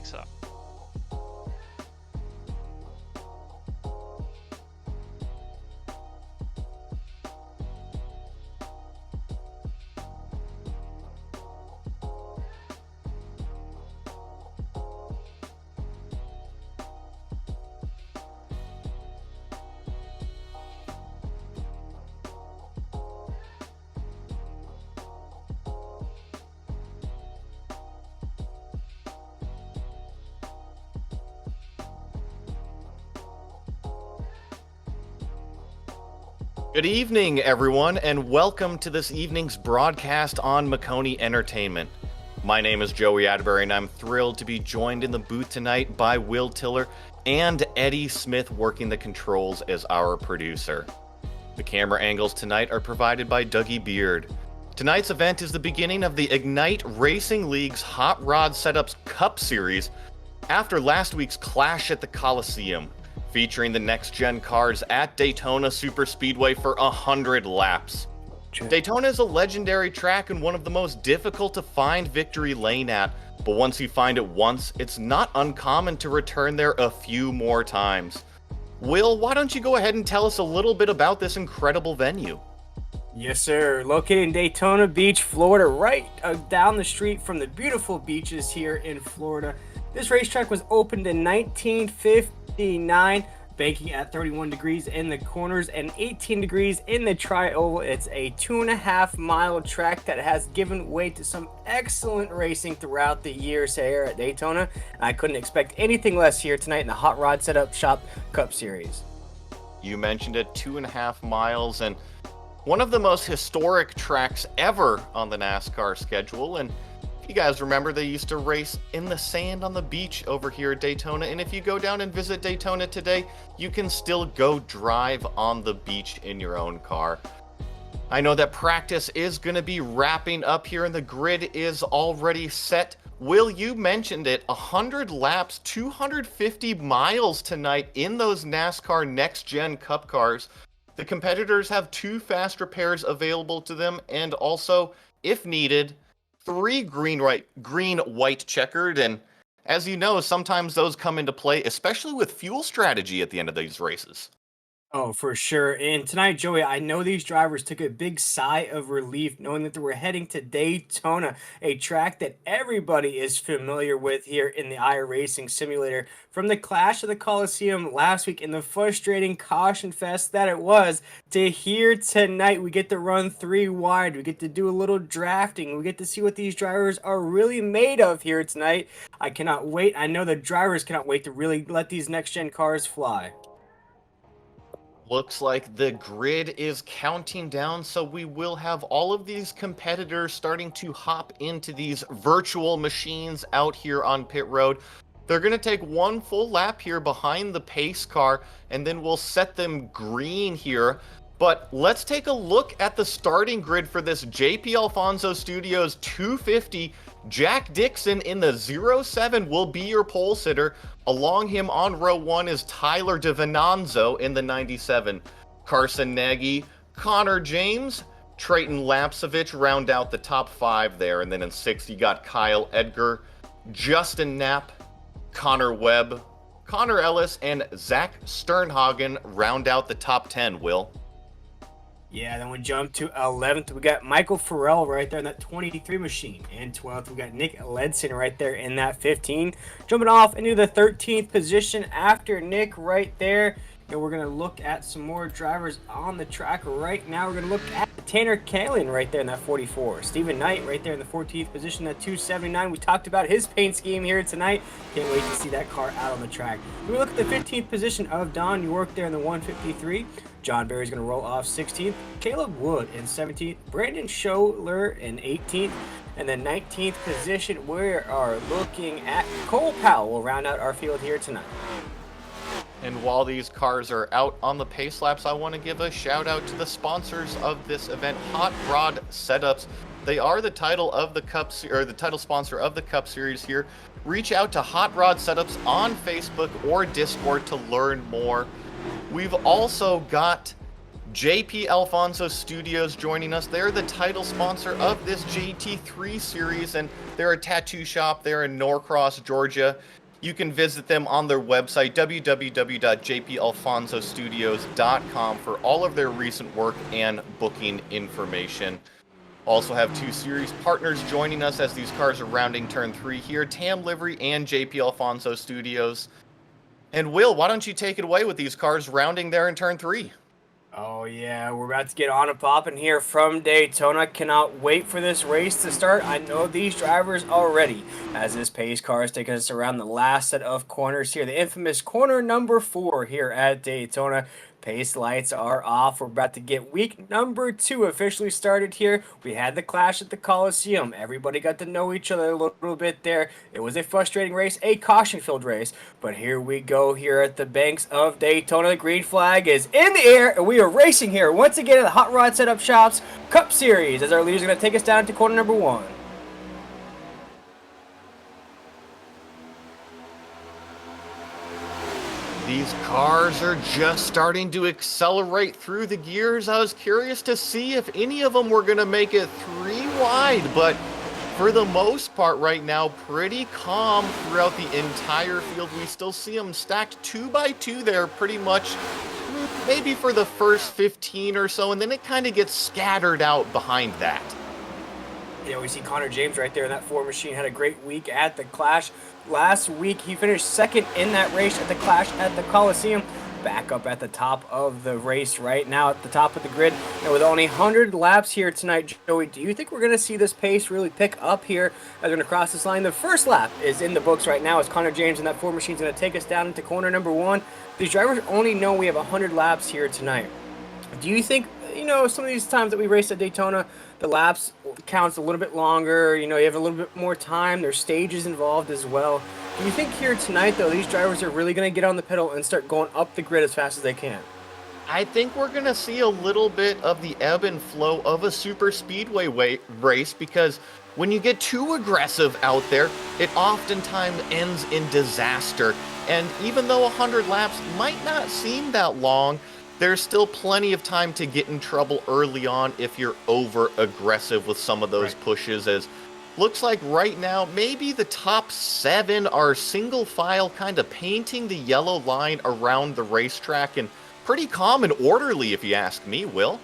next up. Good evening, everyone, and welcome to this evening's broadcast on Maconi Entertainment. My name is Joey Atterbury, and I'm thrilled to be joined in the booth tonight by Will Tiller and Eddie Smith working the controls as our producer. The camera angles tonight are provided by Dougie Beard. Tonight's event is the beginning of the Ignite Racing League's Hot Rod Setups Cup Series after last week's clash at the Coliseum, featuring the next-gen cars at Daytona Superspeedway for 100 laps. Daytona is a legendary track and one of the most difficult to find victory lane at, but once you find it once, it's not uncommon to return there a few more times. Will, why don't you go ahead and tell us a little bit about this incredible venue? Yes, sir. Located in Daytona Beach, Florida, right down the street from the beautiful beaches here in Florida. This racetrack was opened in 1959, banking at 31 degrees in the corners and 18 degrees in the tri-oval. It's a 2.5 mile track that has given way to some excellent racing throughout the years here at Daytona. I couldn't expect anything less here tonight in the Hot Rod Setup Shop Cup Series. You mentioned it, 2.5 miles, and one of the most historic tracks ever on the NASCAR schedule. And if you guys remember, they used to race in the sand on the beach over here at Daytona, and if you go down and visit Daytona today, you can still go drive on the beach in your own car. I know that practice is going to be wrapping up here, and the grid is already set. Will, you mentioned it, 100 laps, 250 miles tonight in those NASCAR Next Gen Cup cars. The competitors have 2 fast repairs available to them, and also, if needed, 3 green-white checkered, and as you know, sometimes those come into play, especially with fuel strategy at the end of these races. Oh, for sure. And tonight, Joey, I know these drivers took a big sigh of relief knowing that they were heading to Daytona, a track that everybody is familiar with here in the iRacing simulator. From the clash of the Coliseum last week and the frustrating caution fest that it was, to here tonight, we get to run 3 wide. We get to do a little drafting. We get to see what these drivers are really made of here tonight. I cannot wait. I know the drivers cannot wait to really let these next-gen cars fly. Looks like the grid is counting down, so we will have all of these competitors starting to hop into these virtual machines out here on pit road. They're going to take 1 full lap here behind the pace car, and then we'll set them green here. But let's take a look at the starting grid for this JP Alfonso Studios 250. Jack Dixon in the 07 will be your pole sitter. Along him on row 1 is Tyler DiVinanzo in the 97. Carson Nagy, Connor James, Trayton Lapsovich round out the top 5 there. And then in 6th, you got Kyle Edgar, Justin Knapp, Connor Webb, Connor Ellis, and Zach Sternhagen round out the top 10, Will. Yeah, then we jump to 11th. We got Michael Farrell right there in that 23 machine. And 12th, we got Nick Ledson right there in that 15. Jumping off into the 13th position after Nick right there. And we're going to look at some more drivers on the track right now. We're going to look at Tanner Kalin right there in that 44. Stephen Knight right there in the 14th position, that 279. We talked about his paint scheme here tonight. Can't wait to see that car out on the track. We look at the 15th position of Don York there in the 153. John Barry's going to roll off 16th. Caleb Wood in 17th. Brandon Scholler in 18th. And then 19th position, we are looking at Cole Powell. We'll round out our field here tonight. And while these cars are out on the pace laps, I want to give a shout out to the sponsors of this event, Hot Rod Setups. They are the title of the Cup, or the title sponsor of the Cup Series here. Reach out to Hot Rod Setups on Facebook or Discord to learn more. We've also got JP Alfonso Studios joining us. They're the title sponsor of this JT3 series, and they're a tattoo shop there in Norcross, Georgia. You can visit them on their website, www.jpalfonsostudios.com, for all of their recent work and booking information. Also have two series partners joining us as these cars are rounding turn 3 here, Tam Livery and JP Alfonso Studios. And Will, why don't you take it away with these cars rounding there in turn 3? Oh yeah, we're about to get on and popping here from Daytona. Cannot wait for this race to start. I know these drivers already, as this pace car is taking us around the last set of corners here. The infamous corner number 4 here at Daytona. Pace lights are off. We're about to get week number 2 officially started here. We had the clash at the Coliseum. Everybody got to know each other a little bit there. It was a frustrating race, a caution-filled race. But here we go here at the banks of Daytona. The green flag is in the air, and we are racing here once again at the Hot Rod Setup Shops Cup Series, as our leaders are going to take us down to corner number 1. These cars are just starting to accelerate through the gears. I was curious to see if any of them were going to make it 3 wide, but for the most part right now, pretty calm throughout the entire field. We still see them stacked 2 by 2 there pretty much, maybe for the first 15 or so, and then it kind of gets scattered out behind that. Yeah, we see Connor James right there in that 4 machine. Had a great week at the Clash. Last week, he finished second in that race at the Clash at the Coliseum. Back up at the top of the race right now, at the top of the grid. And with only 100 laps here tonight, Joey, do you think we're going to see this pace really pick up here as we're going to cross this line? The first lap is in the books right now as Connor James in that 4 machine is going to take us down into corner number 1. These drivers only know we have 100 laps here tonight. Do you think, some of these times that we race at Daytona, the laps counts a little bit longer, you have a little bit more time, there's stages involved as well. Do you think here tonight, though, these drivers are really going to get on the pedal and start going up the grid as fast as they can? I think we're going to see a little bit of the ebb and flow of a super speedway race, because when you get too aggressive out there, it oftentimes ends in disaster. And even though 100 laps might not seem that long, there's still plenty of time to get in trouble early on if you're over aggressive with some of those pushes. As looks like right now, maybe the top 7 are single file, kind of painting the yellow line around the racetrack, and pretty calm and orderly if you ask me, Will.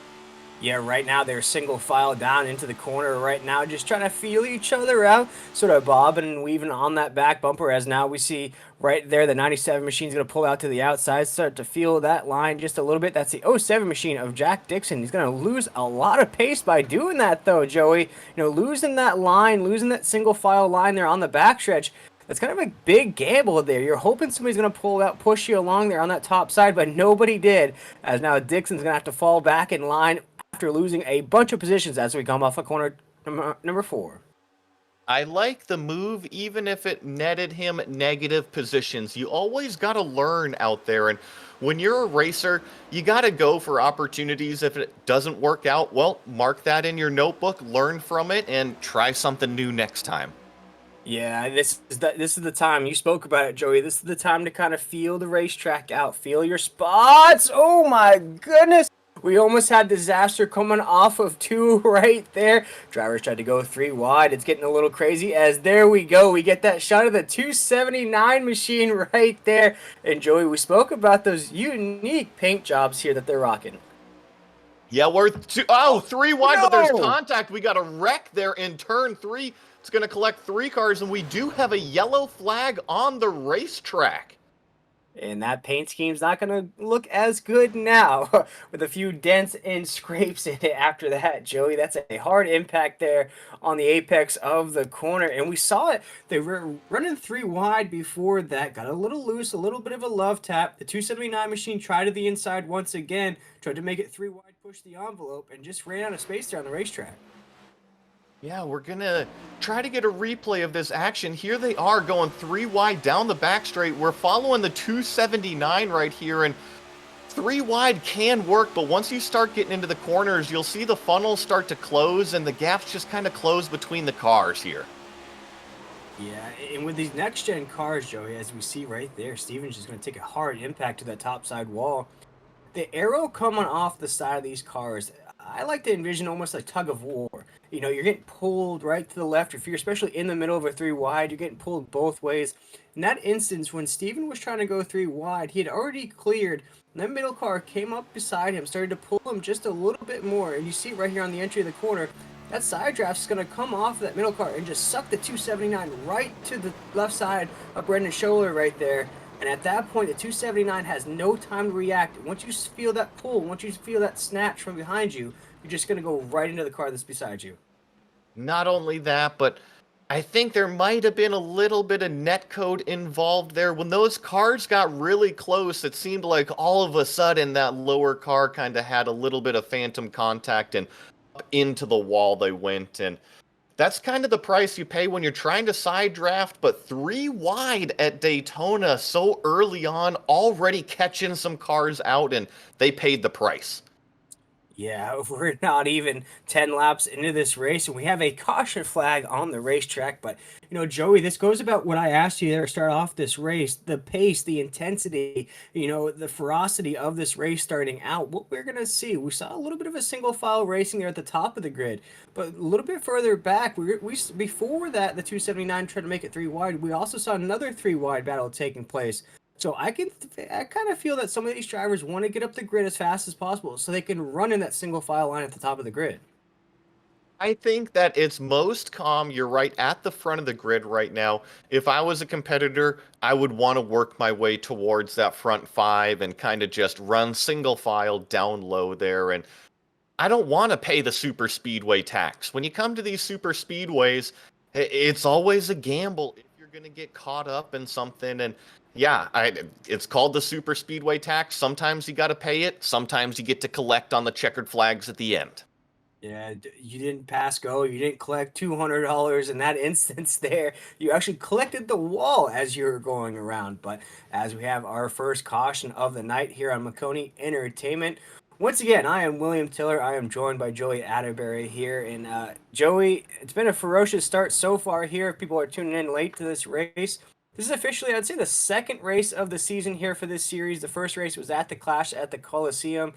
Yeah, right now they're single file down into the corner right now, just trying to feel each other out, sort of bobbing and weaving on that back bumper, as now we see right there the 97 machine's going to pull out to the outside, start to feel that line just a little bit. That's the 07 machine of Jack Dixon. He's going to lose a lot of pace by doing that, though, Joey. Losing that line, losing that single file line there on the backstretch. That's kind of a big gamble there. You're hoping somebody's going to pull out, push you along there on that top side, but nobody did, as now Dixon's going to have to fall back in line after losing a bunch of positions as we come off of corner number 4. I like the move, even if it netted him negative positions. You always got to learn out there, and when you're a racer, you got to go for opportunities. If it doesn't work out, well, mark that in your notebook, learn from it, and try something new next time. Yeah, this is the time. You spoke about it, Joey. This is the time to kind of feel the racetrack out, feel your spots. Oh my goodness. We almost had disaster coming off of 2 right there. Drivers tried to go 3 wide. It's getting a little crazy, as there we go. We get that shot of the 279 machine right there. And Joey, we spoke about those unique paint jobs here that they're rocking. Yeah, we're 3 wide, no! But there's contact. We got a wreck there in turn 3. It's going to collect 3 cars, and we do have a yellow flag on the racetrack. And that paint scheme's not going to look as good now with a few dents and scrapes in it after that, Joey. That's a hard impact there on the apex of the corner. And we saw it. They were running 3 wide before that. Got a little loose, a little bit of a love tap. The 279 machine tried to the inside once again. Tried to make it 3 wide, push the envelope, and just ran out of space there on the racetrack. Yeah, we're going to try to get a replay of this action. Here they are going 3 wide down the back straight. We're following the 279 right here, and 3 wide can work, but once you start getting into the corners, you'll see the funnels start to close, and the gaps just kind of close between the cars here. Yeah, and with these next-gen cars, Joey, as we see right there, Steven's just going to take a hard impact to that topside wall. The arrow coming off the side of these cars, I like to envision almost like tug of war. you know, you're getting pulled right to the left. If you're especially in the middle of a three wide, you're getting pulled both ways. In that instance, when Steven was trying to go three wide, he had already cleared. And that middle car came up beside him, started to pull him just a little bit more. And you see right here on the entry of the corner, that side draft is going to come off of that middle car and just suck the 279 right to the left side of Brendan Scholler right there. And at that point, the 279 has no time to react. Once you feel that pull, once you feel that snatch from behind you, you're just going to go right into the car that's beside you. Not only that, but I think there might have been a little bit of netcode involved there. When those cars got really close, it seemed like all of a sudden that lower car kind of had a little bit of phantom contact and up into the wall they went. And that's kind of the price you pay when you're trying to side draft, but three wide at Daytona so early on, already catching some cars out, and they paid the price. Yeah, we're not even 10 laps into this race, and we have a caution flag on the racetrack. But, you know, Joey, this goes about what I asked you there to start off this race, the pace, the intensity, you know, the ferocity of this race starting out. What we're going to see, we saw a little bit of a single file racing there at the top of the grid, but a little bit further back, we before that, the 279 tried to make it three wide. We also saw another three wide battle taking place. So I kind of feel that some of these drivers want to get up the grid as fast as possible so they can run in that single file line at the top of the grid. I think that it's most calm. You're right at the front of the grid right now. If I was a competitor, I would want to work my way towards that front five and kind of just run single file down low there. And I don't want to pay the super speedway tax. When you come to these super speedways, it's always a gamble if you're going to get caught up in something. And yeah, it's called the super speedway tax. Sometimes you got to pay it. Sometimes you get to collect on the checkered flags at the end. Yeah, you didn't pass go. You didn't collect $200 in that instance there. You actually collected the wall as you were going around. But as we have our first caution of the night here on Maconi Entertainment, once again, I am William Tiller. I am joined by Joey Atterbury here. And Joey, it's been a ferocious start so far here. If people are tuning in late to this race, this is officially, I'd say, the second race of the season here for this series. The first race was at the Clash at the Coliseum.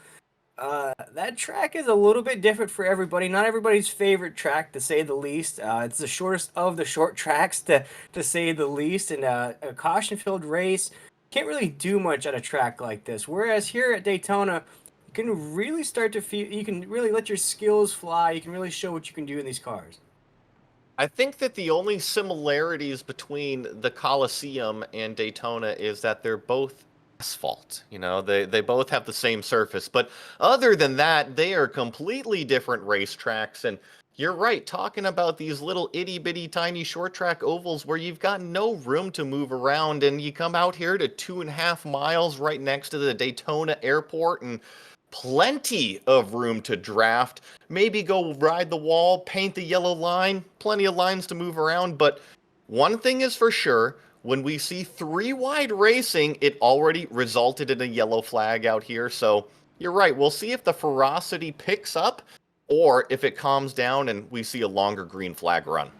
That track is a little bit different for everybody. Not everybody's favorite track, to say the least. It's the shortest of the short tracks, to say the least. And a caution-filled race can't really do much at a track like this. Whereas here at Daytona, you can really start to feel. You can really let your skills fly. You can really show what you can do in these cars. I think that the only similarities between the Coliseum and Daytona is that they're both asphalt. You know, they both have the same surface. But other than that, they are completely different racetracks. And you're right, talking about these little itty bitty tiny short track ovals where you've got no room to move around, and you come out here to 2.5 miles right next to the Daytona airport and plenty of room to draft. Maybe go ride the wall, paint the yellow line, plenty of lines to move around. But one thing is for sure, when we see three wide racing, it already resulted in a yellow flag out here. So you're right. We'll see if the ferocity picks up or if it calms down and we see a longer green flag run.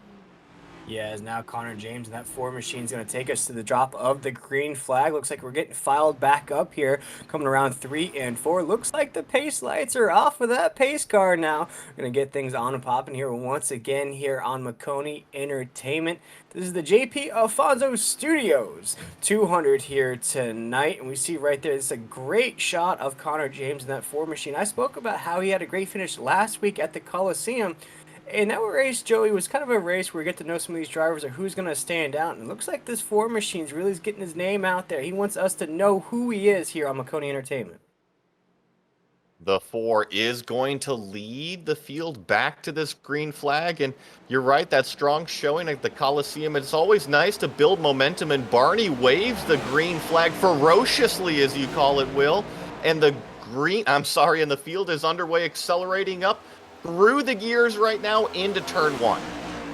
Yeah, as now Connor James and that four machine is going to take us to the drop of the green flag. Looks like we're getting filed back up here, coming around 3 and 4. Looks like the pace lights are off with that pace car now. We're going to get things on and popping here once again here on Maconi Entertainment. This is the JP Alfonso Studios 200 here tonight. And we see right there, this is a great shot of Connor James and that four machine. I spoke about how he had a great finish last week at the Coliseum. And that race, Joey, was kind of a race where we get to know some of these drivers or who's going to stand out. And it looks like this four machine's really getting his name out there. He wants us to know who he is here on Maconi Entertainment. The four is going to lead the field back to this green flag. And you're right, that strong showing at the Coliseum. It's always nice to build momentum. And Barney waves the green flag ferociously, as you call it, Will. And the and the field is underway, accelerating up through the gears right now into turn one.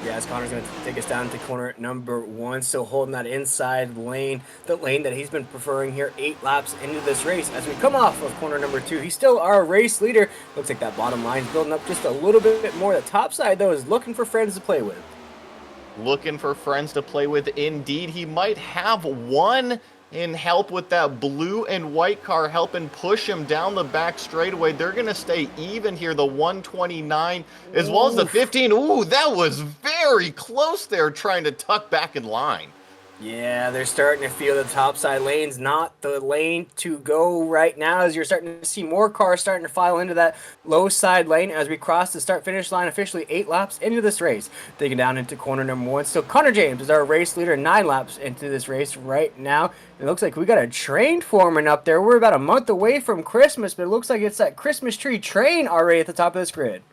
Yeah, as Connor's going to take us down to corner number 1, still holding that inside lane, the lane that he's been preferring here 8 laps into this race. As we come off of corner number 2, he's still our race leader. Looks like that bottom line's building up just a little bit more. The top side, though, is looking for friends to play with. Looking for friends to play with, indeed. He might have one in help with that blue and white car helping push him down the back straightaway. They're going to stay even here. The 129 as well as the Oof. 15. Ooh, that was very close there trying to tuck back in line. Yeah, they're starting to feel the topside lane's not the lane to go right now, as you're starting to see more cars starting to file into that low side lane as we cross the start finish line officially 8 laps into this race. Digging down into corner number 1. Still Connor James is our race leader, 9 laps into this race right now. It looks like we got a train forming up there. We're about a month away from Christmas, but it looks like it's that Christmas tree train already at the top of this grid.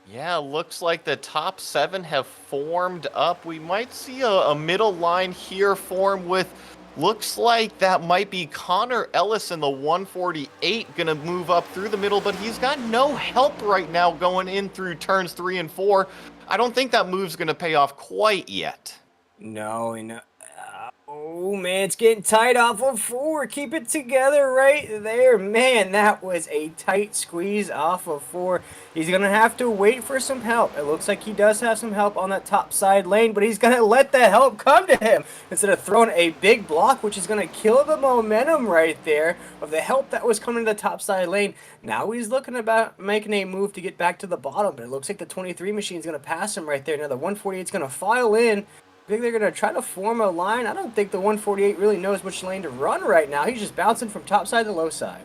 Yeah, looks like the top 7 have formed up. We might see a middle line here form with, looks like that might be Connor Ellis in the 148 going to move up through the middle, but he's got no help right now going in through turns 3 and 4. I don't think that move's going to pay off quite yet. No, and oh man, it's getting tight off of 4. Keep it together right there. Man, that was a tight squeeze off of 4. He's going to have to wait for some help. It looks like he does have some help on that top side lane, but he's going to let the help come to him instead of throwing a big block, which is going to kill the momentum right there of the help that was coming to the top side lane. Now he's looking about making a move to get back to the bottom, but it looks like the 23 machine is going to pass him right there. Now the 148 is going to file in. I think they're going to try to form a line. I don't think the 148 really knows which lane to run right now. He's just bouncing from top side to low side.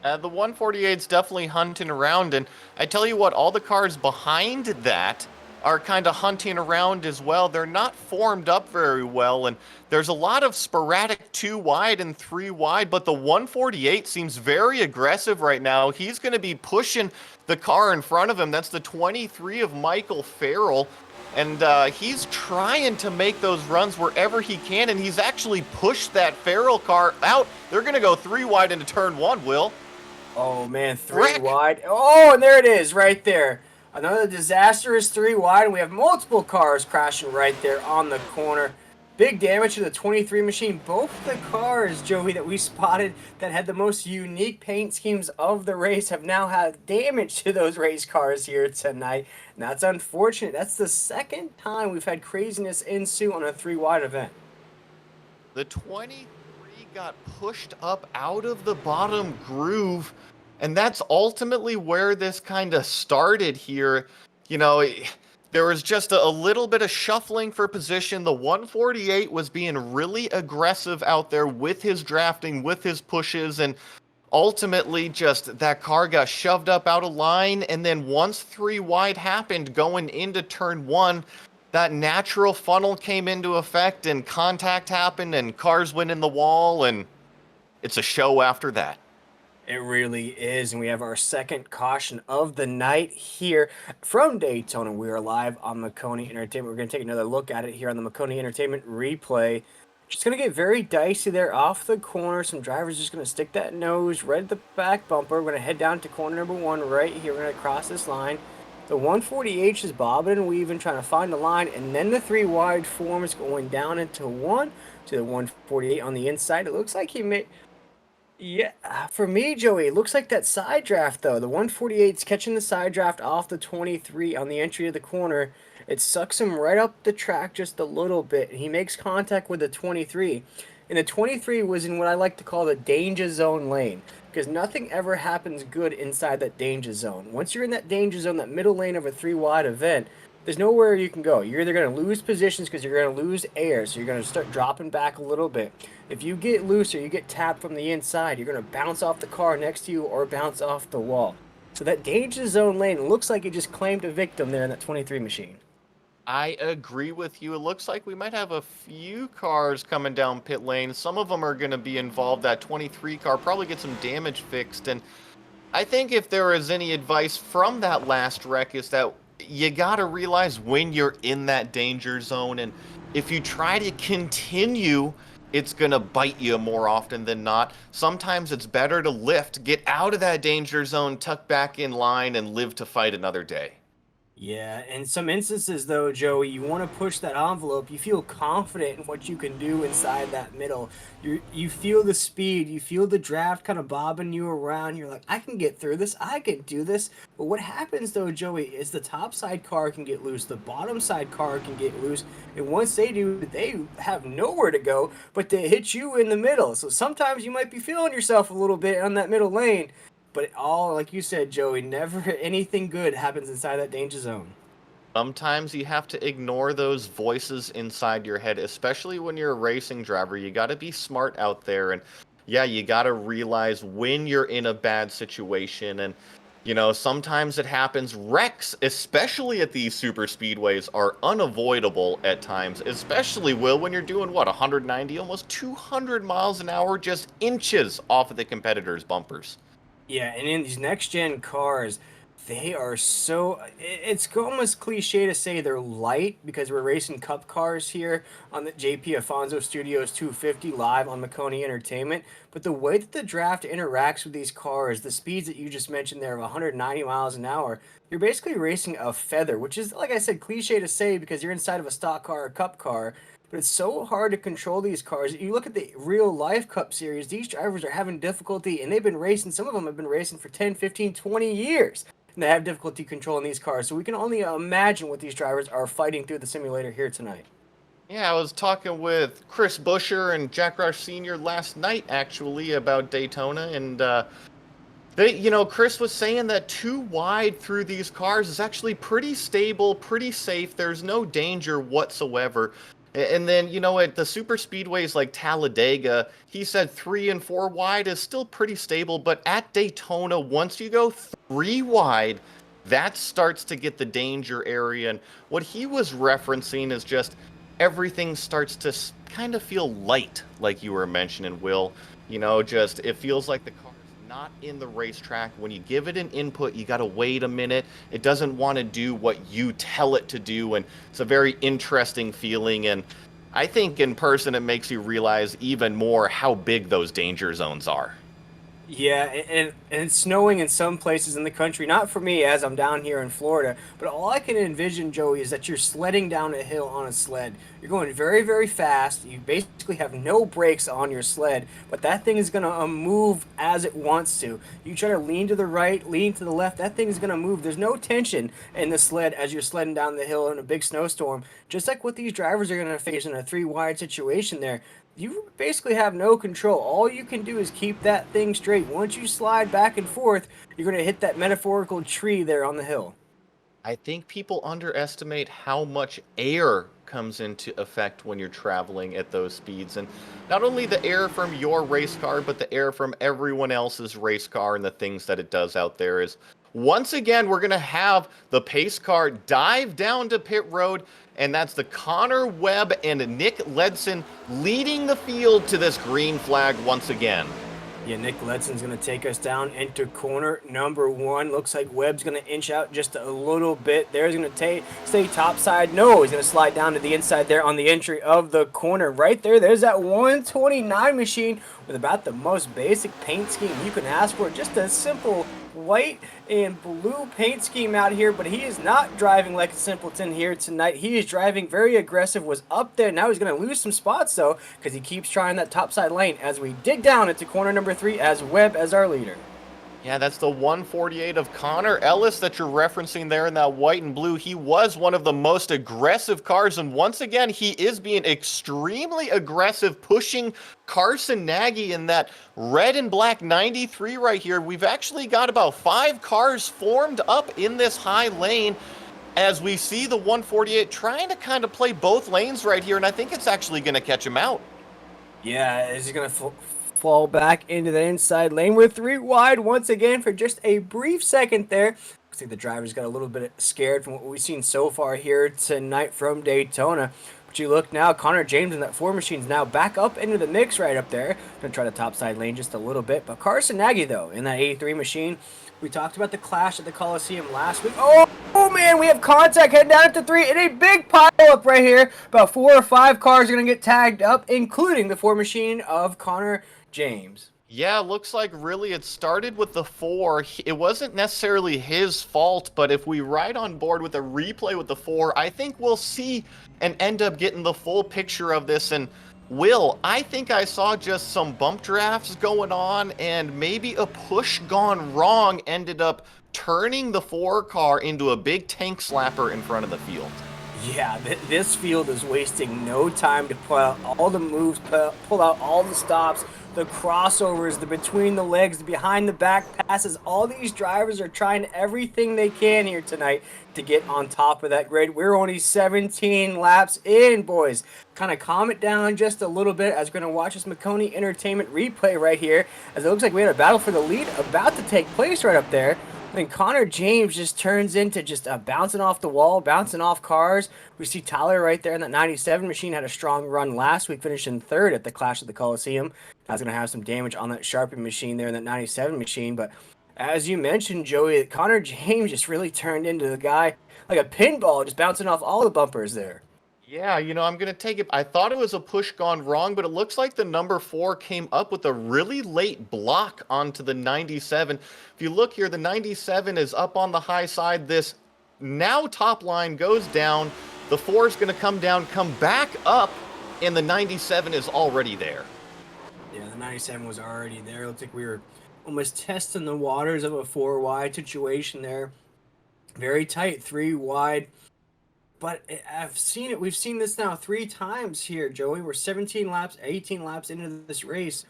The 148's definitely hunting around, and I tell you what, all the cars behind that are kind of hunting around as well. They're not formed up very well, and there's a lot of sporadic 2 wide and 3 wide, but the 148 seems very aggressive right now. He's going to be pushing the car in front of him. That's the 23 of Michael Farrell. And he's trying to make those runs wherever he can, and he's actually pushed that Farrell car out. They're going to go 3 wide into turn 1, Will. Oh, man, 3 wide. Oh, and there it is right there. Another disastrous 3 wide, and we have multiple cars crashing right there on the corner. Big damage to the 23 machine. Both the cars, Joey, that we spotted that had the most unique paint schemes of the race have now had damage to those race cars here tonight. And that's unfortunate. That's the second time we've had craziness ensue on a 3 wide event. The 23 got pushed up out of the bottom groove, and that's ultimately where this kind of started here. You know, there was just a little bit of shuffling for position. The 148 was being really aggressive out there with his drafting, with his pushes, and ultimately just that car got shoved up out of line. And then once 3 wide happened going into turn 1, that natural funnel came into effect and contact happened and cars went in the wall, and it's a show after that. It really is, and we have our second caution of the night here from Daytona. We are live on Maconi Entertainment. We're going to take another look at it here on the Maconi Entertainment replay. Just going to get very dicey there off the corner. Some drivers just going to stick that nose right at the back bumper. We're going to head down to corner number 1 right here. We're going to cross this line. The 140H is bobbing and weaving, trying to find the line, and then the 3 wide forms going down into 1 to the 148 on the inside. It looks like he made... Yeah, for me, Joey, it looks like that side draft, though. The 148's catching the side draft off the 23 on the entry of the corner. It sucks him right up the track just a little bit. He makes contact with the 23. And the 23 was in what I like to call the danger zone lane, because nothing ever happens good inside that danger zone. Once you're in that danger zone, that middle lane of a 3 wide event, there's nowhere you can go. You're either going to lose positions because you're going to lose air, so you're going to start dropping back a little bit. If you get loose or you get tapped from the inside, you're going to bounce off the car next to you or bounce off the wall. So that danger zone lane looks like it just claimed a victim there in that 23 machine. I agree with you. It looks like we might have a few cars coming down pit lane. Some of them are going to be involved. That 23 car probably get some damage fixed. And I think if there is any advice from that last wreck is that you got to realize when you're in that danger zone. And if you try to continue, it's going to bite you more often than not. Sometimes it's better to lift, get out of that danger zone, tuck back in line, and live to fight another day. Yeah, in some instances though, Joey, you want to push that envelope. You feel confident in what you can do inside that middle. You feel the speed, you feel the draft kind of bobbing you around. You're like, I can get through this, I can do this. But what happens though, Joey, is the top side car can get loose, the bottom side car can get loose, and once they do, they have nowhere to go but to hit you in the middle. So sometimes you might be feeling yourself a little bit on that middle lane. But it all, like you said, Joey, never anything good happens inside that danger zone. Sometimes you have to ignore those voices inside your head, especially when you're a racing driver. You got to be smart out there. And yeah, you got to realize when you're in a bad situation. And, sometimes it happens. Wrecks, especially at these super speedways, are unavoidable at times, especially, Will, when you're doing, what, 190, almost 200 miles an hour, just inches off of the competitors' bumpers. Yeah, and in these next gen cars, they are so. It's almost cliche to say they're light because we're racing cup cars here on the JP Afonso Studios 250 live on Maconi Entertainment. But the way that the draft interacts with these cars, the speeds that you just mentioned there of 190 miles an hour, you're basically racing a feather, which is, like I said, cliche to say because you're inside of a stock car or cup car. But it's so hard to control these cars. You look at the real life Cup series, these drivers are having difficulty, and they've been racing, some of them have been racing for 10, 15, 20 years. And they have difficulty controlling these cars. So we can only imagine what these drivers are fighting through the simulator here tonight. Yeah, I was talking with Chris Busher and Jack Roush Sr. last night, actually, about Daytona, and Chris was saying that too wide through these cars is actually pretty stable, pretty safe. There's no danger whatsoever. And then, at the super speedways like Talladega, he said 3 and 4 wide is still pretty stable. But at Daytona, once you go 3 wide, that starts to get the danger area. And what he was referencing is just everything starts to kind of feel light, like you were mentioning, Will. Just it feels like the car not in the racetrack. When you give it an input, you got to wait a minute. It doesn't want to do what you tell it to do, and it's a very interesting feeling. And I think in person, it makes you realize even more how big those danger zones are. Yeah, and it's snowing in some places in the country. Not for me, as I'm down here in Florida, but all I can envision, Joey, is that you're sledding down a hill on a sled. You're going very, very fast. You basically have no brakes on your sled, but that thing is going to move as it wants to. You try to lean to the right, lean to the left, that thing is going to move. There's no tension in the sled as you're sledding down the hill in a big snowstorm, just like what these drivers are going to face in a 3 wide situation there. You basically have no control. All you can do is keep that thing straight. Once you slide back and forth, you're going to hit that metaphorical tree there on the hill. I think people underestimate how much air comes into effect when you're traveling at those speeds. And not only the air from your race car, but the air from everyone else's race car and the things that it does out there is once again, we're going to have the pace car dive down to pit road. And that's the Connor Webb and Nick Ledson leading the field to this green flag once again. Yeah, Nick Ledson's going to take us down into corner number 1. Looks like Webb's going to inch out just a little bit. There's going to stay top side. No, he's going to slide down to the inside there on the entry of the corner. Right there, there's that 129 machine with about the most basic paint scheme you can ask for. Just a simple white and blue paint scheme out here, but he is not driving like a simpleton here tonight. He is driving very aggressive, was up there. Now he's going to lose some spots, though, because he keeps trying that topside lane as we dig down into corner number 3 as Webb as our leader. Yeah, that's the 148 of Connor Ellis that you're referencing there in that white and blue. He was one of the most aggressive cars, and once again, he is being extremely aggressive, pushing Carson Nagy in that red and black 93 right here. We've actually got about 5 cars formed up in this high lane as we see the 148 trying to kind of play both lanes right here, and I think it's actually going to catch him out. Yeah, is he going to fall back into the inside lane? We're 3 wide once again for just a brief second there. Looks like the drivers got a little bit scared from what we've seen so far here tonight from Daytona. But you look now, Connor James and that 4 machine's now back up into the mix right up there. Gonna try to topside lane just a little bit. But Carson Nagy, though, in that 83 machine, we talked about the clash at the Coliseum last week. Oh man, we have contact heading down to 3 and a big pile up right here. About 4 or 5 cars are going to get tagged up, including the 4 machine of Connor James. Yeah, looks like really it started with the 4. It wasn't necessarily his fault, but if we ride on board with a replay with the 4, I think we'll see and end up getting the full picture of this. And Will, I think I saw just some bump drafts going on, and maybe a push gone wrong ended up turning the 4 car into a big tank slapper in front of the field. Yeah, this field is wasting no time to pull out all the moves, pull out all the stops, the crossovers, the between the legs, the behind the back passes. All these drivers are trying everything they can here tonight to get on top of that grid. We're only 17 laps in, boys. Kind of calm it down just a little bit as we're going to watch this Maconi Entertainment replay right here, as it looks like we had a battle for the lead about to take place right up there. And Connor James just turns into just bouncing off the wall, bouncing off cars. We see Tyler right there in that 97 machine, had a strong run last week, finishing third at the Clash of the Coliseum. That's going to have some damage on that Sharpie machine there in that 97 machine. But as you mentioned, Joey, Connor James just really turned into the guy like a pinball, just bouncing off all the bumpers there. Yeah, I'm going to take it. I thought it was a push gone wrong, but it looks like the number 4 came up with a really late block onto the 97. If you look here, the 97 is up on the high side. This now top line goes down. The 4 is going to come down, come back up, and the 97 is already there. Yeah, the 97 was already there. It looked like we were almost testing the waters of a 4 wide situation there. Very tight, 3 wide. But I've seen it. We've seen this now 3 times here, Joey. We're 17 laps, 18 laps into this race.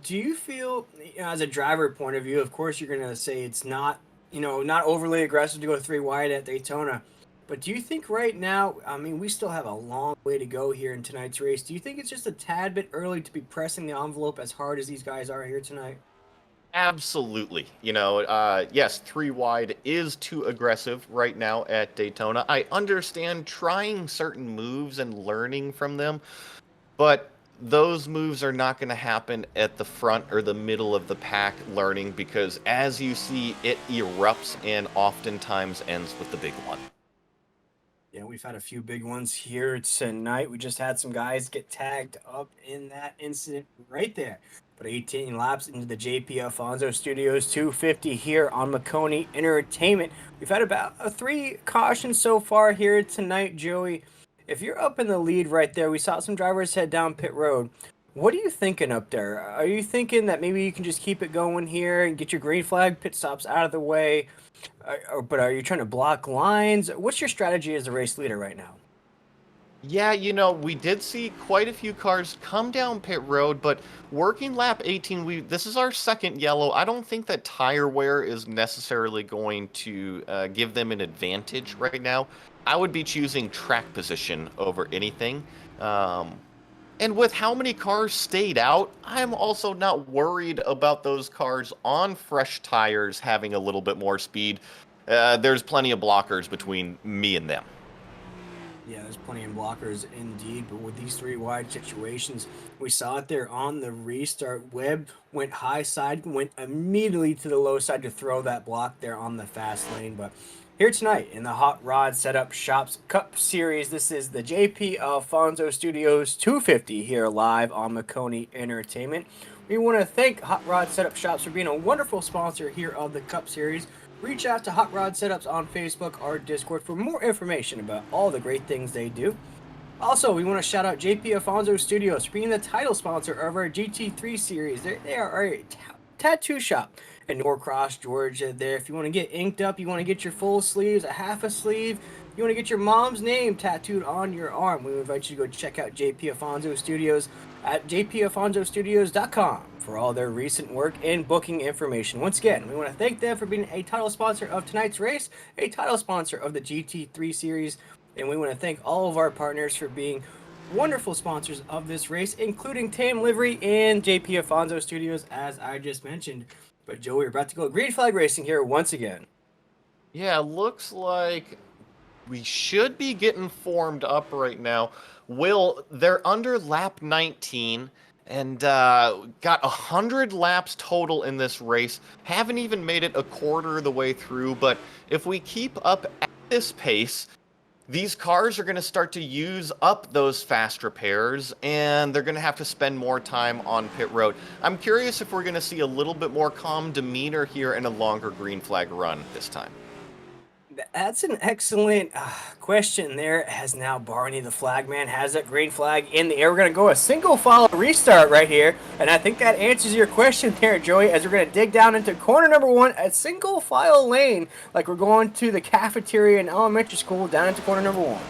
Do you feel, as a driver point of view, of course you're going to say it's not, not overly aggressive to go 3 wide at Daytona. But do you think right now, I mean, we still have a long way to go here in tonight's race. Do you think it's just a tad bit early to be pressing the envelope as hard as these guys are here tonight? Absolutely. Yes, 3 wide is too aggressive right now at Daytona. I understand trying certain moves and learning from them, but those moves are not going to happen at the front or the middle of the pack learning because, as you see, it erupts and oftentimes ends with the big one. Yeah, we've had a few big ones here tonight. We just had some guys get tagged up in that incident right there. But 18 laps into the JP Alfonso Studios 250 here on Maconi Entertainment. We've had about 3 cautions so far here tonight, Joey. If you're up in the lead right there, we saw some drivers head down pit road. What are you thinking up there? Are you thinking that maybe you can just keep it going here and get your green flag pit stops out of the way? But are you trying to block lines? What's your strategy as a race leader right now? Yeah, we did see quite a few cars come down pit road, but working lap 18, this is our second yellow. I don't think that tire wear is necessarily going to give them an advantage right now. I would be choosing track position over anything. And with how many cars stayed out, I'm also not worried about those cars on fresh tires having a little bit more speed. There's plenty of blockers between me and them. Yeah, there's plenty of blockers indeed, but with these 3 wide situations, we saw it there on the restart. Webb went high side, went immediately to the low side to throw that block there on the fast lane. But here tonight in the Hot Rod Setup Shops Cup Series, this is the JP Alfonso Studios 250 here live on Maconi Entertainment. We want to thank Hot Rod Setup Shops for being a wonderful sponsor here of the Cup Series. Reach out to Hot Rod Setups on Facebook or Discord for more information about all the great things they do. Also, we want to shout out JP Alfonso Studios for being the title sponsor of our GT3 series. They are a tattoo shop in Norcross, Georgia. There, if you want to get inked up, you want to get your full sleeves, a half a sleeve, you want to get your mom's name tattooed on your arm, we invite you to go check out JP Alfonso Studios at jpalfonsostudios.com for all their recent work and booking information. Once again, we want to thank them for being a title sponsor of tonight's race, a title sponsor of the GT3 series, and we want to thank all of our partners for being wonderful sponsors of this race, including Tam Livery and JP Alfonso Studios, as I just mentioned. But Joey, we're about to go green flag racing here once again. Yeah, looks like we should be getting formed up right now. Will, they're under lap 19 and got 100 laps total in this race. Haven't even made it a quarter of the way through, but if we keep up at this pace, these cars are going to start to use up those fast repairs, and they're going to have to spend more time on pit road. I'm curious if we're going to see a little bit more calm demeanor here and a longer green flag run this time. That's an excellent question there, as now Barney the flagman has that green flag in the air. We're going to go a single file restart right here, and I think that answers your question there, Joey, as we're going to dig down into corner number one, a single file lane, like we're going to the cafeteria in elementary school, down into corner number one.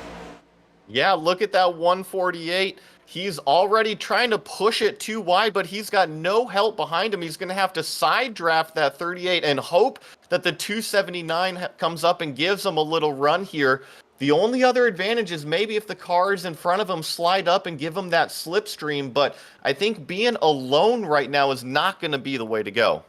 Yeah, look at that 148. He's already trying to push it too wide, but he's got no help behind him. He's going to have to side draft that 38 and hope that the 279 comes up and gives him a little run here. The only other advantage is maybe if the cars in front of him slide up and give him that slipstream, but I think being alone right now is not going to be the way to go.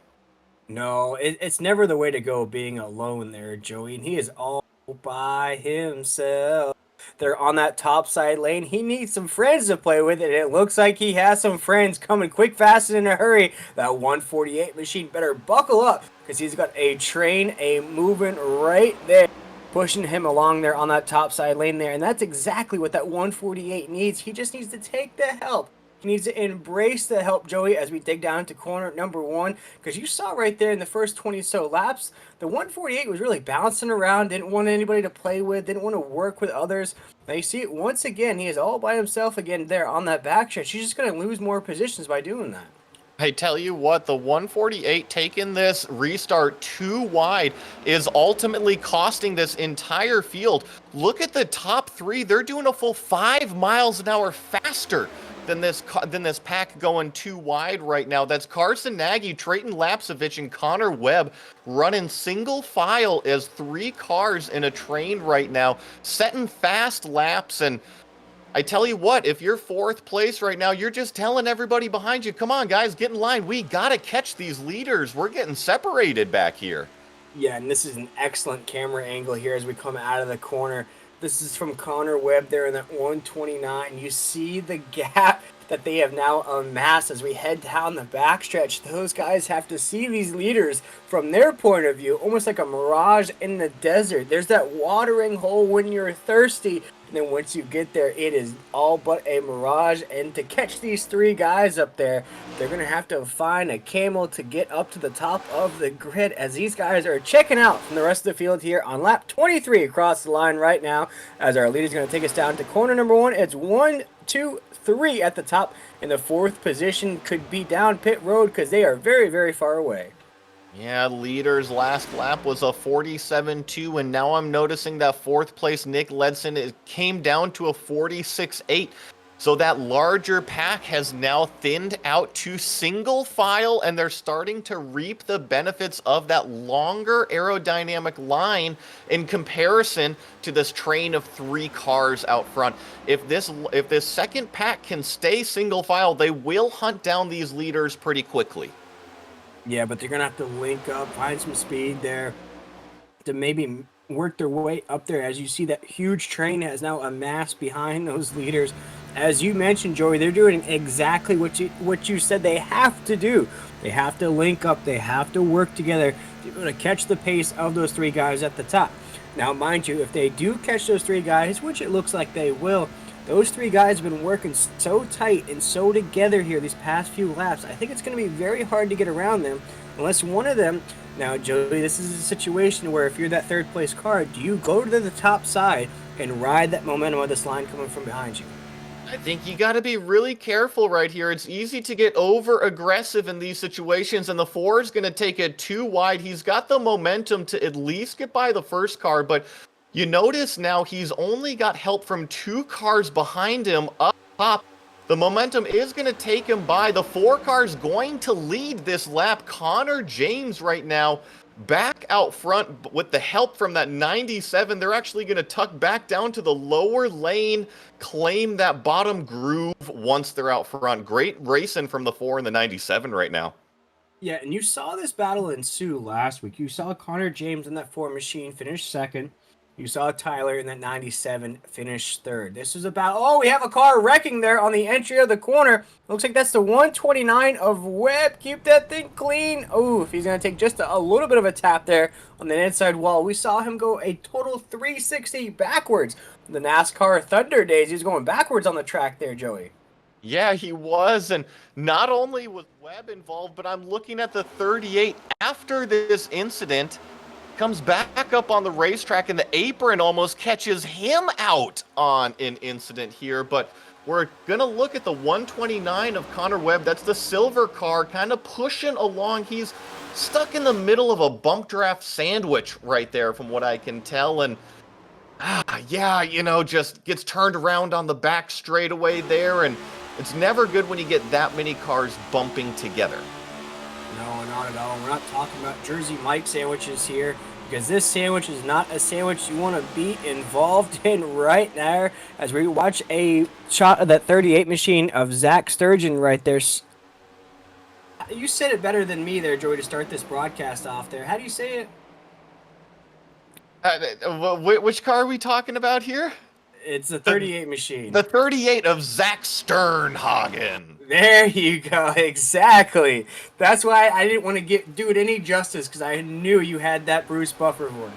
No, it's never the way to go being alone there, Joey, and he is all by himself. They're on that top side lane. He needs some friends to play with, and it looks like he has some friends coming quick, fast, and in a hurry. That 148 machine better buckle up because he's got a train moving right there, pushing him along there on that top side lane there. And that's exactly what that 148 needs. He just needs to take the help. He needs to embrace the help, Joey, as we dig down into corner number one. Because you saw right there in the first 20 so laps, the 148 was really bouncing around, didn't want anybody to play with, didn't want to work with others. Now you see it once again, he is all by himself again there on that backstretch. He's just going to lose more positions by doing that. I tell you what, the 148 taking this restart too wide is ultimately costing this entire field. Look at the top three. They're doing a full 5 miles an hour faster than this pack going too wide right now. That's Carson Nagy, Trayton Lapsevich, and Connor Webb running single file as 3 cars in a train right now, setting fast laps. And I tell you what, if you're 4th place right now, you're just telling everybody behind you, come on, guys, get in line. We got to catch these leaders. We're getting separated back here. Yeah, and this is an excellent camera angle here as we come out of the corner. This is from Connor Webb there in that 129. You see the gap that they have now amassed as we head down the backstretch. Those guys have to see these leaders from their point of view, almost like a mirage in the desert. There's that watering hole when you're thirsty. And then once you get there, it is all but a mirage. And to catch these 3 guys up there, they're going to have to find a camel to get up to the top of the grid as these guys are checking out from the rest of the field here on lap 23 across the line right now as our leader's going to take us down to corner number 1. It's 1, 2, 3 at the top, and the 4th position could be down pit road because they are very, very far away. Yeah, leader's last lap was a 47.2, and now I'm noticing that 4th place Nick Ledson came down to a 46.8. So that larger pack has now thinned out to single file, and they're starting to reap the benefits of that longer aerodynamic line in comparison to this train of 3 cars out front. If this second pack can stay single file, they will hunt down these leaders pretty quickly. Yeah, but they're going to have to link up, find some speed there to maybe work their way up there. As you see, that huge train has now amassed behind those leaders. As you mentioned, Joey, they're doing exactly what you said they have to do. They have to link up. They have to work together to be able to catch the pace of those 3 guys at the top. Now, mind you, if they do catch those 3 guys, which it looks like they will, those 3 guys have been working so tight and so together here these past few laps. I think it's going to be very hard to get around them unless one of them... Now, Joey, this is a situation where if you're that 3rd place car, do you go to the top side and ride that momentum of this line coming from behind you? I think you got to be really careful right here. It's easy to get over aggressive in these situations, and the 4 is going to take it too wide. He's got the momentum to at least get by the first car, but you notice now he's only got help from 2 cars behind him up top. The momentum is going to take him by. The 4 car's going to lead this lap. Connor James right now back out front with the help from that 97. They're actually going to tuck back down to the lower lane, claim that bottom groove once they're out front. Great racing from the 4 and the 97 right now. Yeah, and you saw this battle ensue last week. You saw Connor James in that 4 machine finish 2nd. You saw Tyler in that 97 finish third. This is about, oh, we have a car wrecking there on the entry of the corner. Looks like that's the 129 of Webb. Keep that thing clean. Oh, if he's going to take just a little bit of a tap there on the inside wall. We saw him go a total 360 backwards. The NASCAR Thunder days, he was going backwards on the track there, Joey. Yeah, he was. And not only was Webb involved, but I'm looking at the 38 after this incident. Comes back up on the racetrack and the apron almost catches him out on an incident here. But we're going to look at the 129 of Connor Webb. That's the silver car kind of pushing along. He's stuck in the middle of a bump draft sandwich right there from what I can tell. And yeah, just gets turned around on the back straightaway there. And it's never good when you get that many cars bumping together. No, not at all. We're not talking about Jersey Mike sandwiches here, because this sandwich is not a sandwich you want to be involved in right now, as we watch a shot of that 38 machine of Zach Sturgeon right there. You said it better than me there, Joey, to start this broadcast off there. How do you say it? Which car are we talking about here? It's the 38 machine. The 38 of Zach Sternhagen. There you go. Exactly. That's why I didn't want to do it any justice, because I knew you had that Bruce Buffer voice.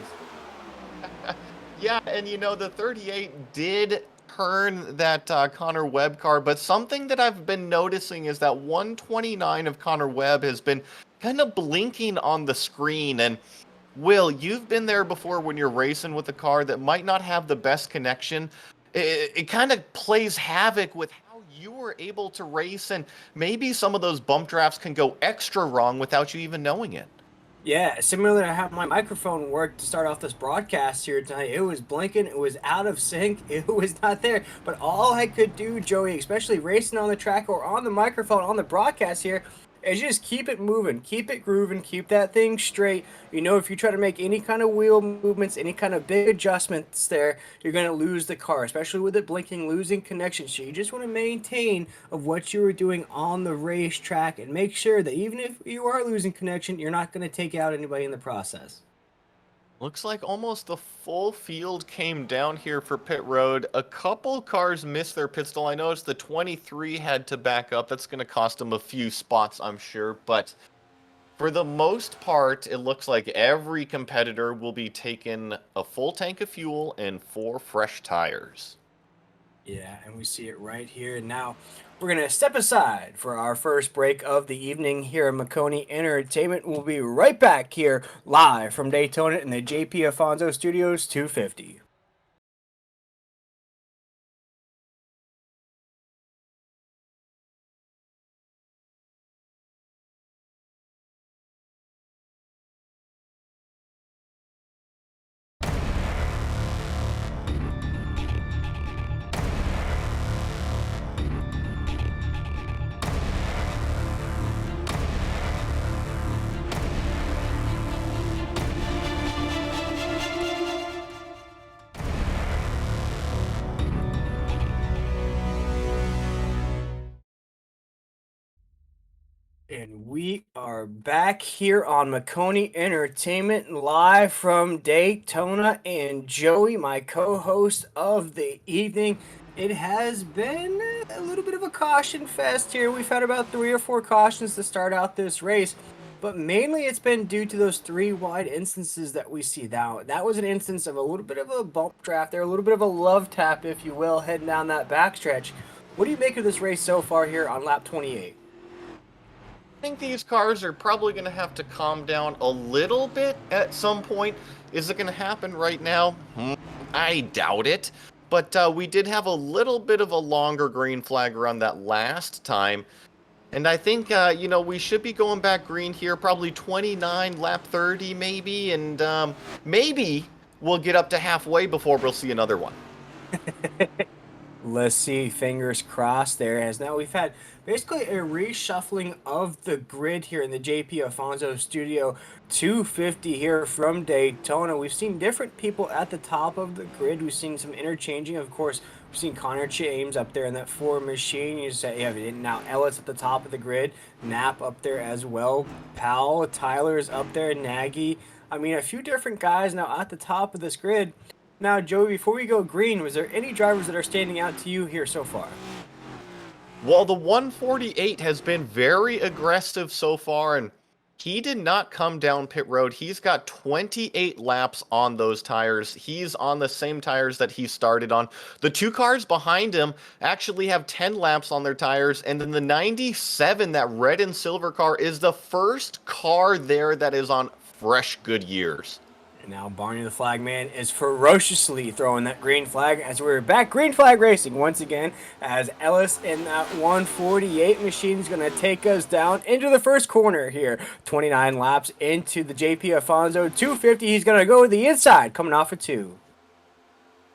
Yeah, and the 38 did turn that Connor Webb car, but something that I've been noticing is that 129 of Connor Webb has been kind of blinking on the screen. And Will, you've been there before when you're racing with a car that might not have the best connection. It kind of plays havoc with how you were able to race, and maybe some of those bump drafts can go extra wrong without you even knowing it. Yeah, similar to how my microphone worked to start off this broadcast here tonight. It was blinking, it was out of sync, it was not there. But all I could do, Joey, especially racing on the track or on the microphone on the broadcast here, is just keep it moving, keep it grooving, keep that thing straight. If you try to make any kind of wheel movements, any kind of big adjustments there, you're going to lose the car, especially with it blinking, losing connection. So you just want to maintain of what you were doing on the racetrack and make sure that even if you are losing connection, you're not going to take out anybody in the process. Looks like almost the full field came down here for pit road. A couple cars missed their pit stall. I noticed the 23 had to back up. That's going to cost them a few spots, I'm sure. But for the most part, it looks like every competitor will be taking a full tank of fuel and 4 fresh tires. Yeah, and we see it right here. And now we're going to step aside for our first break of the evening here at Maconi Entertainment. We'll be right back here live from Daytona in the JP Afonso Studios 250. And we are back here on Maconi Entertainment live from Daytona. And Joey, my co-host of the evening, it has been a little bit of a caution fest here. We've had about 3 or 4 cautions to start out this race, but mainly it's been due to those 3 wide instances that we see now. That was an instance of a little bit of a bump draft there, a little bit of a love tap, if you will, heading down that backstretch. What do you make of this race so far here on lap 28? I think these cars are probably going to have to calm down a little bit at some point. Is it going to happen right now? I doubt it. But we did have a little bit of a longer green flag run that last time. And I think, we should be going back green here, probably 29, lap 30 maybe. And maybe we'll get up to halfway before we'll see another one. Let's see, fingers crossed there, as now we've had basically a reshuffling of the grid here in the JP Afonso Studio 250 here from Daytona. We've seen different people at the top of the grid. We've seen some interchanging. Of course, we've seen Connor James up there in that 4 machine. You have now Ellis at the top of the grid, Knapp up there as well, Powell, Tyler's up there, Nagy. I mean, a few different guys now at the top of this grid. Now, Joey, before we go green, was there any drivers that are standing out to you here so far? Well, the 148 has been very aggressive so far, and he did not come down pit road. He's got 28 laps on those tires. He's on the same tires that he started on. The two cars behind him actually have 10 laps on their tires, and then the 97, that red and silver car, is the first car there that is on fresh Goodyears. And now Barney the Flag Man is ferociously throwing that green flag as we're back green flag racing once again as Ellis in that 148 machine is going to take us down into the first corner here. 29 laps into the JP Alfonso 250. He's going to go to the inside coming off of 2.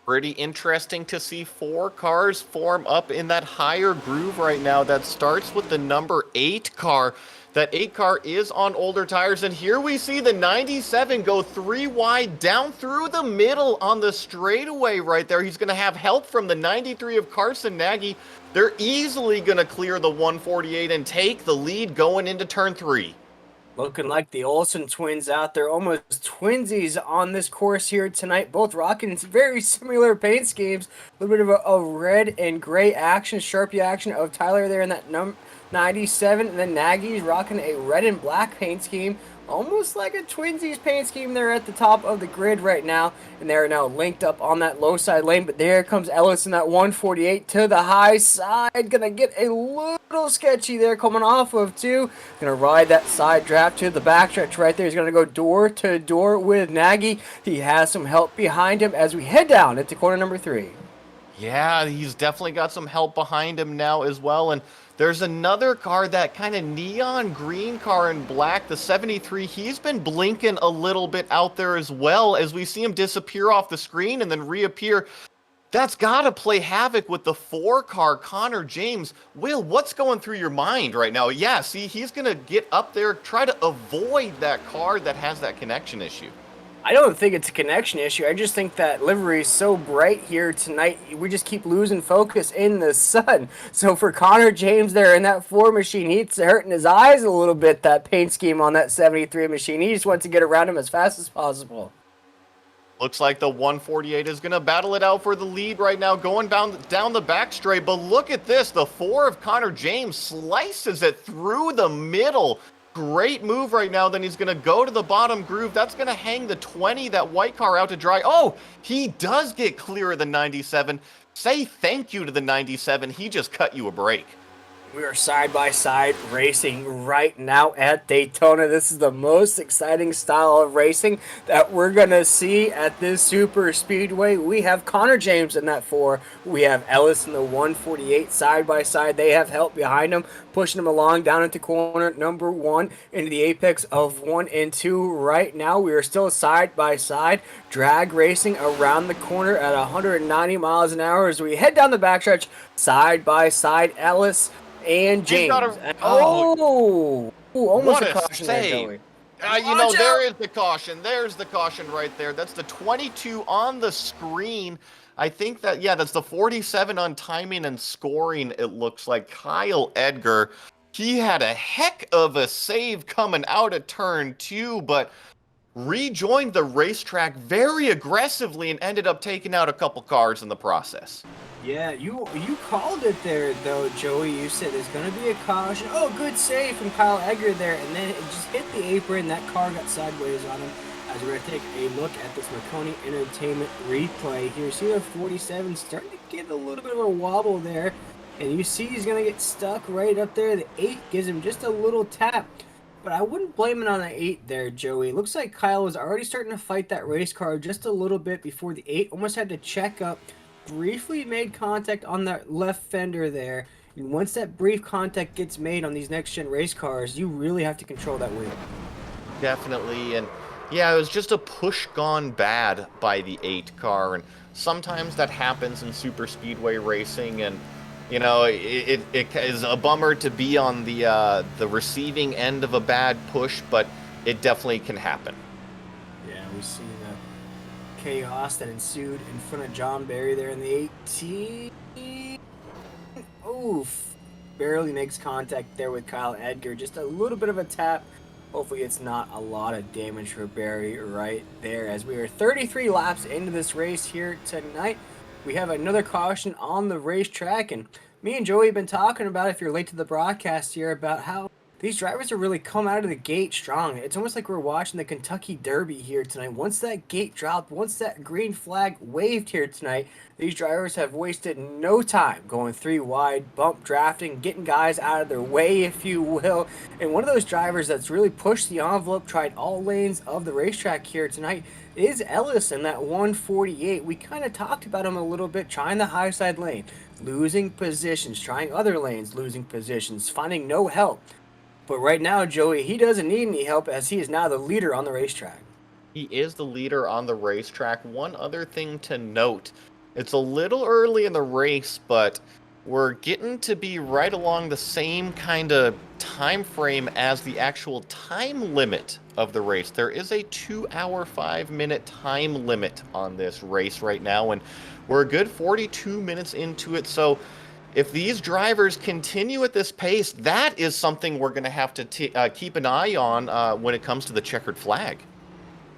Pretty interesting to see four cars form up in that higher groove right now. That starts with the number 8 car. That 8 car is on older tires, and here we see the 97 go 3 wide down through the middle on the straightaway right there. He's going to have help from the 93 of Carson Nagy. They're easily going to clear the 148 and take the lead going into turn 3. Looking like the Olsen twins out there, almost twinsies on this course here tonight. Both rocking very similar paint schemes. A little bit of a red and gray action, Sharpie action of Tyler there in that 97. And then Nagy's rocking a red and black paint scheme. Almost like a twinsies paint scheme there at the top of the grid right now. And they're now linked up on that low side lane. But there comes Ellis in that 148 to the high side. Gonna get a little sketchy there coming off of 2. Gonna ride that side draft to the backstretch right there. He's gonna go door to door with Nagy. He has some help behind him as we head down into corner number 3. Yeah, he's definitely got some help behind him now as well. And there's another car, that kind of neon green car in black, the 73. He's been blinking a little bit out there as well as we see him disappear off the screen and then reappear. That's got to play havoc with the 4 car, Connor James. Will, what's going through your mind right now? Yeah, see, he's going to get up there, try to avoid that car that has that connection issue. I don't think it's a connection issue. I just think that livery is so bright here tonight. We just keep losing focus in the sun. So for Connor James there in that 4 machine, he's hurting his eyes a little bit, that paint scheme on that 73 machine. He just wants to get around him as fast as possible. Looks like the 148 is going to battle it out for the lead right now, going down the back straight. But look at this. The 4 of Connor James slices it through the middle. Great move right now. Then he's going to go to the bottom groove. That's going to hang the 20, that white car, out to dry. Oh, he does get clear of the 97. Say thank you to the 97. He just cut you a break. We are side-by-side racing right now at Daytona. This is the most exciting style of racing that we're going to see at this super speedway. We have Connor James in that 4. We have Ellis in the 148 side-by-side. They have help behind them, pushing them along down into corner number 1 into the apex of 1 and 2. Right now, we are still side-by-side drag racing around the corner at 190 miles an hour as we head down the backstretch side-by-side. Ellis and James. Almost a caution there, Joey. There is the caution. There's the caution right there. That's the 22 on the screen. I think that, that's the 47 on timing and scoring, it looks like. Kyle Edgar, he had a heck of a save coming out of turn 2, but rejoined the racetrack very aggressively and ended up taking out a couple cars in the process. Yeah, you called it there, though, Joey. You said there's going to be a caution. Oh, good save from Kyle Edgar there. And then it just hit the apron. That car got sideways on him. As we're going to take a look at this Maconi Entertainment replay here. See the 47 starting to get a little bit of a wobble there. And you see he's going to get stuck right up there. The 8 gives him just a little tap. But I wouldn't blame it on the 8 there, Joey. It looks like Kyle was already starting to fight that race car just a little bit before the 8 almost had to check up. Briefly made contact on that left fender there. And once that brief contact gets made on these next-gen race cars, you really have to control that wheel. Definitely. And yeah, it was just a push gone bad by the 8 car. And sometimes that happens in super speedway racing. And it is a bummer to be on the receiving end of a bad push, but it definitely can happen. Yeah, we see the chaos that ensued in front of John Barry there in the 18. Oof. Barely makes contact there with Kyle Edgar. Just a little bit of a tap Hopefully it's not a lot of damage for Barry right there, as we are 33 laps into this race here tonight. We have another caution on the racetrack, and me and Joey have been talking about, if you're late to the broadcast here, about how these drivers are really come out of the gate strong. It's almost like we're watching the Kentucky Derby here tonight. Once that gate dropped, once that green flag waved here tonight, these drivers have wasted no time going three wide, bump drafting, getting guys out of their way, if you will. And one of those drivers that's really pushed the envelope, tried all lanes of the racetrack here tonight, is Ellis in that 148. We kind of talked about him a little bit, trying the high side lane, losing positions, trying other lanes, losing positions, finding no help. But right now, Joey, he doesn't need any help, as he is now the leader on the racetrack. He is the leader on the racetrack. One other thing to note, it's a little early in the race, but we're getting to be right along the same kind of time frame as the actual time limit of the race. There is a 2-hour, 5-minute time limit on this race right now, and we're a good 42 minutes into it. So if these drivers continue at this pace, that is something we're going to have to keep an eye on when it comes to the checkered flag.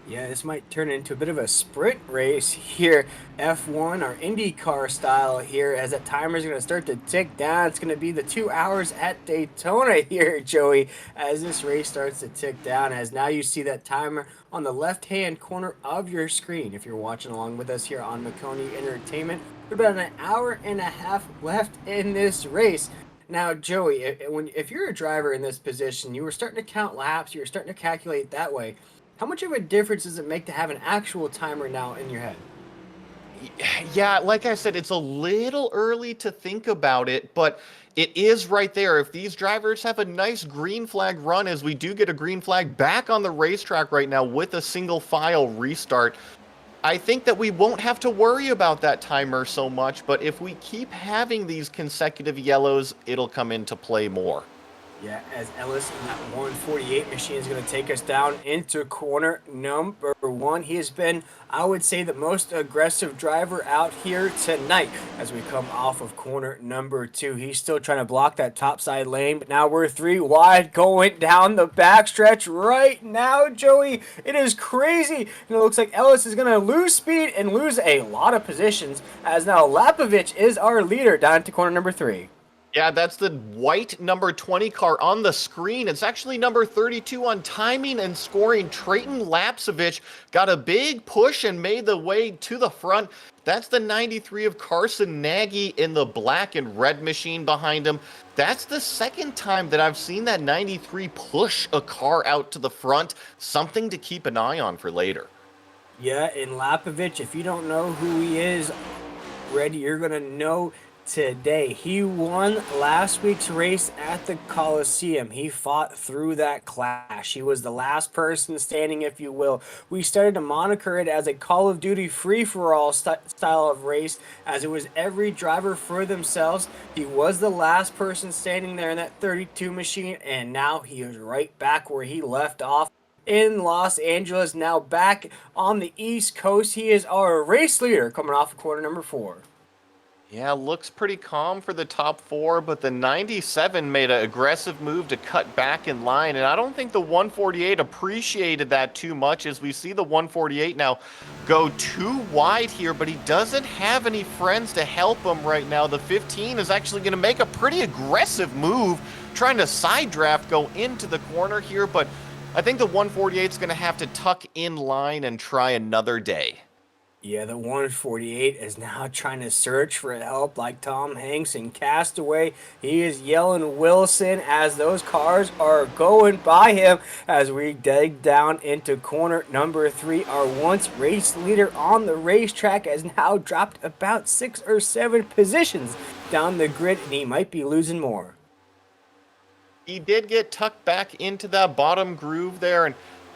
Yeah, this might turn into a bit of a sprint race here, F1 or IndyCar style here, as that timer is going to start to tick down. It's going to be the 2 hours at Daytona here, Joey, as this race starts to tick down, as now you see that timer on the left-hand corner of your screen. If you're watching along with us here on Maconi Entertainment, we're about an hour and a half left in this race. Now, Joey, if you're a driver in this position, you were starting to count laps, you were starting to calculate that way. How much of a difference does it make to have an actual timer now in your head? Yeah, like I said, it's a little early to think about it, but it is right there. If these drivers have a nice green flag run, as we do get a green flag back on the racetrack right now with a single file restart, I think that we won't have to worry about that timer so much, but if we keep having these consecutive yellows, it'll come into play more. Yeah, as Ellis in that 148 machine is going to take us down into corner number one. He has been, I would say, the most aggressive driver out here tonight as we come off of corner number two. He's still trying to block that top side lane, but now we're three wide going down the backstretch right now, Joey. It is crazy. And it looks like Ellis is going to lose speed and lose a lot of positions, as now Lapovich is our leader down to corner number three. Yeah, that's the white number 20 car on the screen. It's actually number 32 on timing and scoring. Trayton Lapsevich got a big push and made the way to the front. That's the 93 of Carson Nagy in the black and red machine behind him. That's the second time that I've seen that 93 push a car out to the front. Something to keep an eye on for later. Yeah, and Lapovich, if you don't know who he is, Ready, you're going to know today. He won last week's race at the Coliseum. He fought through that clash. He was the last person standing, if you will. We started to moniker it as a Call of Duty free-for-all style of race, as it was every driver for themselves. He was the last person standing there in that 32 machine, and now he is right back where he left off in Los Angeles, now back on the East Coast. He is our race leader coming off of corner number 4. Yeah, looks pretty calm for the top four, but the 97 made an aggressive move to cut back in line, and I don't think the 148 appreciated that too much, as we see the 148 now go too wide here, but he doesn't have any friends to help him right now. The 15 is actually going to make a pretty aggressive move, trying to side draft, go into the corner here, but I think the 148 is going to have to tuck in line and try another day. Yeah, the 148 is now trying to search for help like Tom Hanks in Castaway. He is yelling Wilson as those cars are going by him as we dig down into corner number 3. Our once race leader on the racetrack has now dropped about 6 or 7 positions down the grid, and he might be losing more. He did get tucked back into that bottom groove there, and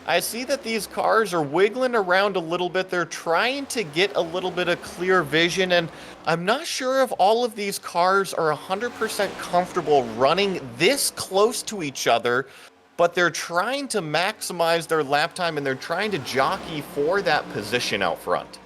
I see that these cars are wiggling around a little bit. They're trying to get a little bit of clear vision, and I'm not sure if all of these cars are 100% comfortable running this close to each other, but they're trying to maximize their lap time, and they're trying to jockey for that position out front.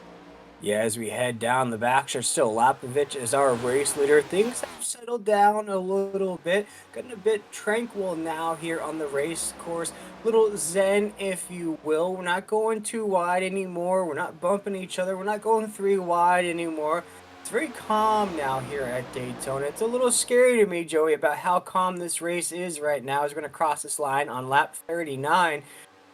Yeah, as we head down the backstretch, still Lapovich is our race leader. Things have settled down a little bit, getting a bit tranquil now here on the race course. Little zen, if you will. We're not going too wide anymore. We're not bumping each other. We're not going 3 wide anymore. It's very calm now here at Daytona. It's a little scary to me, Joey, about how calm this race is right now as we're going to cross this line on lap 39.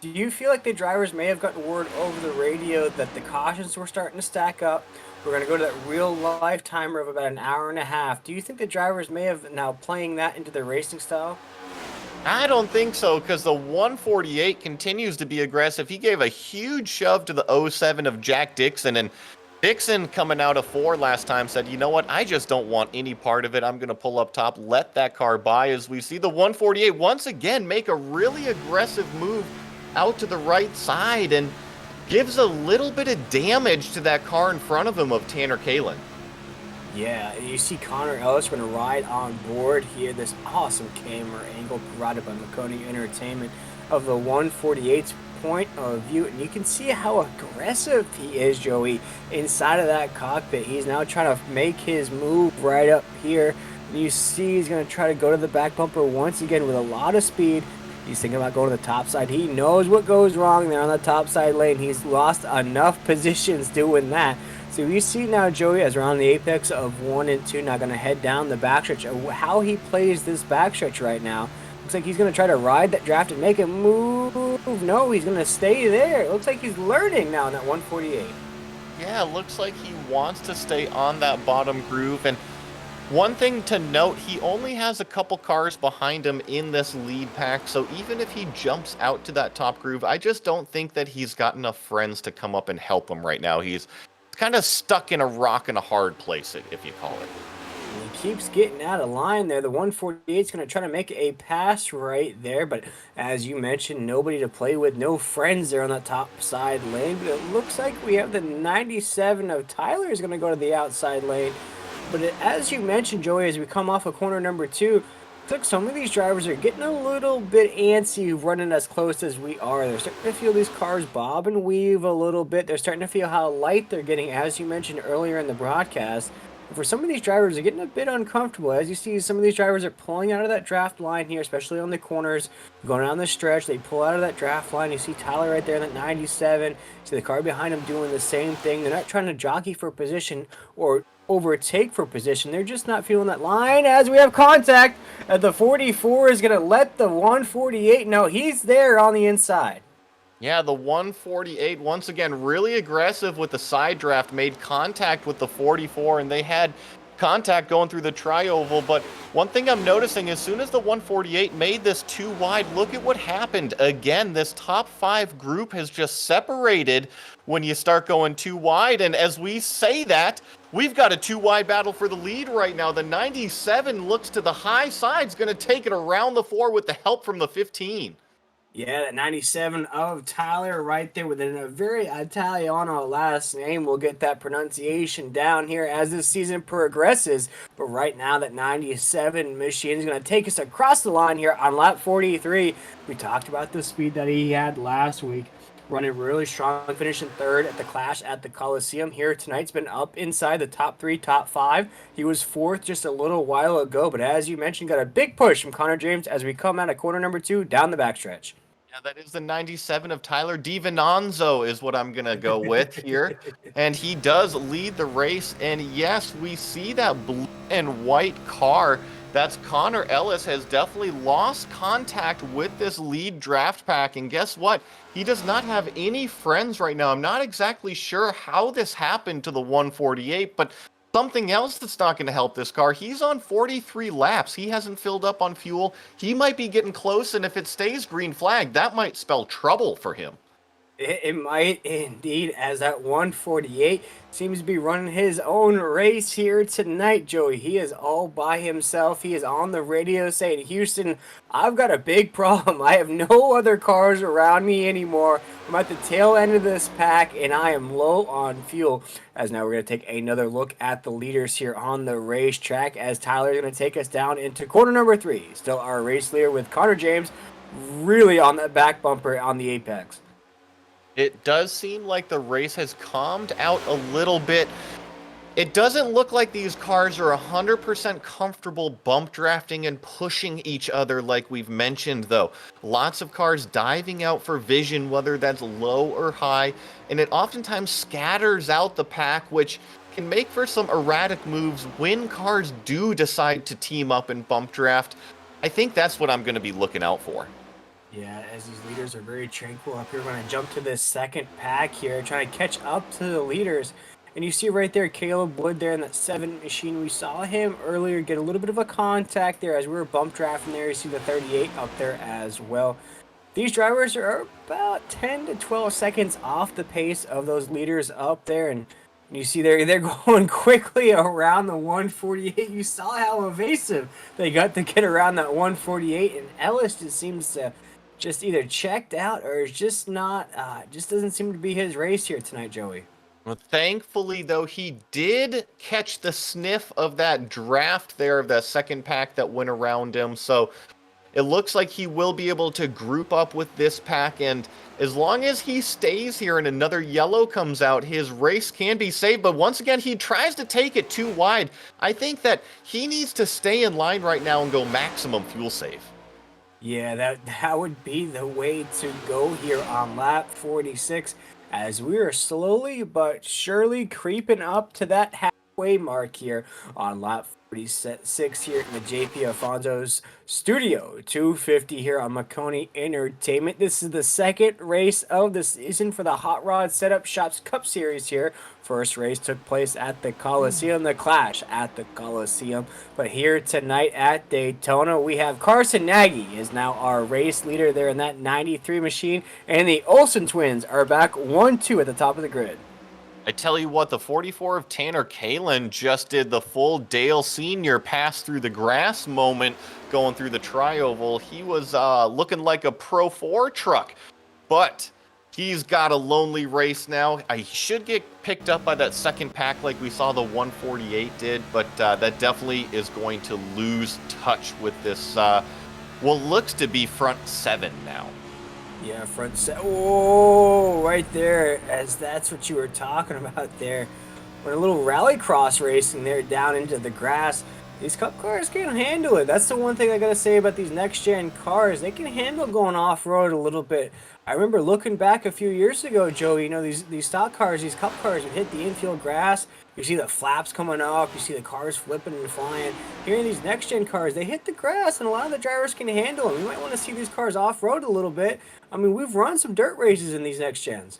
Do you feel like the drivers may have gotten word over the radio that the cautions were starting to stack up? We're going to go to that real life timer of about an hour and a half. Do you think the drivers may have now playing that into their racing style? I don't think so, because the 148 continues to be aggressive. He gave a huge shove to the '07 of Jack Dixon, and Dixon, coming out of 4 last time, said, you know what, I just don't want any part of it. I'm going to pull up top, let that car by, as we see the 148 once again make a really aggressive move out to the right side and gives a little bit of damage to that car in front of him of Tanner Kalin. Yeah, you see Connor Ellis going to ride on board here. This awesome camera angle provided by Maconi Entertainment of the 148's point of view. And you can see how aggressive he is, Joey, inside of that cockpit. He's now trying to make his move right up here. And you see he's going to try to go to the back bumper once again with a lot of speed. He's thinking about going to the top side. He knows what goes wrong there on the top side lane. He's lost enough positions doing that. So we see now Joey as we're on the apex of 1 and 2, now going to head down the backstretch. How he plays this backstretch right now, looks like he's going to try to ride that draft and make it move. No, he's going to stay there. It looks like he's learning now in that 148. Yeah, looks like he wants to stay on that bottom groove. And one thing to note, he only has a couple cars behind him in this lead pack, so even if he jumps out to that top groove, I just don't think that he's got enough friends to come up and help him right now. He's kind of stuck in a rock and a hard place, if you call it. And he keeps getting out of line there. The 148 is going to try to make a pass right there, but as you mentioned, nobody to play with, no friends there on the top side lane. But it looks like we have the 97 of Tyler is going to go to the outside lane. But as you mentioned, Joey, as we come off of corner number 2, looks like some of these drivers are getting a little bit antsy running as close as we are. They're starting to feel these cars bob and weave a little bit. They're starting to feel how light they're getting, as you mentioned earlier in the broadcast. And for some of these drivers, they're getting a bit uncomfortable. As you see, some of these drivers are pulling out of that draft line here, especially on the corners. Going down the stretch, they pull out of that draft line. You see Tyler right there in that 97. You see the car behind him doing the same thing. They're not trying to jockey for position or overtake for position. They're just not feeling that line as we have contact. The 44 is going to let the 148 know he's there on the inside. Yeah, the 148, once again, really aggressive with the side draft, made contact with the 44, and they had contact going through the tri-oval. But one thing I'm noticing, as soon as the 148 made this too wide, look at what happened. Again, this top 5 group has just separated when you start going too wide. And as we say that, we've got a 2-wide battle for the lead right now. The 97 looks to the high side, is going to take it around the 4 with the help from the 15. Yeah, that 97 of Tyler right there with a very Italiano last name. We'll get that pronunciation down here as this season progresses. But right now, that 97 machine is going to take us across the line here on lap 43. We talked about the speed that he had last week. Running really strong, finishing 3rd at the Clash at the Coliseum. Here tonight's been up inside the top 3, top 5. He was 4th just a little while ago, but as you mentioned, got a big push from Connor James as we come out of corner number 2 down the backstretch. Yeah, that is the 97 of Tyler DiVinanzo is what I'm going to go with here. And he does lead the race. And yes, we see that blue and white car. That's Connor Ellis has definitely lost contact with this lead draft pack. And guess what? He does not have any friends right now. I'm not exactly sure how this happened to the 148, but something else that's not going to help this car. He's on 43 laps. He hasn't filled up on fuel. He might be getting close, and if it stays green flag, that might spell trouble for him. It might indeed, as that 148 seems to be running his own race here tonight, Joey. He is all by himself. He is on the radio saying, Houston, I've got a big problem. I have no other cars around me anymore. I'm at the tail end of this pack, and I am low on fuel. As now we're going to take another look at the leaders here on the racetrack, as Tyler is going to take us down into corner number 3. Still our race leader with Connor James really on that back bumper on the apex. It does seem like the race has calmed out a little bit. It doesn't look like these cars are 100% comfortable bump drafting and pushing each other like we've mentioned, though. Lots of cars diving out for vision, whether that's low or high, and it oftentimes scatters out the pack, which can make for some erratic moves when cars do decide to team up and bump draft. I think that's what I'm going to be looking out for. Yeah, as these leaders are very tranquil up here, we're going to jump to this second pack here, trying to catch up to the leaders. And you see right there, Caleb Wood there in that 7 machine. We saw him earlier get a little bit of a contact there as we were bump drafting there. You see the 38 up there as well. These drivers are about 10 to 12 seconds off the pace of those leaders up there. And you see they're going quickly around the 148. You saw how evasive they got to get around that 148. And Ellis just seems to just either checked out or is just not, just doesn't seem to be his race here tonight, Joey. Well, thankfully, though, he did catch the sniff of that draft there of that second pack that went around him. So it looks like he will be able to group up with this pack. And as long as he stays here and another yellow comes out, his race can be saved. But once again, he tries to take it too wide. I think that he needs to stay in line right now and go maximum fuel save. Yeah, that would be the way to go here on lap 46 as we are slowly but surely creeping up to that halfway mark here on lap 46 here in the JP Alfonso's Studio 250 here on Maconi Entertainment. This is the second race of the season for the Hot Rod Setup Shops Cup Series here. First race took place at the Coliseum, the Clash at the Coliseum. But here tonight at Daytona, we have Carson Nagy is now our race leader there in that 93 machine. And the Olsen twins are back 1-2 at the top of the grid. I tell you what, the 44 of Tanner Kalin just did the full Dale Sr. pass through the grass moment going through the tri-oval. He was looking like a Pro 4 truck, but he's got a lonely race now. I should get picked up by that second pack like we saw the 148 did, but that definitely is going to lose touch with this, well, looks to be front 7 now. Yeah, front set. Oh, right there, as that's what you were talking about there. When a little rallycross racing there down into the grass, these cup cars can handle it. That's the one thing I gotta say about these next-gen cars. They can handle going off-road a little bit. I remember looking back a few years ago, Joey, you know, these stock cars, these cup cars would hit the infield grass. You see the flaps coming up. You see the cars flipping and flying. Here in these next-gen cars, they hit the grass, and a lot of the drivers can handle them. You might want to see these cars off-road a little bit. I mean, we've run some dirt races in these next-gens.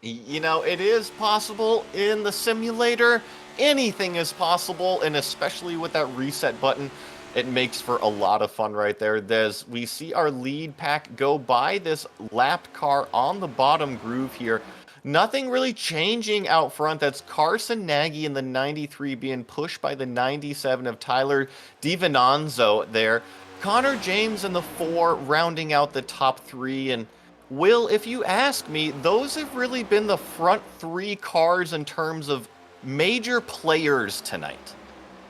You know, it is possible in the simulator. Anything is possible, and especially with that reset button, it makes for a lot of fun right there. We see our lead pack go by this lap car on the bottom groove here. Nothing really changing out front. That's Carson Nagy in the 93 being pushed by the 97 of Tyler DiVincenzo there. Connor James in the 4 rounding out the top 3. And Will, if you ask me, those have really been the front 3 cars in terms of major players tonight.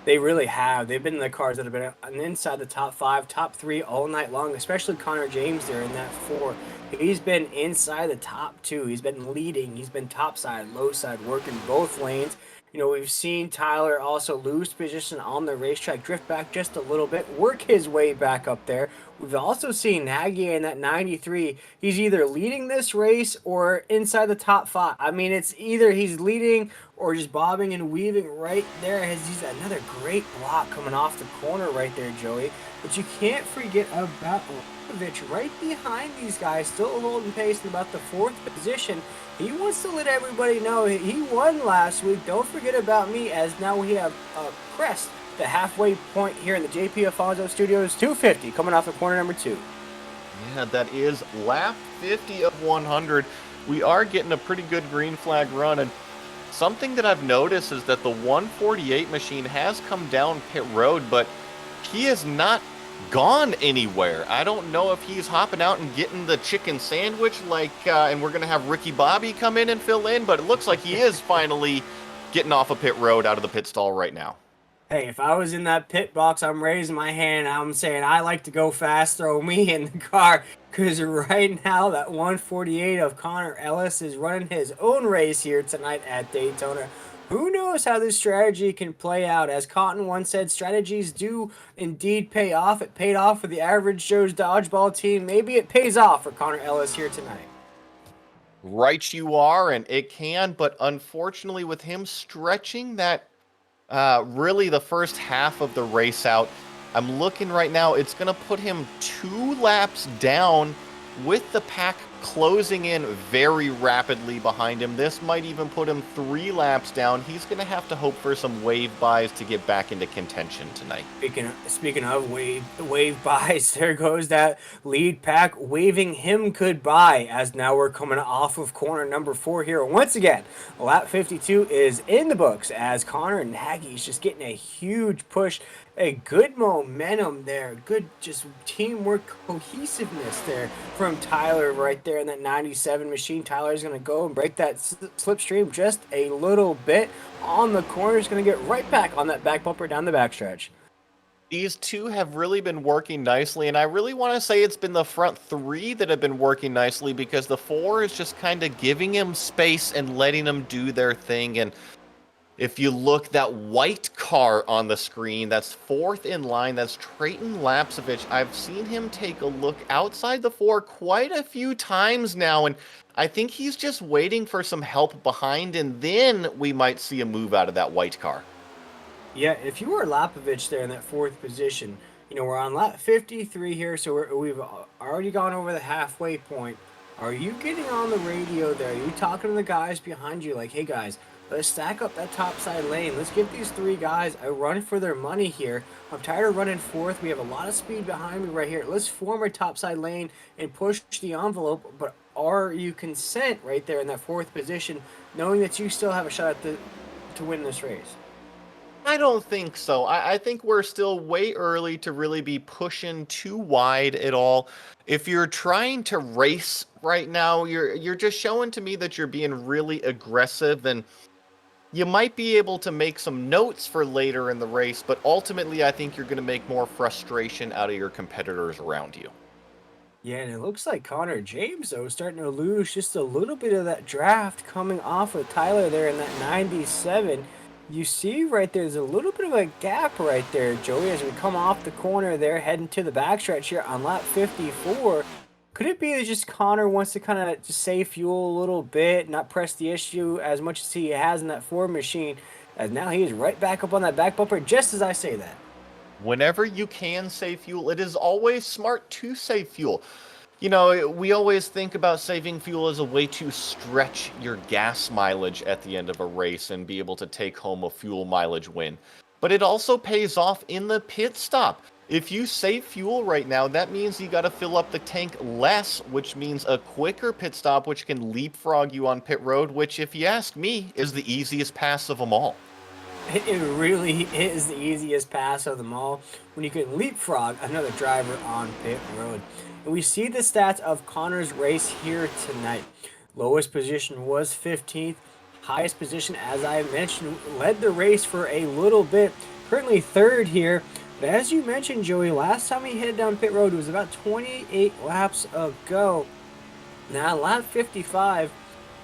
They really have. They've been the cars that have been inside the top 5, top 3 all night long, especially Connor James there in that 4. He's been inside the top 2. He's been leading. He's been top side, low side, working both lanes. You know, we've seen Tyler also lose position on the racetrack, drift back just a little bit, work his way back up there. We've also seen Nagy in that 93. He's either leading this race or inside the top 5. I mean, it's either he's leading or just bobbing and weaving right there. He's another great block coming off the corner right there, Joey. But you can't forget about Olakovich right behind these guys, still holding pace in about the 4th position. He wants to let everybody know he won last week. Don't forget about me, as now we have Crest, the halfway point here in the JP Alfonso Studios 250, coming off the corner number 2. Yeah, that is lap 50 of 100. We are getting a pretty good green flag run, and something that I've noticed is that the 148 machine has come down pit road, but he is not gone anywhere. I don't know if he's hopping out and getting the chicken sandwich and we're going to have Ricky Bobby come in and fill in, but it looks like he is finally getting off a pit road out of the pit stall right now. Hey, if I was in that pit box, I'm raising my hand. I'm saying I like to go fast. Throw me in the car, because right now that 148 of Connor Ellis is running his own race here tonight at Daytona. Who knows how this strategy can play out? As Cotton once said, strategies do indeed pay off. It paid off for the average Joe's dodgeball team. Maybe it pays off for Connor Ellis here tonight. Right, you are, and it can, but unfortunately, with him stretching that really the first half of the race out, I'm looking right now, it's going to put him 2 laps down with the pack closing in very rapidly behind him. This might even put him 3 laps down. He's going to have to hope for some wave buys to get back into contention tonight. Speaking of wave buys, there goes that lead pack waving him goodbye. As now we're coming off of corner number 4 here once again. Lap 52 is in the books as Connor Nagy's just getting a huge push. A good momentum there, good just teamwork cohesiveness there from Tyler right there in that 97 machine. Tyler's going to go and break that slipstream just a little bit on the corner. Is going to get right back on that back bumper down the backstretch. These two have really been working nicely, and I really want to say it's been the front 3 that have been working nicely, because the 4 is just kind of giving him space and letting them do their thing. And if you look, that white car on the screen, that's 4th in line, that's Trayton Lapsevich. I've seen him take a look outside the 4 quite a few times now, and I think he's just waiting for some help behind, and then we might see a move out of that white car. Yeah, if you were Lapovich there in that 4th position, we're on lap 53 here, so we've already gone over the halfway point. Are you getting on the radio there? Are you talking to the guys behind you like, hey guys, let's stack up that top side lane. Let's give these 3 guys a run for their money here. I'm tired of running 4th. We have a lot of speed behind me right here. Let's form a top side lane and push the envelope. But are you content right there in that 4th position, knowing that you still have a shot to win this race? I don't think so. I think we're still way early to really be pushing too wide at all. If you're trying to race right now, you're just showing to me that you're being really aggressive, and you might be able to make some notes for later in the race, but ultimately I think you're going to make more frustration out of your competitors around you. Yeah, and it looks like Connor James, though, is starting to lose just a little bit of that draft coming off of Tyler there in that 97. You see right there's a little bit of a gap right there, Joey, as we come off the corner there, heading to the backstretch here on lap 54. Could it be that just Connor wants to kind of just save fuel a little bit, not press the issue as much as he has in that Ford machine, as now he is right back up on that back bumper just as I say that? Whenever you can save fuel, it is always smart to save fuel. You know, we always think about saving fuel as a way to stretch your gas mileage at the end of a race and be able to take home a fuel mileage win. But it also pays off in the pit stop. If you save fuel right now, that means you got to fill up the tank less, which means a quicker pit stop, which can leapfrog you on pit road, which, if you ask me, is the easiest pass of them all. It really is the easiest pass of them all when you can leapfrog another driver on pit road. And we see the stats of Connor's race here tonight. Lowest position was 15th. Highest position, as I mentioned, led the race for a little bit. Currently 3rd here. But as you mentioned, Joey, last time he headed down pit road was about 28 laps ago. Now, lap 55.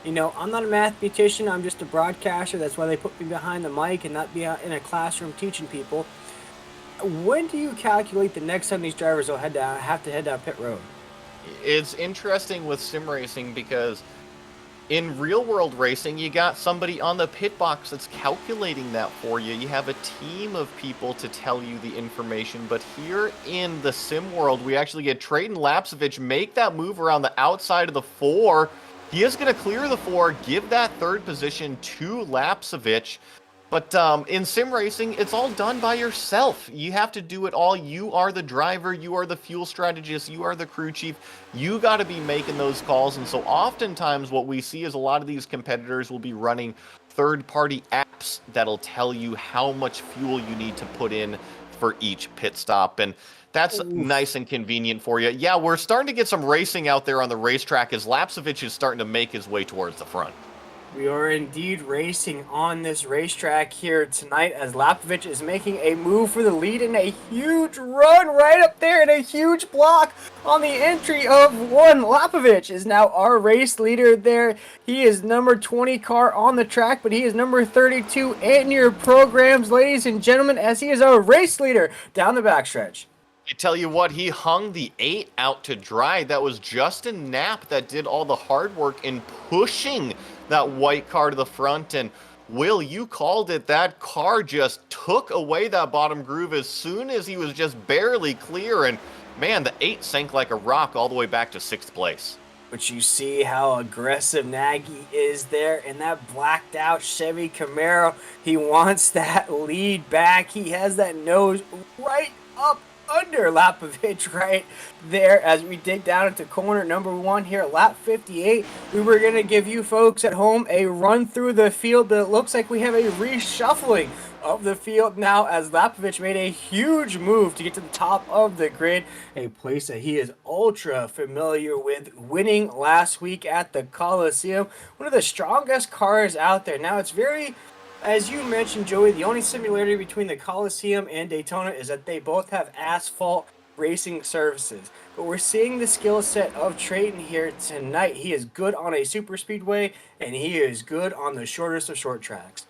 I'm not a mathematician. I'm just a broadcaster. That's why they put me behind the mic and not be out in a classroom teaching people. When do you calculate the next time these drivers will have to head down pit road? It's interesting with sim racing because in real world racing, you got somebody on the pit box that's calculating that for you. You have a team of people to tell you the information. But here in the sim world, we actually get Trayton Lapsevich make that move around the outside of the 4. He is going to clear the 4, give that 3rd position to Lapsevich. But in sim racing, it's all done by yourself. You have to do it all. You are the driver. You are the fuel strategist. You are the crew chief. You got to be making those calls. And so oftentimes what we see is a lot of these competitors will be running third-party apps that'll tell you how much fuel you need to put in for each pit stop. And that's nice and convenient for you. Yeah, we're starting to get some racing out there on the racetrack as Lapsevich is starting to make his way towards the front. We are indeed racing on this racetrack here tonight as Lapovich is making a move for the lead in a huge run right up there and a huge block on the entry of one. Lapovich is now our race leader there. He is number 20 car on the track, but he is number 32 in your programs, ladies and gentlemen, as he is our race leader down the backstretch. I tell you what, he hung the 8 out to dry. That was Justin Knapp that did all the hard work in pushing that white car to the front. And Will, you called it. That car just took away that bottom groove as soon as he was just barely clear. And man, the 8 sank like a rock all the way back to 6th place. But you see how aggressive Nagy is there in that blacked out Chevy Camaro. He wants that lead back. He has that nose right up under Lapovich right there as we dig down into corner number 1 here at lap 58. We were going to give you folks at home a run through the field, but it looks like we have a reshuffling of the field now as Lapovich made a huge move to get to the top of the grid, a place that he is ultra familiar with, winning last week at the Coliseum. One of the strongest cars out there. Now it's very, as you mentioned, Joey, the only similarity between the Coliseum and Daytona is that they both have asphalt racing surfaces. But we're seeing the skill set of Trayton here tonight. He is good on a super speedway, and he is good on the shortest of short tracks.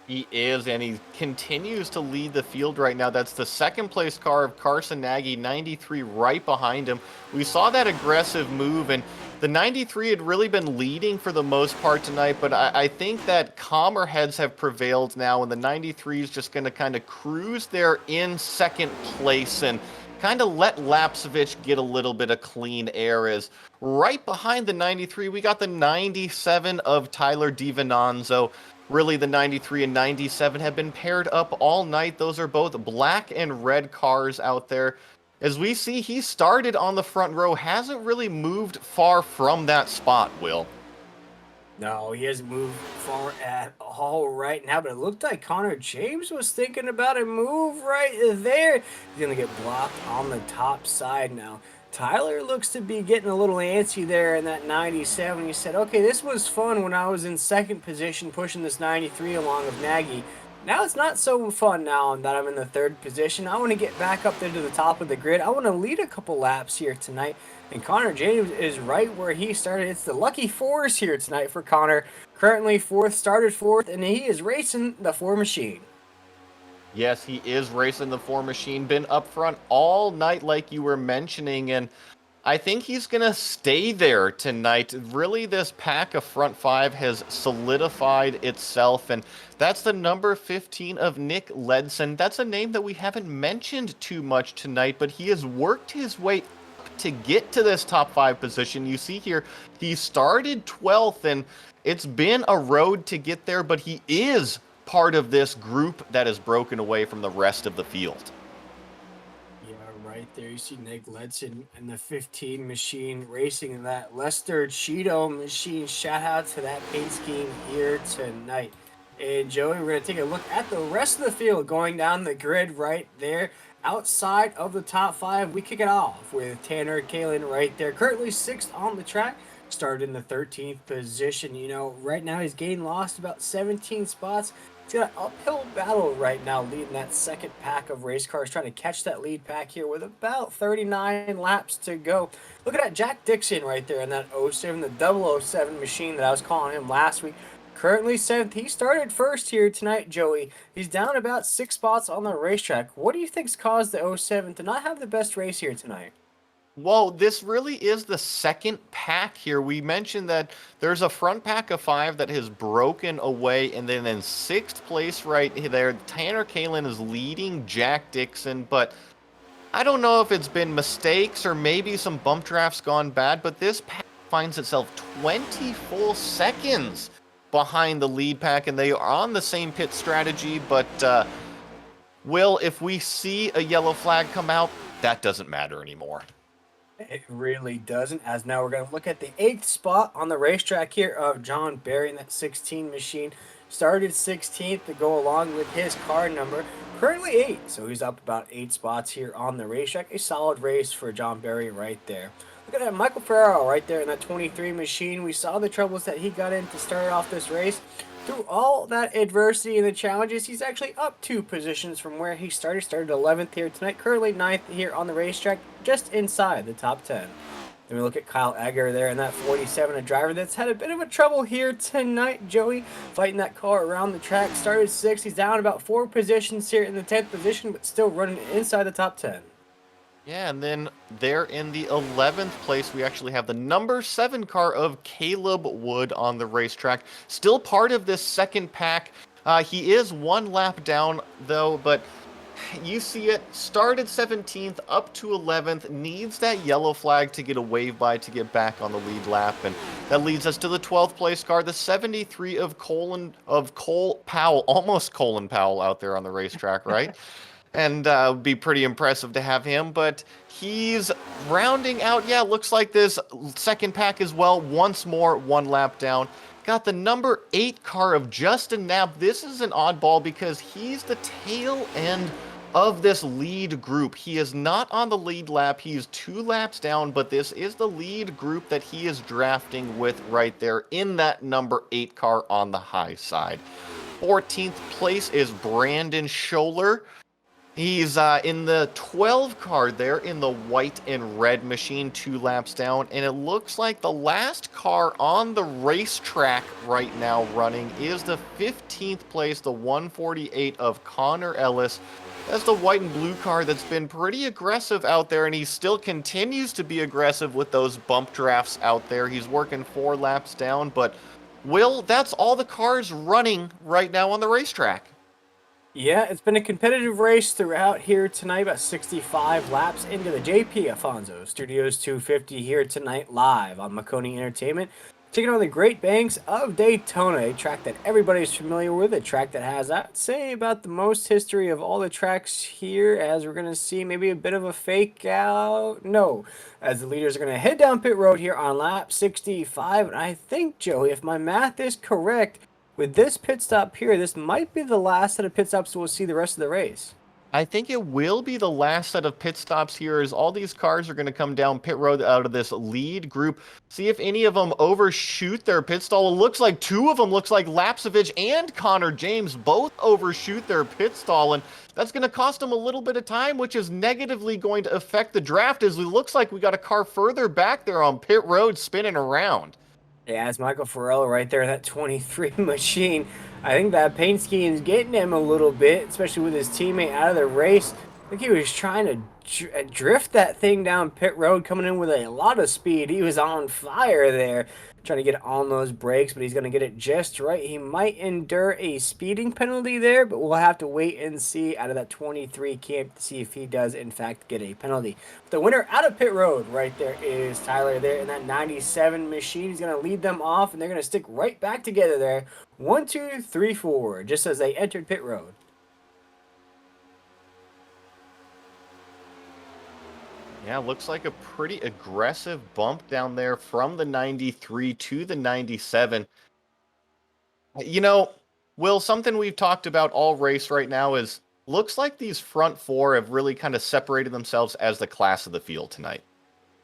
He is, and he continues to lead the field right now. That's the second place car of Carson Nagy, 93 right behind him. We saw that aggressive move, and the 93 had really been leading for the most part tonight, but I think that calmer heads have prevailed now, and the 93 is just going to kind of cruise there in second place and kind of let Lapsevich get a little bit of clean air. As right behind the 93, we got the 97 of Tyler DiVincenzo. Really, the 93 and 97 have been paired up all night. Those are both black and red cars out there. As we see, he started on the front row, hasn't really moved far from that spot, Will. No, he hasn't moved far at all right now, but it looked like Connor James was thinking about a move right there. He's going to get blocked on the top side now. Tyler looks to be getting a little antsy there in that 97. He said, okay, this was fun when I was in second position pushing this 93 along with Nagy. Now it's not so fun now that I'm in the third position. I want to get back up there to the top of the grid. I want to lead a couple laps here tonight. And Connor James is right where he started. It's the lucky fours here tonight for Connor. Currently fourth, started fourth, and he is racing the 4 machine. Yes, he is racing the 4 machine. Been up front all night like you were mentioning, and I think he's going to stay there tonight. Really, this pack of front 5 has solidified itself, and that's the number 15 of Nick Ledson. That's a name that we haven't mentioned too much tonight, but he has worked his way up to get to this top 5 position. You see here, he started 12th, and it's been a road to get there, but he is part of this group that is broken away from the rest of the field. Yeah, right there. You see Nick Ledson and the 15 machine racing in that Lester Cheeto machine. Shout out to that paint scheme here tonight. And Joey, we're going to take a look at the rest of the field going down the grid right there. Outside of the top 5, we kick it off with Tanner Kalin right there. Currently 6th on the track. Started in the 13th position. You know, right now he's gained lost about 17 spots. He's got an uphill battle right now leading that second pack of race cars, trying to catch that lead pack here with about 39 laps to go. Look at that Jack Dixon right there in that 07, the 007 machine that I was calling him last week. Currently 7th. He started first here tonight, Joey. He's down about 6 spots on the racetrack. What do you think's caused the 07 to not have the best race here tonight? Well, this really is the second pack here. We mentioned that there's a front pack of 5 that has broken away, and then in 6th place right there, Tanner Kalin is leading Jack Dixon, but I don't know if it's been mistakes or maybe some bump drafts gone bad, but this pack finds itself 20 full seconds behind the lead pack, and they are on the same pit strategy, but Will, if we see a yellow flag come out, that doesn't matter anymore. It really doesn't, as now we're going to look at the 8th spot on the racetrack here of John Barry in that 16 machine. Started 16th to go along with his car number. Currently 8, so he's up about 8 spots here on the racetrack. A solid race for John Barry right there. Look at that, Michael Ferraro right there in that 23 machine. We saw the troubles that he got in to start off this race. Through all that adversity and the challenges, he's actually up 2 positions from where he started. Started 11th here tonight, currently 9th here on the racetrack, just inside the top 10. Then we look at Kyle Egger there in that 47, a driver that's had a bit of a trouble here tonight. Joey fighting that car around the track. Started 6th. He's down about 4 positions here in the 10th position, but still running inside the top 10. Yeah, and then there in the 11th place, we actually have the number 7 car of Caleb Wood on the racetrack. Still part of this second pack. He is 1 lap down, though, but you see it. Started 17th, up to 11th, needs that yellow flag to get a wave by to get back on the lead lap, and that leads us to the 12th place car, the 73 of Cole Powell, almost Colin Powell out there on the racetrack, right? And would be pretty impressive to have him, but he's rounding out. Yeah, looks like this second pack as well. Once more, 1 lap down. Got the number 8 car of Justin Knapp. This is an oddball because he's the tail end of this lead group. He is not on the lead lap. He's 2 laps down, but this is the lead group that he is drafting with right there in that number 8 car on the high side. 14th place is Brandon Scholler. He's in the 12 car there in the white and red machine, 2 laps down, and it looks like the last car on the racetrack right now running is the 15th place, the 148 of Connor Ellis. That's the white and blue car that's been pretty aggressive out there, and he still continues to be aggressive with those bump drafts out there. He's working 4 laps down, but Will, that's all the cars running right now on the racetrack. Yeah, it's been a competitive race throughout here tonight, about 65 laps into the JP Afonso Studios 250 here tonight live on Maconi Entertainment. Taking on the Great Banks of Daytona, a track that everybody's familiar with, a track that has, I'd say, about the most history of all the tracks here, as we're going to see maybe a bit of a fake out. No, as the leaders are going to head down pit road here on lap 65, and I think, Joey, if my math is correct, with this pit stop here, this might be the last set of pit stops we'll see the rest of the race. I think it will be the last set of pit stops here as all these cars are going to come down pit road out of this lead group. See if any of them overshoot their pit stall. It looks like 2 of them, looks like Lapsovich and Connor James both overshoot their pit stall, and that's going to cost them a little bit of time, which is negatively going to affect the draft as it looks like we got a car further back there on pit road spinning around. Yeah, it's Michael Farello right there, that 23 machine. I think that paint scheme is getting him a little bit, especially with his teammate out of the race. I think he was trying to drift that thing down pit road, coming in with a lot of speed. He was on fire there, trying to get on those brakes, but he's going to get it just right. He might endure a speeding penalty there, but we'll have to wait and see out of that 23 camp to see if he does, in fact, get a penalty. The winner out of pit road right there is Tyler there in that 97 machine. He's going to lead them off, and they're going to stick right back together there. 1, 2, 3, 4, just as they entered pit road. Yeah, looks like a pretty aggressive bump down there from the 93 to the 97. You know, Will, something we've talked about all race right now is looks like these front 4 have really kind of separated themselves as the class of the field tonight.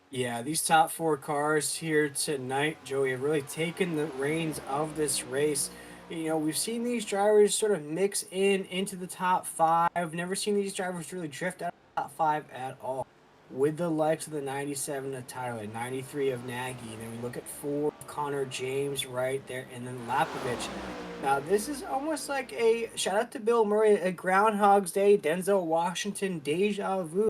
Yeah, these top 4 cars here tonight, Joey, have really taken the reins of this race. You know, we've seen these drivers sort of mix into the top 5. I've never seen these drivers really drift out of the top 5 at all. With the likes of the 97 of Tyler, 93 of Nagy, and then we look at 4 of Connor James right there, and then Lapovich. Now, this is almost like a shout out to Bill Murray, a Groundhog's Day, Denzel Washington deja vu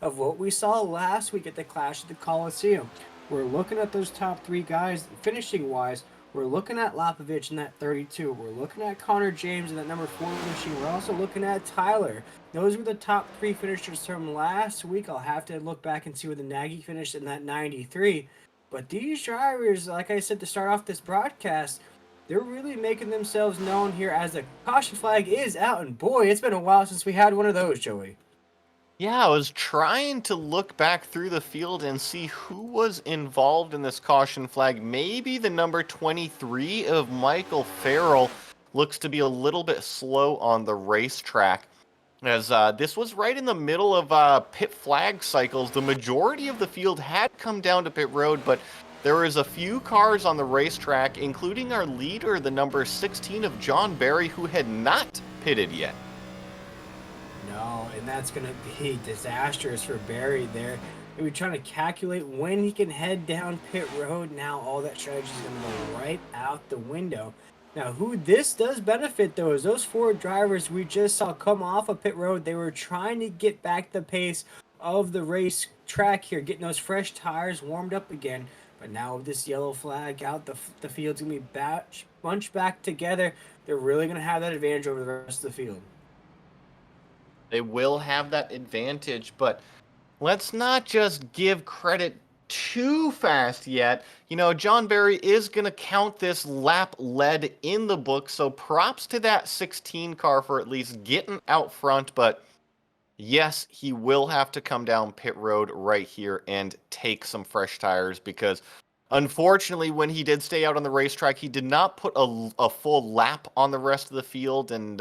of what we saw last week at the Clash of the Coliseum. We're looking at those top 3 guys, finishing wise. We're looking at Lapovich in that 32. We're looking at Connor James in that number 4 machine. We're also looking at Tyler. Those were the top 3 finishers from last week. I'll have to look back and see where the Nagy finished in that 93. But these drivers, like I said to start off this broadcast, they're really making themselves known here as the caution flag is out. And boy, it's been a while since we had one of those, Joey. Yeah, I was trying to look back through the field and see who was involved in this caution flag. Maybe the number 23 of Michael Farrell looks to be a little bit slow on the racetrack. As this was right in the middle of pit flag cycles. The majority of the field had come down to pit road, but there was a few cars on the racetrack, including our leader, the number 16 of John Barry, who had not pitted yet. No, and that's going to be disastrous for Barry there. Maybe trying to calculate when he can head down pit road. Now all that strategy is going to go right out the window. Now, who this does benefit, though, is those four drivers we just saw come off of pit road. They were trying to get back the pace of the race track here, getting those fresh tires warmed up again. But now with this yellow flag out, the field's going to be bunched back together. They're really going to have that advantage over the rest of the field. They will have that advantage, but let's not just give credit too fast yet. You know, John Barry is going to count this lap led in the book, so props to that 16 car for at least getting out front, but yes, he will have to come down pit road right here and take some fresh tires because unfortunately, when he did stay out on the racetrack, he did not put a full lap on the rest of the field, and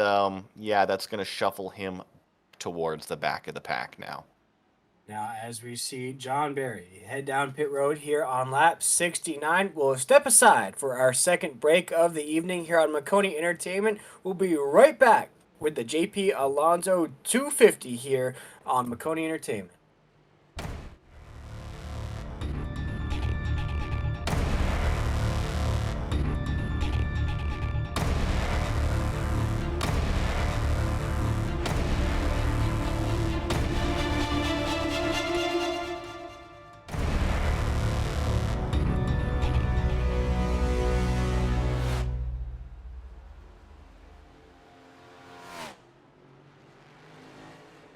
yeah, that's going to shuffle him towards the back of the pack now. Now, as we see John Barry head down pit road here on lap 69, we'll step aside for our second break of the evening here on Maconi Entertainment. We'll be right back with the JP Alonso 250 here on Maconi Entertainment.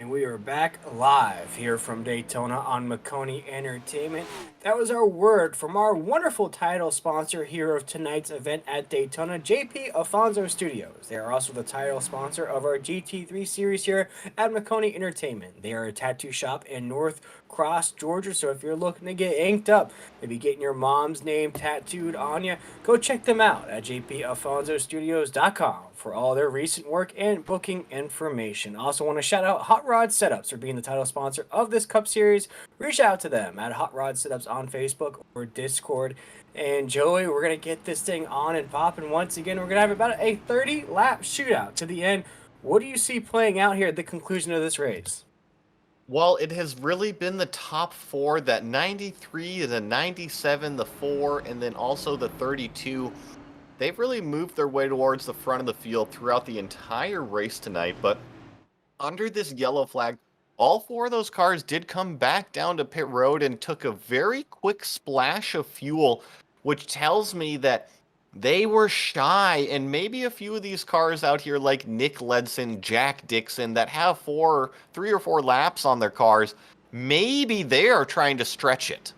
And we are back live here from Daytona on Maconi Entertainment. That was our word from our wonderful title sponsor here of tonight's event at Daytona, JP Alfonso Studios. They are also the title sponsor of our GT3 series here at Maconi Entertainment. They are a tattoo shop in North Cross, Georgia. So if you're looking to get inked up, maybe getting your mom's name tattooed on you, go check them out at jpalfonsostudios.com for all their recent work and booking information. Also want to shout out Hot Rod Setups for being the title sponsor of this Cup Series. Reach out to them at Hot Rod Setups on Facebook or Discord. And Joey, we're going to get this thing on and popping once again. We're going to have about a 30-lap shootout to the end. What do you see playing out here at the conclusion of this race? Well, it has really been the top four, that 93, the 97, the 4, and then also the 32. They've really moved their way towards the front of the field throughout the entire race tonight, but under this yellow flag, all four of those cars did come back down to pit road and took a very quick splash of fuel, which tells me that they were shy, and maybe a few of these cars out here like Nick Ledson, Jack Dixon, that have 3 or 4 laps on their cars, maybe they are trying to stretch it.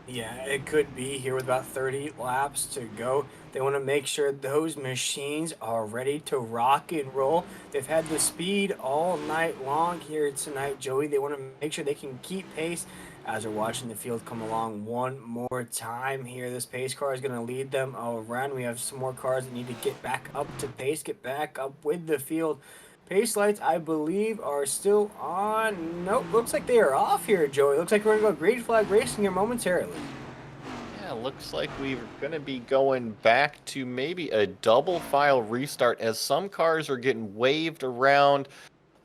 Yeah, it could be here with about 30 laps to go. They want to make sure those machines are ready to rock and roll. They've had the speed all night long here tonight, Joey. They want to make sure they can keep pace as they're watching the field come along one more time here. This pace car is going to lead them around. We have some more cars that need to get back up to pace, get back up with the field. Pace lights, I believe, are still on. Nope, looks like they are off here, Joey. Looks like we're going to go green flag racing here momentarily. Yeah, looks like we're going to be going back to maybe a double file restart as some cars are getting waved around.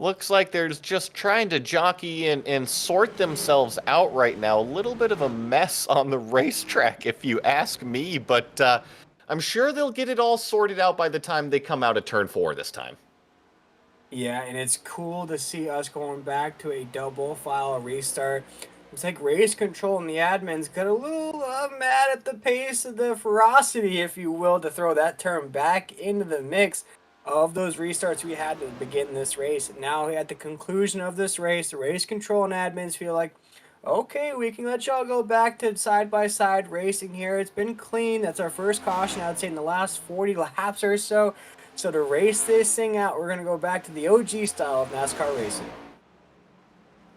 Looks like they're just trying to jockey and sort themselves out right now. A little bit of a mess on the racetrack, if you ask me, but I'm sure they'll get it all sorted out by the time they come out of turn 4 this time. Yeah, and it's cool to see us going back to a double file restart. Looks like race control and the admins got a little mad at the pace of the ferocity, if you will, to throw that term back into the mix of those restarts we had to begin this race. Now at the conclusion of this race, the race control and admins feel like, okay, we can let y'all go back to side-by-side racing here. It's been clean. That's our first caution, I would say, in the last 40 laps or so. So to race this thing out, we're going to go back to the OG style of NASCAR racing.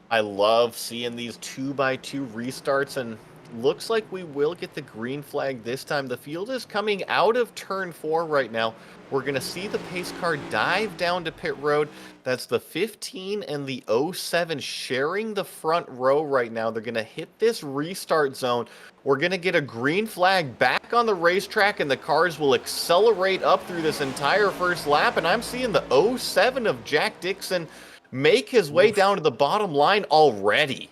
I love seeing these 2x2 restarts, and looks like we will get the green flag this time. The field is coming out of turn 4 right now. We're going to see the pace car dive down to pit road. That's the 15 and the 07 sharing the front row right now. They're going to hit this restart zone. We're going to get a green flag back on the racetrack, and the cars will accelerate up through this entire first lap. And I'm seeing the 07 of Jack Dixon make his way Oof. down to the bottom line already.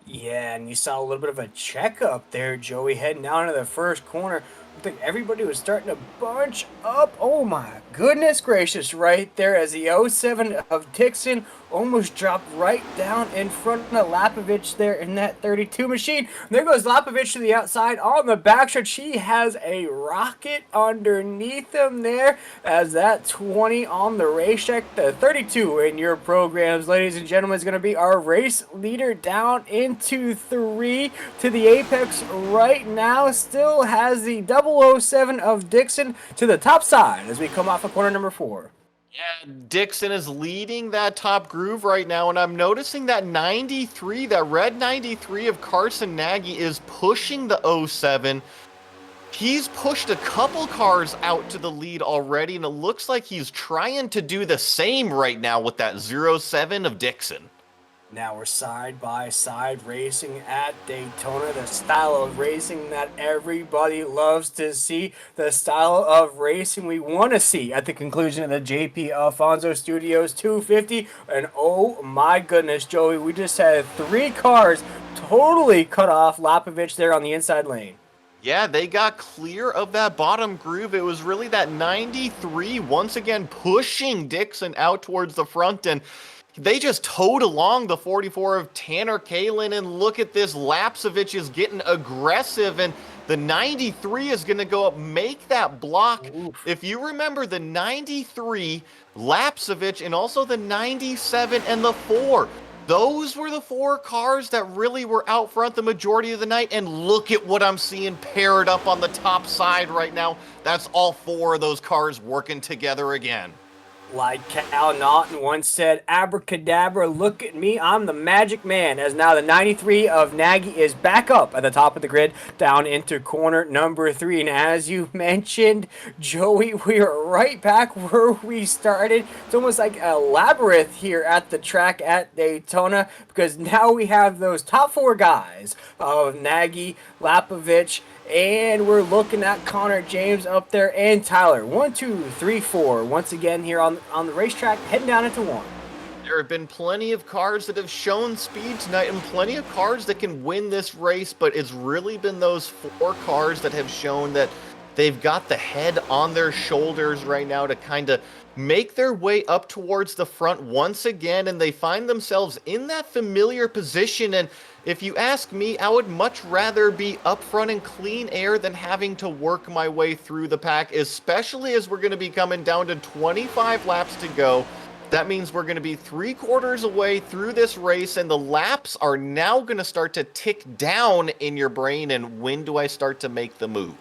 Yeah, and you saw a little bit of a checkup there, Joey, heading down to the first corner. I think everybody was starting to bunch up. Oh my goodness gracious, right there as the 07 of Dixon almost dropped right down in front of Lapovich there in that 32 machine. There goes Lapovich to the outside on the backstretch. He has a rocket underneath him there as that 20 on the racetrack. The 32 in your programs, ladies and gentlemen, is going to be our race leader down into 3 to the apex right now. Still has the 007 of Dixon to the top side as we come off of corner number 4. Yeah, Dixon is leading that top groove right now, and I'm noticing that 93, that red 93 of Carson Nagy is pushing the 07. He's pushed a couple cars out to the lead already, and it looks like he's trying to do the same right now with that 07 of Dixon. Now we're side by side racing at Daytona, the style of racing that everybody loves to see, the style of racing we want to see at the conclusion of the JP Alfonso Studios 250. And oh my goodness, Joey, we just had 3 cars totally cut off Lapovich there on the inside lane. Yeah, they got clear of that bottom groove. It was really that 93 once again pushing Dixon out towards the front, and they just towed along the 44 of Tanner Kalin, and look at this. Lapsevich is getting aggressive, and the 93 is going to go up, make that block. Oof. If you remember, the 93, Lapsevich, and also the 97 and the 4, those were the 4 cars that really were out front the majority of the night, and look at what I'm seeing paired up on the top side right now. That's all 4 of those cars working together again. Like Cal Naughton once said, abracadabra, look at me, I'm the magic man. As now the 93 of Nagy is back up at the top of the grid, down into corner number 3. And as you mentioned, Joey, we are right back where we started. It's almost like a labyrinth here at the track at Daytona, because now we have those top 4 guys of Nagy, Lapovich, and we're looking at Connor James up there and Tyler. 1, 2, 3, 4. Once again here on the racetrack, heading down into 1. There have been plenty of cars that have shown speed tonight and plenty of cars that can win this race, but it's really been those 4 cars that have shown that they've got the head on their shoulders right now to kind of make their way up towards the front once again, and they find themselves in that familiar position. And if you ask me, I would much rather be up front in clean air than having to work my way through the pack, especially as we're going to be coming down to 25 laps to go. That means we're going to be 3/4 away through this race, and the laps are now going to start to tick down in your brain. And when do I start to make the move?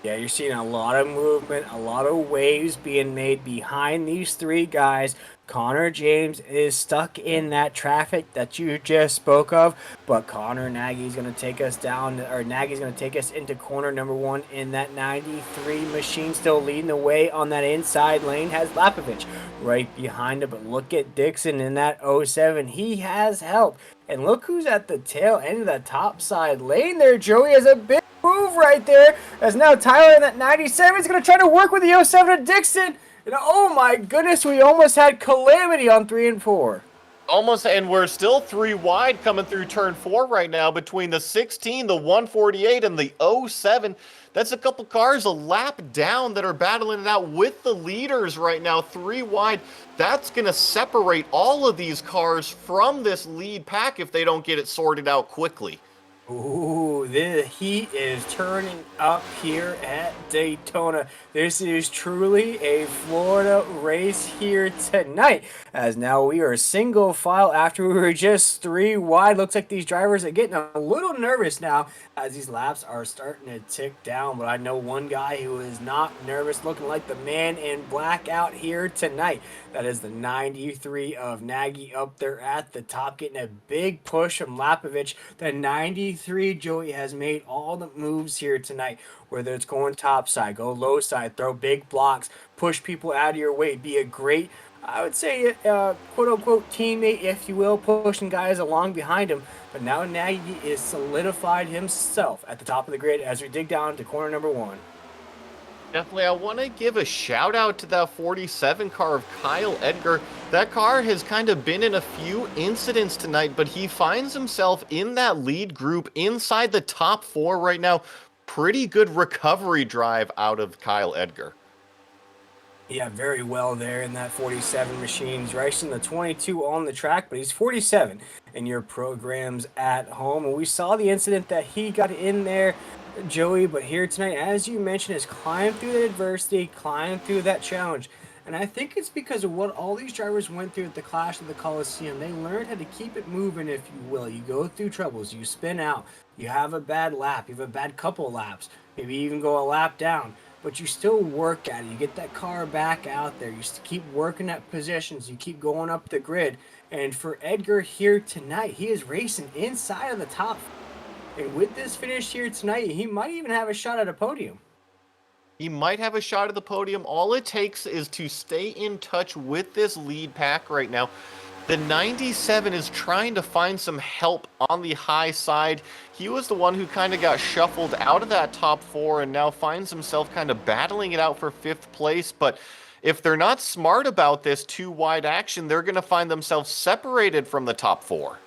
Yeah, you're seeing a lot of movement, a lot of waves being made behind these 3 guys. Connor James is stuck in that traffic that you just spoke of, but Connor Nagy's going to take us down, or Nagy's going to take us into corner number 1 in that 93 machine, still leading the way on that inside lane. Has Lapovich right behind him, but look at Dixon in that 07. He has help. And look who's at the tail end of that top side lane there. Joey has a big move right there, as now Tyler in that 97 is going to try to work with the 07 of Dixon. And oh my goodness, we almost had calamity on 3 and 4. Almost, and we're still 3 wide coming through turn 4 right now between the 16, the 148, and the 07. That's a couple cars a lap down that are battling it out with the leaders right now, 3 wide. That's going to separate all of these cars from this lead pack if they don't get it sorted out quickly. Ooh, the heat is turning up here at Daytona. This is truly a Florida race here tonight, as now we are single file after we were just 3 wide. Looks like these drivers are getting a little nervous now as these laps are starting to tick down, but I know one guy who is not nervous, looking like the man in black out here tonight. That is the 93 of Nagy up there at the top, getting a big push from Lapovich. The 93 23, Joey has made all the moves here tonight, whether it's going top side, go low side, throw big blocks, push people out of your way, be a great, I would say, quote unquote teammate, if you will, pushing guys along behind him. But now Nagy is solidified himself at the top of the grid as we dig down to corner number 1. Definitely, I want to give a shout out to that 47 car of Kyle Edgar. That car has kind of been in a few incidents tonight, but he finds himself in that lead group inside the top 4 right now. Pretty good recovery drive out of Kyle Edgar. Yeah, very well there in that 47 machine. He's racing the 22 on the track, but he's 47 in your programs at home. And we saw the incident that he got in there, Joey, but here tonight, as you mentioned, has climbed through that adversity, climbed through that challenge. And I think it's because of what all these drivers went through at the Clash of the Coliseum. They learned how to keep it moving, if you will. You go through troubles, you spin out, you have a bad lap, you have a bad couple laps, maybe even go a lap down, but you still work at it. You get that car back out there. You keep working at positions. You keep going up the grid. And for Edgar here tonight, he is racing inside of the top. And with this finish here tonight, he might even have a shot at a podium. He might have a shot at the podium. All it takes is to stay in touch with this lead pack right now. The 97 is trying to find some help on the high side. He was the one who kind of got shuffled out of that top 4 and now finds himself kind of battling it out for 5th place. But if they're not smart about this too wide action, they're going to find themselves separated from the top 4.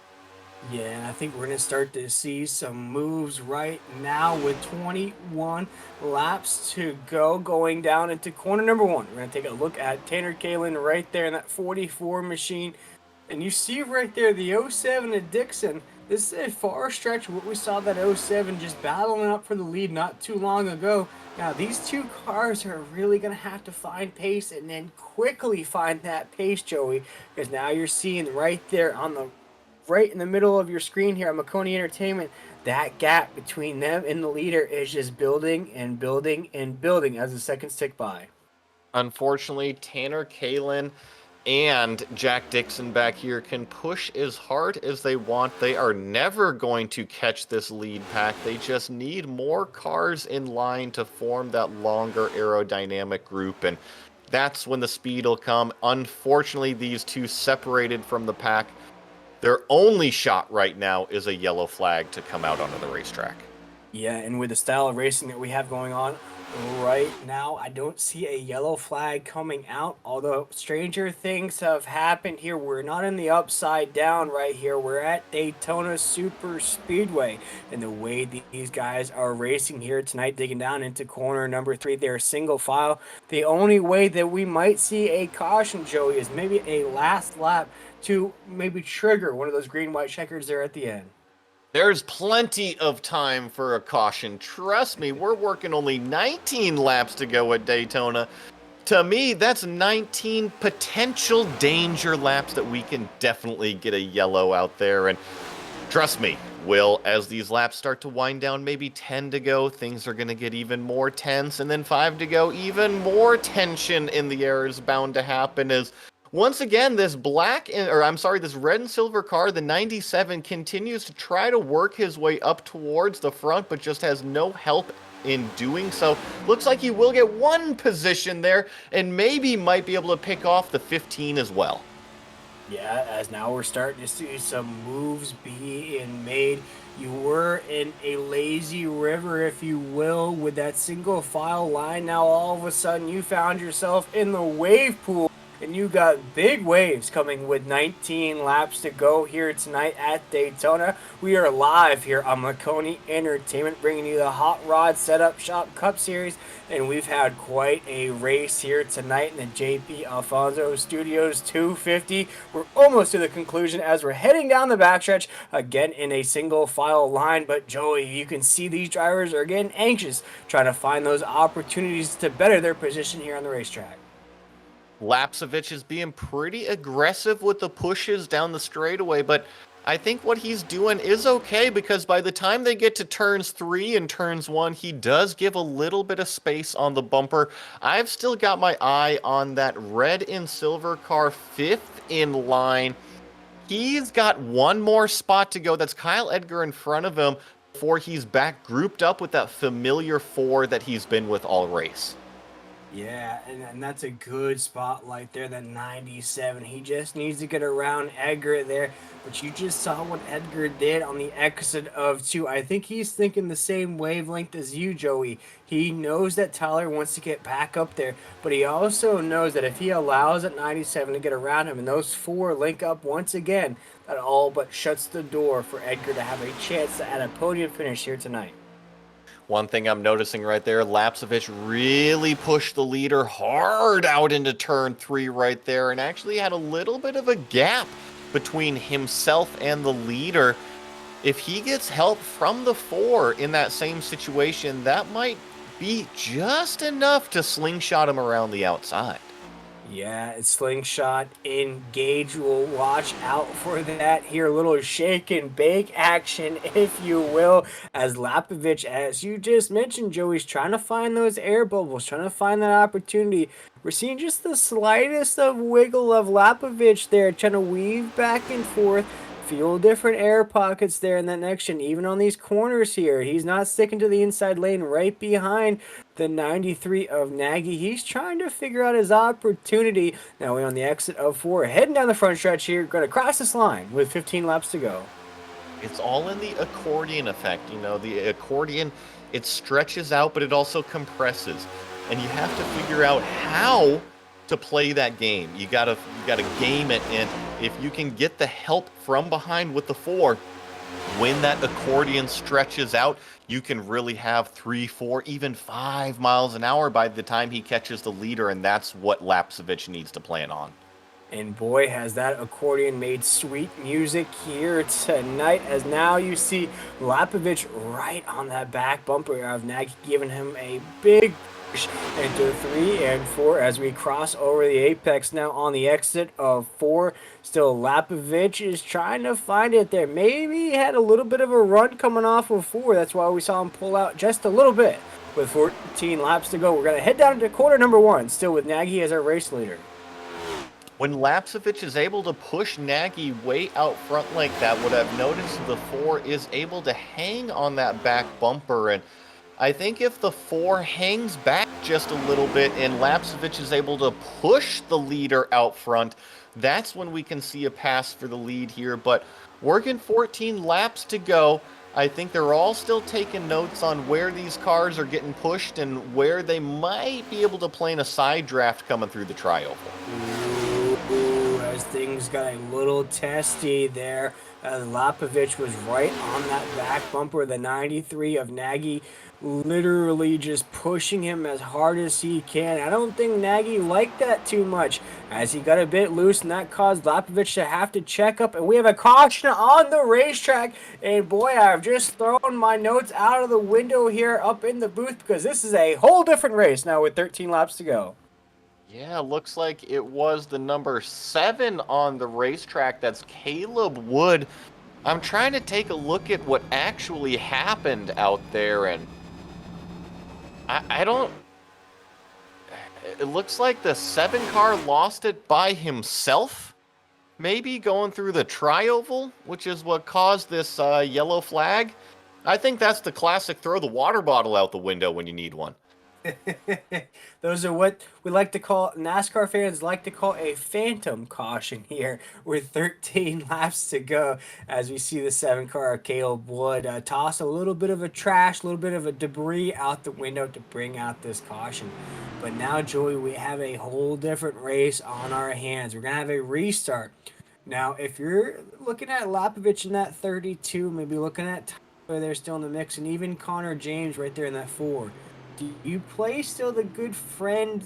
Yeah, and I think we're going to start to see some moves right now with 21 laps to go going down into corner number 1. We're going to take a look at Tanner Kalin right there in that 44 machine. And you see right there the 07 at Dixon. This is a far stretch of what we saw that 07 just battling up for the lead not too long ago. Now, these two cars are really going to have to find pace and then quickly find that pace, Joey, because now you're seeing right there on the right in the middle of your screen here on Maconi Entertainment, that gap between them and the leader is just building and building and building as the seconds tick by. Unfortunately, Tanner Kalin and Jack Dixon back here can push as hard as they want. They are never going to catch this lead pack. They just need more cars in line to form that longer aerodynamic group, and that's when the speed will come. Unfortunately, these two separated from the pack. Their only shot right now is a yellow flag to come out onto the racetrack. Yeah, and with the style of racing that we have going on right now, I don't see a yellow flag coming out, although stranger things have happened here. We're not in the upside down right here. We're at Daytona Super Speedway, and the way these guys are racing here tonight, digging down into corner number 3, they're single file. The only way that we might see a caution, Joey, is maybe a last lap to maybe trigger one of those green-white checkers there at the end. There's plenty of time for a caution. Trust me, we're working only 19 laps to go at Daytona. To me, that's 19 potential danger laps that we can definitely get a yellow out there. And trust me, Will, as these laps start to wind down, maybe 10 to go, things are going to get even more tense. And then 5 to go, even more tension in the air is bound to happen as once again, this this red and silver car, the 97, continues to try to work his way up towards the front, but just has no help in doing so. Looks like he will get one position there, and maybe might be able to pick off the 15 as well. Yeah, as now we're starting to see some moves being made. You were in a lazy river, if you will, with that single file line. Now all of a sudden you found yourself in the wave pool. And you got big waves coming with 19 laps to go here tonight at Daytona. We are live here on Maconi Entertainment, bringing you the Hot Rod Setup Shop Cup Series. And we've had quite a race here tonight in the JP Alfonso Studios 250. We're almost to the conclusion as we're heading down the backstretch, again in a single file line. But Joey, you can see these drivers are getting anxious, trying to find those opportunities to better their position here on the racetrack. Lapsevich is being pretty aggressive with the pushes down the straightaway, but I think what he's doing is okay because by the time they get to turns 3 and turns 1, he does give a little bit of space on the bumper. I've still got my eye on that red and silver car 5th in line. He's got one more spot to go. That's Kyle Edgar in front of him, before he's back grouped up with that familiar four that he's been with all race. Yeah, and that's a good spotlight there, that 97. He just needs to get around Edgar there. But you just saw what Edgar did on the exit of 2. I think he's thinking the same wavelength as you, Joey. He knows that Tyler wants to get back up there, but he also knows that if he allows that 97 to get around him and those 4 link up once again, that all but shuts the door for Edgar to have a chance to add a podium finish here tonight. One thing I'm noticing right there, Lapsevich really pushed the leader hard out into turn 3 right there and actually had a little bit of a gap between himself and the leader. If he gets help from the 4 in that same situation, that might be just enough to slingshot him around the outside. Yeah, it's slingshot engage. We'll watch out for that here. A little shake and bake action, if you will, as Lapovich, as you just mentioned, Joey's trying to find those air bubbles, trying to find that opportunity. We're seeing just the slightest of wiggle of Lapovich there, trying to weave back and forth. Feel different air pockets there in that action, even on these corners here. He's not sticking to the inside lane right behind the 93 of Nagy. He's trying to figure out his opportunity. Now we're on the exit of 4, heading down the front stretch here. Going to cross this line with 15 laps to go. It's all in the accordion effect. You know, the accordion, it stretches out, but it also compresses. And you have to figure out how to play that game. You gotta game it, and if you can get the help from behind with the 4, when that accordion stretches out, you can really have 3, 4, even 5 miles an hour by the time he catches the leader, and that's what Lapsevich needs to plan on. And boy, has that accordion made sweet music here tonight, as now you see Lapovich right on that back bumper of Nagy, giving him a big push into 3 and 4 as we cross over the apex now on the exit of 4. Still, Lapovich is trying to find it there. Maybe he had a little bit of a run coming off of 4. That's why we saw him pull out just a little bit. With 14 laps to go, we're going to head down to quarter number 1, still with Nagy as our race leader. When Lapsevich is able to push Nagy way out front like that, what I've noticed, the 4 is able to hang on that back bumper. And I think if the 4 hangs back just a little bit and Lapsevich is able to push the leader out front, that's when we can see a pass for the lead here. But working 14 laps to go, I think they're all still taking notes on where these cars are getting pushed and where they might be able to plan a side draft coming through the trioval. Ooh, as things got a little testy there. Lapovich was right on that back bumper, the 93 of Nagy, literally just pushing him as hard as he can. I don't think Nagy liked that too much, as he got a bit loose, and that caused Lapovich to have to check up. And we have a caution on the racetrack. And boy, I've just thrown my notes out of the window here up in the booth, because this is a whole different race now with 13 laps to go. Yeah, looks like it was the number 7 on the racetrack. That's Caleb Wood. I'm trying to take a look at what actually happened out there, and I don't... It looks like the 7 car lost it by himself, maybe going through the trioval, which is what caused this yellow flag. I think that's the classic throw the water bottle out the window when you need one. Those are what we like to call, NASCAR fans like to call, a phantom caution here with 13 laps to go, as we see the 7 car of Caleb Wood toss a little bit of a trash, a little bit of a debris out the window to bring out this caution. But now, Joey, we have a whole different race on our hands. We're going to have a restart. Now, if you're looking at Lapovich in that 32, maybe looking at Tyler there still in the mix, and even Connor James right there in that 4, do you play still the good friend,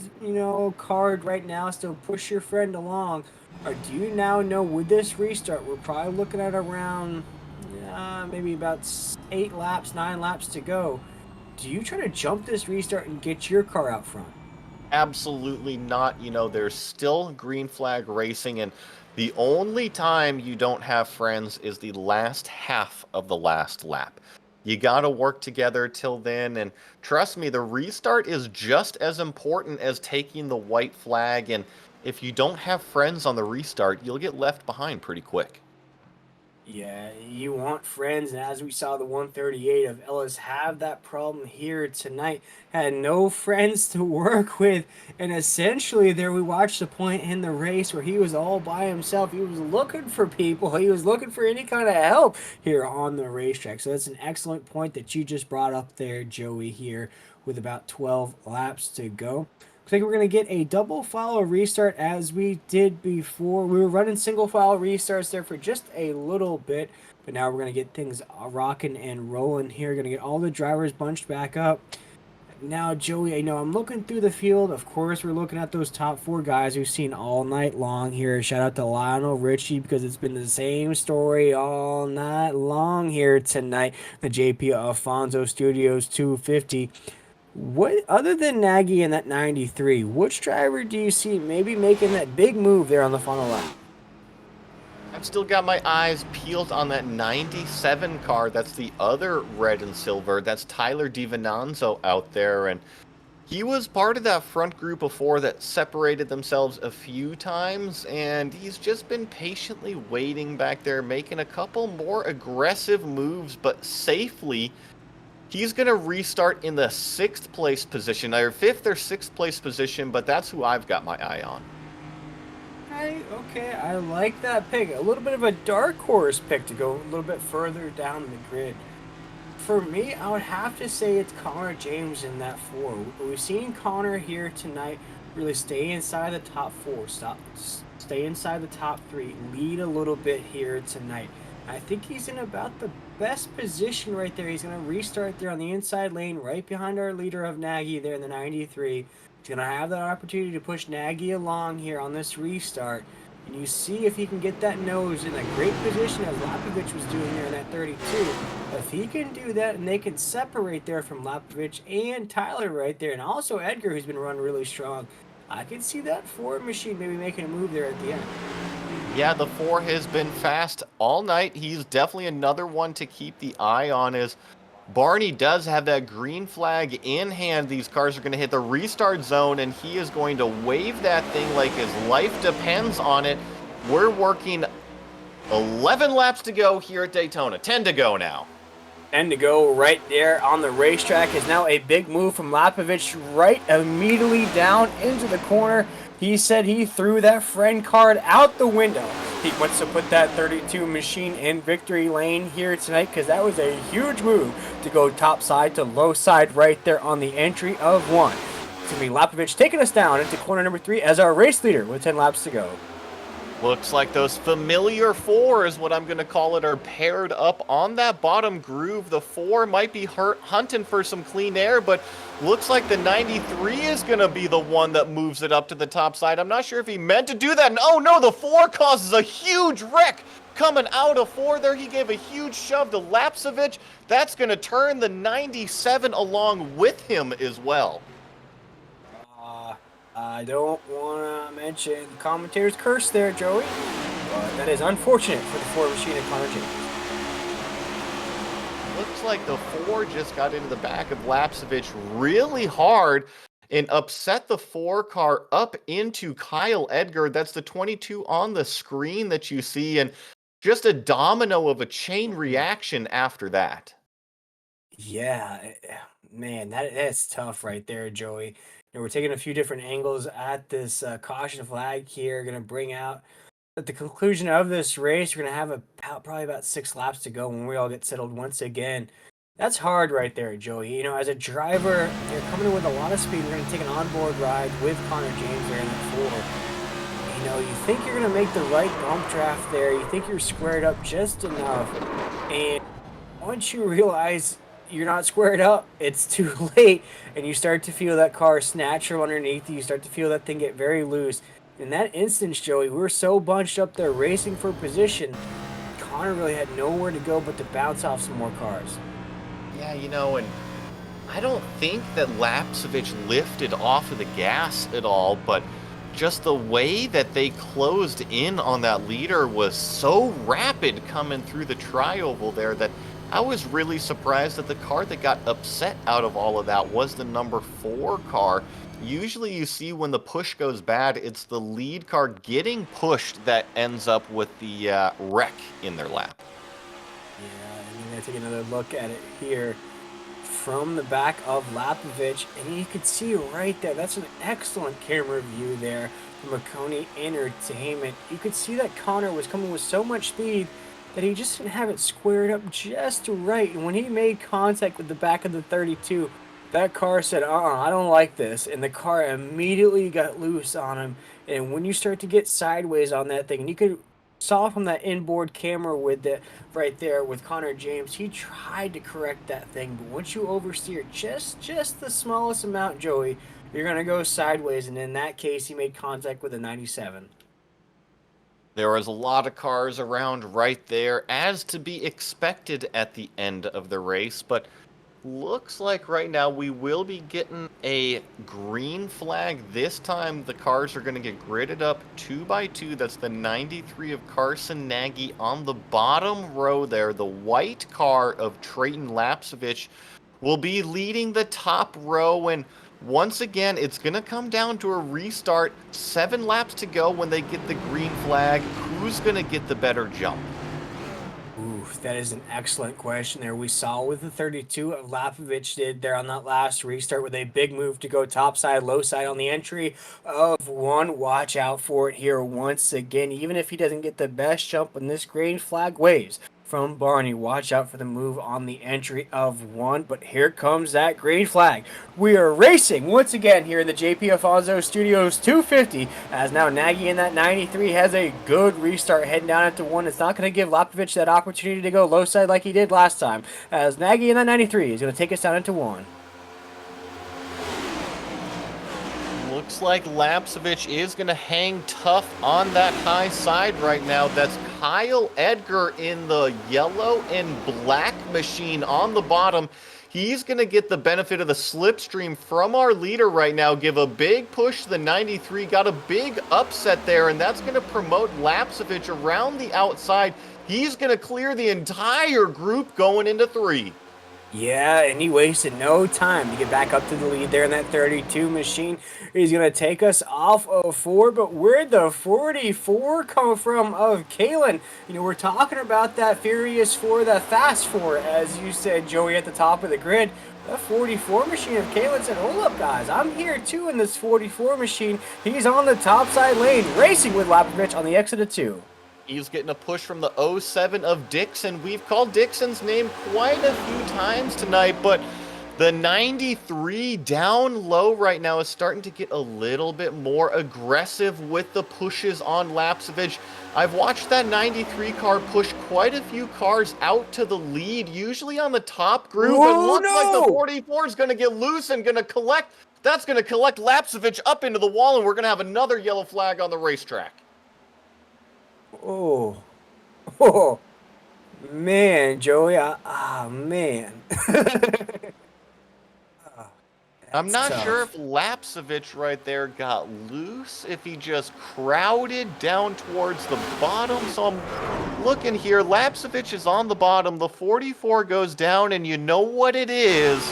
card right now, still push your friend along? Or do you now know with this restart, we're probably looking at around maybe about 8 laps, 9 laps to go. Do you try to jump this restart and get your car out front? Absolutely not. There's still green flag racing, and the only time you don't have friends is the last half of the last lap. You got to work together till then, and trust me, the restart is just as important as taking the white flag, and if you don't have friends on the restart, you'll get left behind pretty quick. Yeah, you want friends, and as we saw the 138 of Ellis have that problem here tonight, had no friends to work with, and essentially there we watched the point in the race where he was all by himself. He was looking for people, he was looking for any kind of help here on the racetrack. So that's an excellent point that you just brought up there, Joey, here with about 12 laps to go. Looks like we're going to get a double file restart as we did before. We were running single file restarts there for just a little bit, but now we're going to get things rocking and rolling here. Going to get all the drivers bunched back up. Now, Joey, I know I'm looking through the field. Of course, we're looking at those top four guys we've seen all night long here. Shout out to Lionel Richie because it's been the same story all night long here tonight. The JP Alfonso Studios 250. What other than Nagy in that 93, which driver do you see maybe making that big move there on the final lap? I've still got my eyes peeled on that 97 car. That's the other red and silver. That's Tyler DiVincenzo out there. And he was part of that front group before that separated themselves a few times. And he's just been patiently waiting back there, making a couple more aggressive moves, but safely. He's going to restart in the 6th place position, either 5th or 6th place position, but that's who I've got my eye on. Okay, I like that pick. A little bit of a dark horse pick to go a little bit further down the grid. For me, I would have to say it's Connor James in that 4. We've seen Connor here tonight really stay inside the top 4, stay inside the top 3, lead a little bit here tonight. I think he's in about the best position right there. He's going to restart there on the inside lane right behind our leader of Nagy there in the 93. He's going to have that opportunity to push Nagy along here on this restart. And you see if he can get that nose in a great position as Lapovich was doing there in that 32. If he can do that and they can separate there from Lapovich and Tyler right there, and also Edgar, who's been running really strong, I can see that Ford machine maybe making a move there at the end. Yeah, the 4 has been fast all night. He's definitely another one to keep the eye on as Barney does have that green flag in hand. These cars are going to hit the restart zone, and he is going to wave that thing like his life depends on it. We're working 11 laps to go here at Daytona. 10 to go now. 10 to go right there on the racetrack is now a big move from Lapovich right immediately down into the corner. He said he threw that friend card out the window. He wants to put that 32 machine in victory lane here tonight because that was a huge move to go top side to low side right there on the entry of 1. It's going to be Lapovich taking us down into corner number 3 as our race leader with 10 laps to go. Looks like those familiar 4 is what I'm going to call it are paired up on that bottom groove. The 4 might be hunting for some clean air, but looks like the 93 is going to be the one that moves it up to the top side. I'm not sure if he meant to do that. And oh no, the 4 causes a huge wreck coming out of 4 there. He gave a huge shove to Lapsevich. That's going to turn the 97 along with him as well. I don't want to mention the commentator's curse there, Joey, but that is unfortunate for the Ford machine and Connor James. Looks like the 4 just got into the back of Lapsevich really hard and upset the 4 car up into Kyle Edgar. That's the 22 on the screen that you see, and just a domino of a chain reaction after that. Yeah, man, that's tough right there, Joey. We're taking a few different angles at this caution flag here. Going to bring out at the conclusion of this race. We're going to have probably about 6 laps to go when we all get settled once again. That's hard right there, Joey. You know, as a driver, you're coming in with a lot of speed. We're going to take an onboard ride with Connor James there in the 4. You know, you think you're going to make the right bump draft there. You think you're squared up just enough. And once you realize you're not squared up, it's too late, and you start to feel that car snatch from underneath you. You start to feel that thing get very loose. In that instance, Joey, we were so bunched up there racing for position, Connor really had nowhere to go but to bounce off some more cars. Yeah, you know, and I don't think that Lapsevich lifted off of the gas at all, but just the way that they closed in on that leader was so rapid coming through the tri-oval there that I was really surprised that the car that got upset out of all of that was the number 4 car. Usually you see when the push goes bad, it's the lead car getting pushed that ends up with the wreck in their lap. going to take another look at it here from the back of Lapovich, and you could see right there, that's an excellent camera view there from Maconi Entertainment. You could see that Connor was coming with so much speed that he just didn't have it squared up just right, and when he made contact with the back of the 32, that car said, I don't like this, and the car immediately got loose on him. And when you start to get sideways on that thing, and you could saw from that inboard camera with it right there with Connor James, he tried to correct that thing, but once you oversteer just the smallest amount, Joey, you're gonna go sideways, and in that case, he made contact with a 97. There was a lot of cars around right there, as to be expected at the end of the race, but looks like right now we will be getting a green flag. This time the cars are going to get gridded up 2 by 2. That's the 93 of Carson Nagy on the bottom row there. The white car of Trayton Lapsevich will be leading the top row, and once again, it's going to come down to a restart. 7 laps to go when they get the green flag. Who's going to get the better jump? Ooh, that is an excellent question there. We saw with the 32 of Lapovich did there on that last restart with a big move to go top side, low side on the entry of 1. Watch out for it here once again. Even if he doesn't get the best jump in this green flag waves from Barney, watch out for the move on the entry of 1. But here comes that green flag. We are racing once again here in the JP Alfonso Studios 250, as now Nagy in that 93 has a good restart heading down into 1. It's not going to give Lapovich that opportunity to go low side like he did last time, as Nagy in that 93 is going to take us down into 1. Looks like Lapsevich is going to hang tough on that high side right now. That's Kyle Edgar in the yellow and black machine on the bottom. He's going to get the benefit of the slipstream from our leader right now. Give a big push to the 93. Got a big upset there, and that's going to promote Lapsevich around the outside. He's going to clear the entire group going into 3. Yeah, and he wasted no time to get back up to the lead there in that 32 machine. He's going to take us off of 4, but where'd the 44 come from of Kalen? You know, we're talking about that Furious 4, that Fast 4, as you said, Joey, at the top of the grid. That 44 machine of Kalen said, hold up, guys, I'm here too in this 44 machine. He's on the top side lane, racing with Lapovich on the exit of 2. He's getting a push from the 07 of Dixon. We've called Dixon's name quite a few times tonight, but the 93 down low right now is starting to get a little bit more aggressive with the pushes on Lapsevich. I've watched that 93 car push quite a few cars out to the lead, usually on the top group. Oh, and looks no! like the 44 is going to get loose and going to collect. That's going to collect Lapsevich up into the wall, and we're going to have another yellow flag on the racetrack. Oh, man, Joey, man. I'm not tough. sure if Lapsevich right there got loose, if he just crowded down towards the bottom. So I'm looking here. Lapsevich is on the bottom. The 44 goes down, and you know what it is.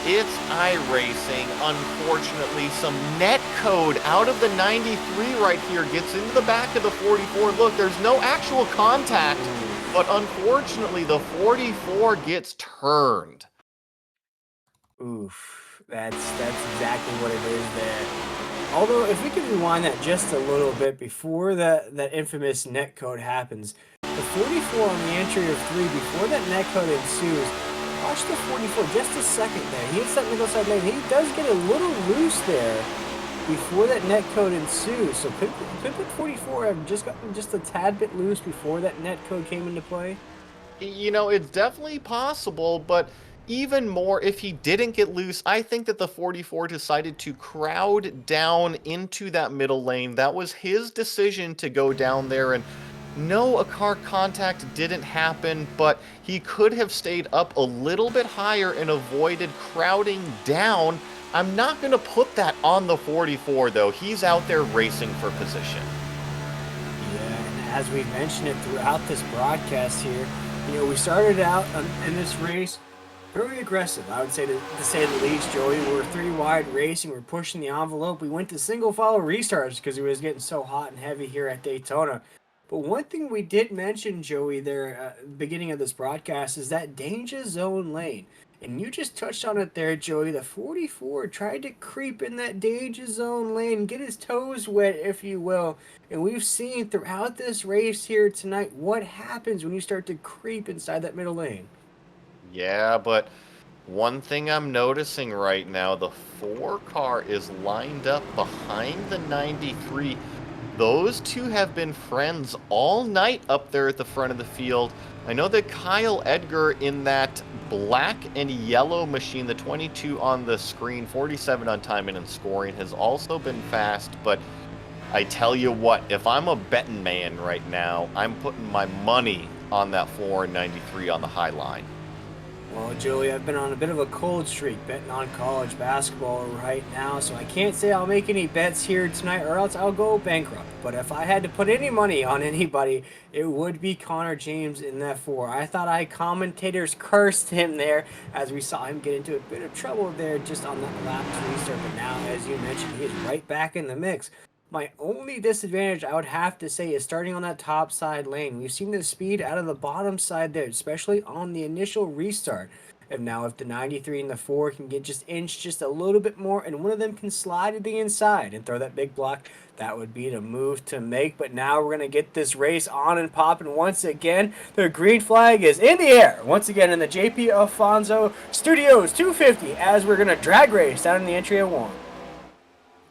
It's iRacing. Unfortunately, some net code out of the 93 right here gets into the back of the 44. Look, there's no actual contact, but unfortunately, the 44 gets turned. Oof, that's exactly what it is there. Although, if we could rewind that just a little bit before that infamous net code happens, the 44 on the entry of 3, before that net code ensues, watch the 44 just a second there. He hits that middle side lane. He does get a little loose there before that net code ensues. So could the 44 have just gotten just a tad bit loose before that net code came into play? You know, it's definitely possible, but even more, if he didn't get loose, I think that the 44 decided to crowd down into that middle lane. That was his decision to go down there, and no, a car contact didn't happen, but he could have stayed up a little bit higher and avoided crowding down. I'm not going to put that on the 44, though. He's out there racing for position. Yeah, and as we mentioned it throughout this broadcast here, you know, we started out in this race very aggressive, I would say, to say the least, Joey. We're 3 wide racing. We're pushing the envelope. We went to single follow restarts because it was getting so hot and heavy here at Daytona. But one thing we did mention, Joey, there at the beginning of this broadcast is that danger zone lane. And you just touched on it there, Joey. The 44 tried to creep in that danger zone lane, get his toes wet, if you will. And we've seen throughout this race here tonight what happens when you start to creep inside that middle lane. Yeah, but one thing I'm noticing right now, the 4 car is lined up behind the 93. Those two have been friends all night up there at the front of the field. I know that Kyle Edgar in that black and yellow machine, the 22 on the screen, 47 on timing and scoring, has also been fast. But I tell you what, if I'm a betting man right now, I'm putting my money on that 4 and 93 on the high line. Well, Joey, I've been on a bit of a cold streak betting on college basketball right now, so I can't say I'll make any bets here tonight or else I'll go bankrupt. But if I had to put any money on anybody, it would be Connor James in that 4. I thought commentators cursed him there as we saw him get into a bit of trouble there just on that last restart. But now, as you mentioned, he is right back in the mix. My only disadvantage I would have to say is starting on that top side lane. We've seen the speed out of the bottom side there, especially on the initial restart. And now if the 93 and the 4 can get just inch just a little bit more and one of them can slide to the inside and throw that big block, that would be the move to make. But now we're going to get this race on and popping once again. The green flag is in the air once again in the JP Alfonso Studios 250 as we're going to drag race down in the entry of 1.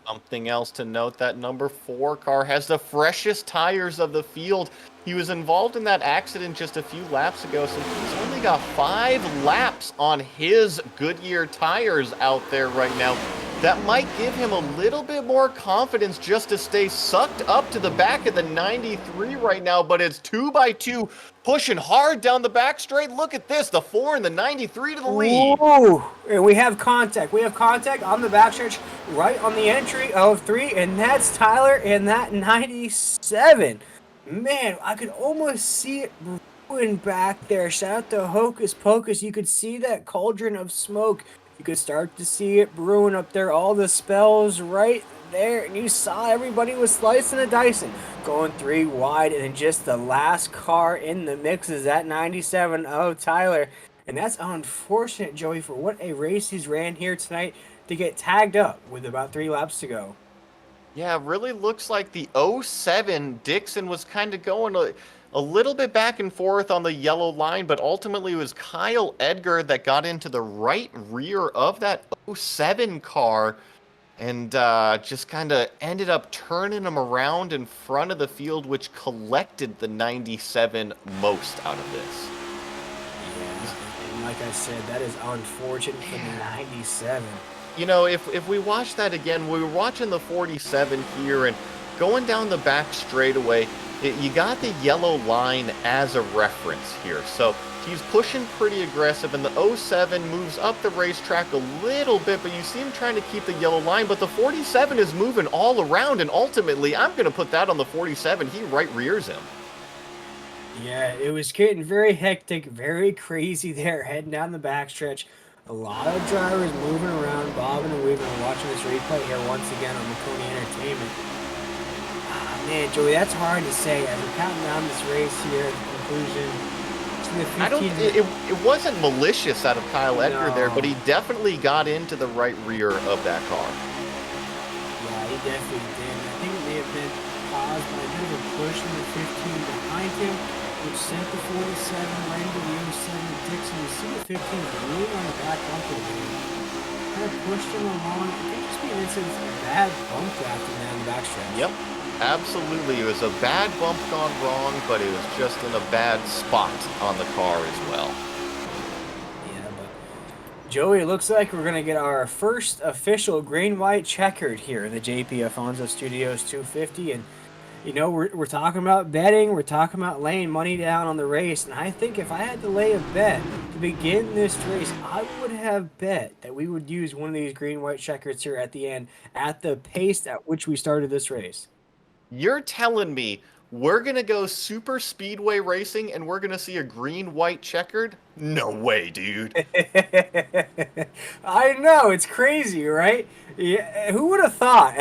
Something else to note, that number 4 car has the freshest tires of the field. He was involved in that accident just a few laps ago, so he's only got 5 laps on his Goodyear tires out there right now. That might give him a little bit more confidence just to stay sucked up to the back of the 93 right now, but it's 2x2 pushing hard down the back straight. Look at this, the 4 and the 93 to the lead. Ooh, and we have contact. We have contact on the backstretch right on the entry of 3, and that's Tyler in that 97. Man, I could almost see it brewing back there. Shout out to Hocus Pocus. You could see that cauldron of smoke. You could start to see it brewing up there. All the spells right there. And you saw everybody was slicing and dicing. Going 3 wide. And then just the last car in the mix is that 97 of Tyler. And that's unfortunate, Joey, for what a race he's ran here tonight to get tagged up with about 3 laps to go. Yeah, it really looks like the '07 Dixon was kind of going a little bit back and forth on the yellow line, but ultimately it was Kyle Edgar that got into the right rear of that '07 car and just kind of ended up turning him around in front of the field, which collected the 97 most out of this. Yeah, and like I said, that is unfortunate for the 97. You know, if we watch that again, we were watching the 47 here and going down the back straightaway, you got the yellow line as a reference here. So he's pushing pretty aggressive, and the '07 moves up the racetrack a little bit, but you see him trying to keep the yellow line, but the 47 is moving all around, and ultimately, I'm going to put that on the 47. He right rears him. Yeah, it was getting very hectic, very crazy there, heading down the backstretch. A lot of drivers moving around, bobbing and weaving, and watching this replay here once again on Maconi Entertainment. Man, Joey, that's hard to say as we're counting down this race here at the conclusion. I don't. It wasn't malicious out of Kyle Edgar there, but he definitely got into the right rear of that car. Yeah, he definitely did. I think it may have been caused by a bit of a push from the 15 behind him, which sent the 47 right into the 07 Dixon. You see the 15 really on the back bumper there. Kind of pushed him along. It could just be an instance of a bad bump drafting down the backstretch. Yep. Absolutely. It was a bad bump gone wrong, but it was just in a bad spot on the car as well. Yeah, but Joey, it looks like we're going to get our first official green-white checkered here in the JP Alfonso Studios 250. And, you know, we're talking about betting. We're talking about laying money down on the race. And I think if I had to lay a bet to begin this race, I would have bet that we would use one of these green-white checkers here at the end at the pace at which we started this race. You're telling me We're going to go super speedway racing and we're going to see a green, white checkered? No way, dude. I know, it's crazy, right? Yeah, who would have thought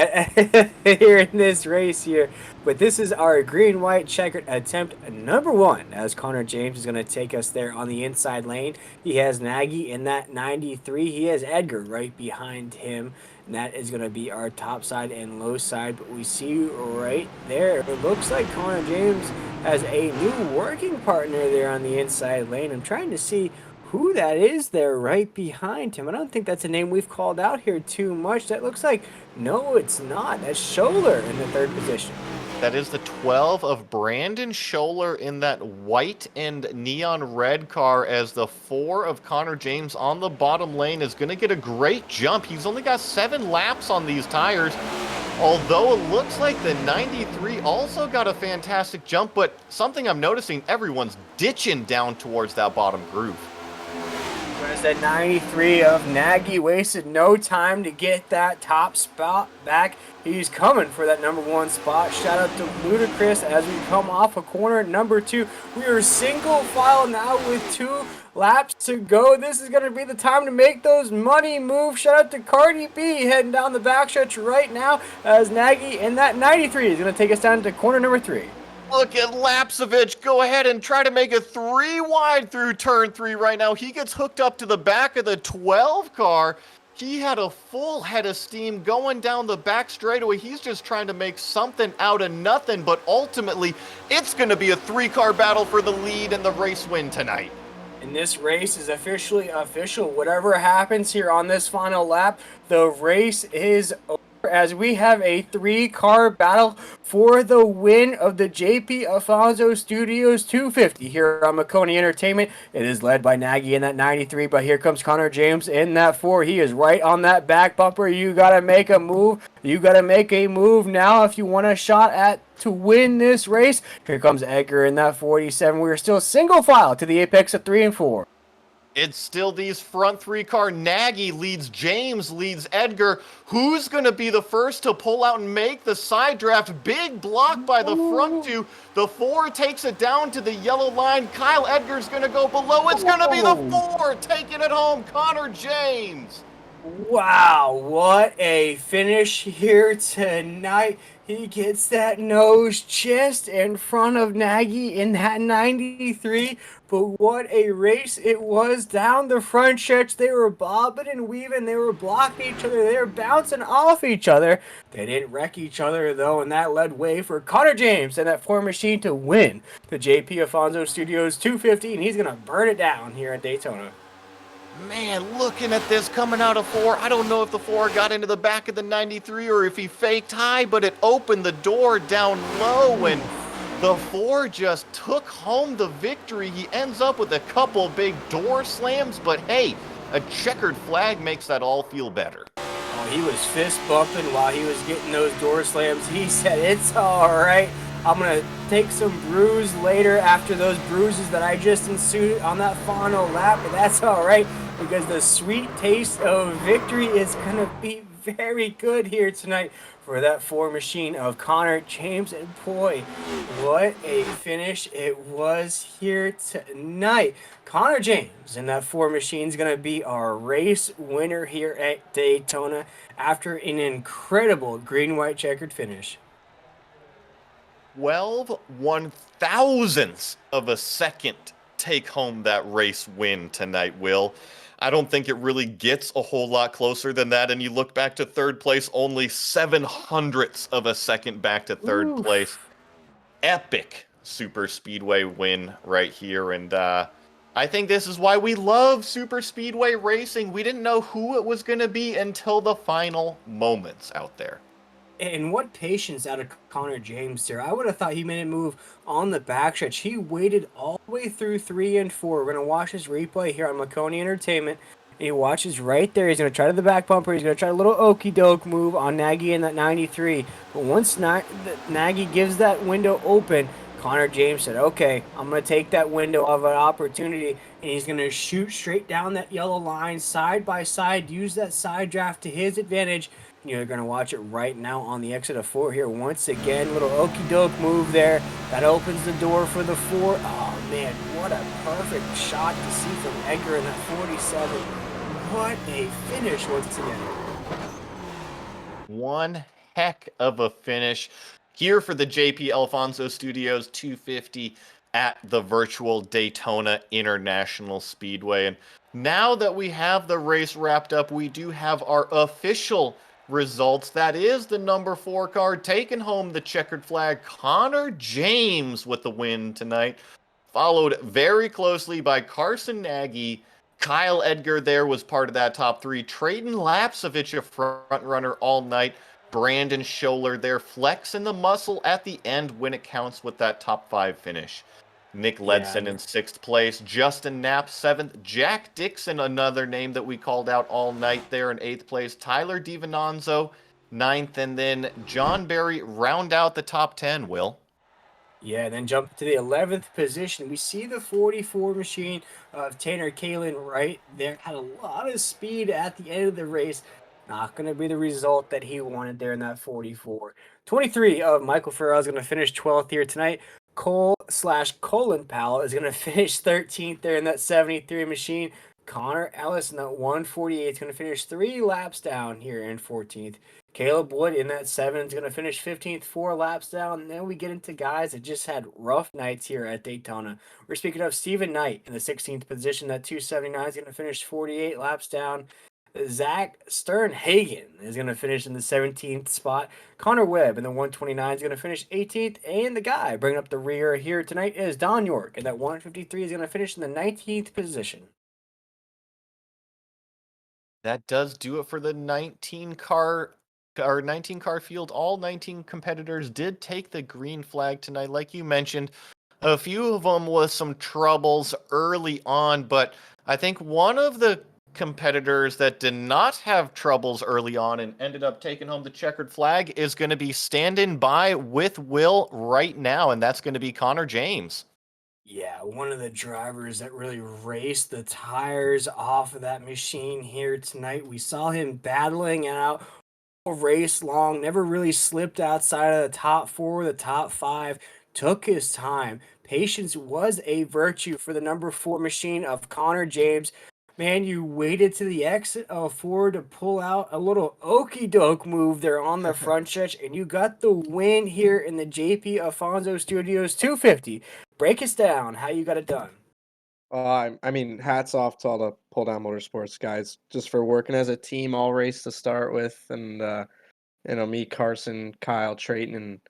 here in this race here? But this is our green white checkered attempt number one, as Connor James is going to take us there on the inside lane. He has Nagy in that 93. He has Edgar right behind him. And that is going to be our top side and low side. But we see right there, it looks like Connor James has a new working partner there on the inside lane. I'm trying to see who that is there right behind him. I don't think that's a name we've called out here too much. That looks like, no, it's not. That's Scholler in the third position. That is the 12 of Brandon Scholler in that white and neon red car, as the 4 of Connor James on the bottom lane is going to get a great jump. He's only got 7 laps on these tires, although it looks like the 93 also got a fantastic jump, but something I'm noticing, everyone's ditching down towards that bottom groove. Whereas that 93 of Nagy wasted no time to get that top spot back. He's coming for that number 1 spot. Shout out to Ludacris as we come off a corner number 2. We are single file now with 2 laps to go. This is going to be the time to make those money moves. Shout out to Cardi B heading down the backstretch right now as Nagy in that 93 is going to take us down to corner number 3. Look at Lapsevich go ahead and try to make a 3 wide through turn 3 right now. He gets hooked up to the back of the 12 car. He had a full head of steam going down the back straightaway. He's just trying to make something out of nothing, but ultimately it's going to be a 3-car battle for the lead and the race win tonight. And this race is officially official. Whatever happens here on this final lap, the race is over, as we have a 3-car battle for the win of the JP Alfonso Studios 250 here on Maconi Entertainment. It is led by Nagy in that 93, but here comes Connor James in that 4. He is right on that back bumper. You got to make a move. You got to make a move now if you want a shot at to win this race. Here comes Edgar in that 47. We are still single file to the apex of 3 and 4. It's still these front 3-car. Nagy leads James, leads Edgar. Who's going to be the first to pull out and make the side draft? Big block by the front 2. The 4 takes it down to the yellow line. Kyle Edgar's going to go below. It's going to be the 4 taking it home. Connor James. Wow, what a finish here tonight. He gets that nose just in front of Nagy in that 93. But what a race it was down the front stretch. They were bobbing and weaving. They were blocking each other. They were bouncing off each other. They didn't wreck each other, though, and that led way for Connor James and that 4 machine to win the JP Alfonso Studios 250, and he's going to burn it down here at Daytona. Man, looking at this coming out of 4, I don't know if the 4 got into the back of the 93 or if he faked high, but it opened the door down low, and the 4 just took home the victory. He ends up with a couple big door slams, but hey, a checkered flag makes that all feel better. Oh, he was fist bumping while he was getting those door slams. He said, "It's all right. I'm going to take some bruise later after those bruises that I just ensued on that final lap, but that's all right because the sweet taste of victory is going to be very good here tonight for that 4 machine of Connor James. And boy, what a finish it was here tonight. Connor James and that 4 machine is going to be our race winner here at Daytona after an incredible green-white checkered finish. 12 1,000ths of a second take home that race win tonight, Will. I don't think it really gets a whole lot closer than that. And you look back to third place, only 700ths of a second back to third place. Epic super speedway win right here. And I think this is why we love super speedway racing. We didn't know who it was going to be until the final moments out there. And what patience out of Connor James there. I would have thought he made a move on the backstretch. He waited all the way through 3 and 4. We're going to watch this replay here on Maconi Entertainment. And he watches right there. He's going to try to the back bumper. He's going to try a little okey doke move on Nagy in that 93. But once Nagy gives that window open, Connor James said, okay, I'm going to take that window of an opportunity, and he's going to shoot straight down that yellow line side by side, use that side draft to his advantage, You're going to watch it right now on the exit of 4 here. Once again, little okey doke move there. That opens the door for the 4. Oh, man, what a perfect shot to see from Edgar in that 47. What a finish once again. One heck of a finish here for the JP Alfonso Studios 250 at the virtual Daytona International Speedway. And now that we have the race wrapped up, we do have our official results. That is the number 4 car taking home the checkered flag. Connor James with the win tonight, followed very closely by Carson Nagy. Kyle Edgar there was part of that top 3. Trayden Lapsovich, a front runner all night. Brandon Scholler there, flexing the muscle at the end when it counts with that top 5 finish. Nick Yeah, Ledson in 6th place. Justin Knapp 7th. Jack Dixon, another name that we called out all night there in 8th place. Tyler DiVincenzo 9th. And then John Barry round out the top 10, Will. Yeah, then jump to the 11th position. We see the 44 machine of Tanner Kalin right there. Had a lot of speed at the end of the race. Not going to be the result that he wanted there in that 44. 23 of Michael Farrell is going to finish 12th here tonight. Cole/Colin Powell is going to finish 13th there in that 73 machine. Connor Ellis in that 148 is going to finish 3 laps down here in 14th. Caleb Wood in that 7 is going to finish 15th, 4 laps down. And then we get into guys that just had rough nights here at Daytona. We're speaking of Stephen Knight in the 16th position. That 279 is going to finish 48 laps down. Zach Sternhagen is going to finish in the 17th spot. Connor Webb in the 129 is going to finish 18th. And the guy bringing up the rear here tonight is Don York. And that 153 is going to finish in the 19th position. That does do it for the 19 car field. All 19 competitors did take the green flag tonight, like you mentioned. A few of them with some troubles early on, but I think one of the competitors that did not have troubles early on and ended up taking home the checkered flag is going to be standing by with Will right now, and that's going to be Connor James. Yeah, one of the drivers that really raced the tires off of that machine here tonight. We saw him battling out all race long, never really slipped outside of the top 4, the top 5, took his time. Patience was a virtue for the number 4 machine of Connor James. Man, you waited to the exit of 4 to pull out a little okey doke move there on the front stretch, and you got the win here in the JP Alfonso Studios 250. Break us down how you got it done. I mean, hats off to all the pull down motorsports guys just for working as a team all race to start with, and me, Carson, Kyle, Trayton,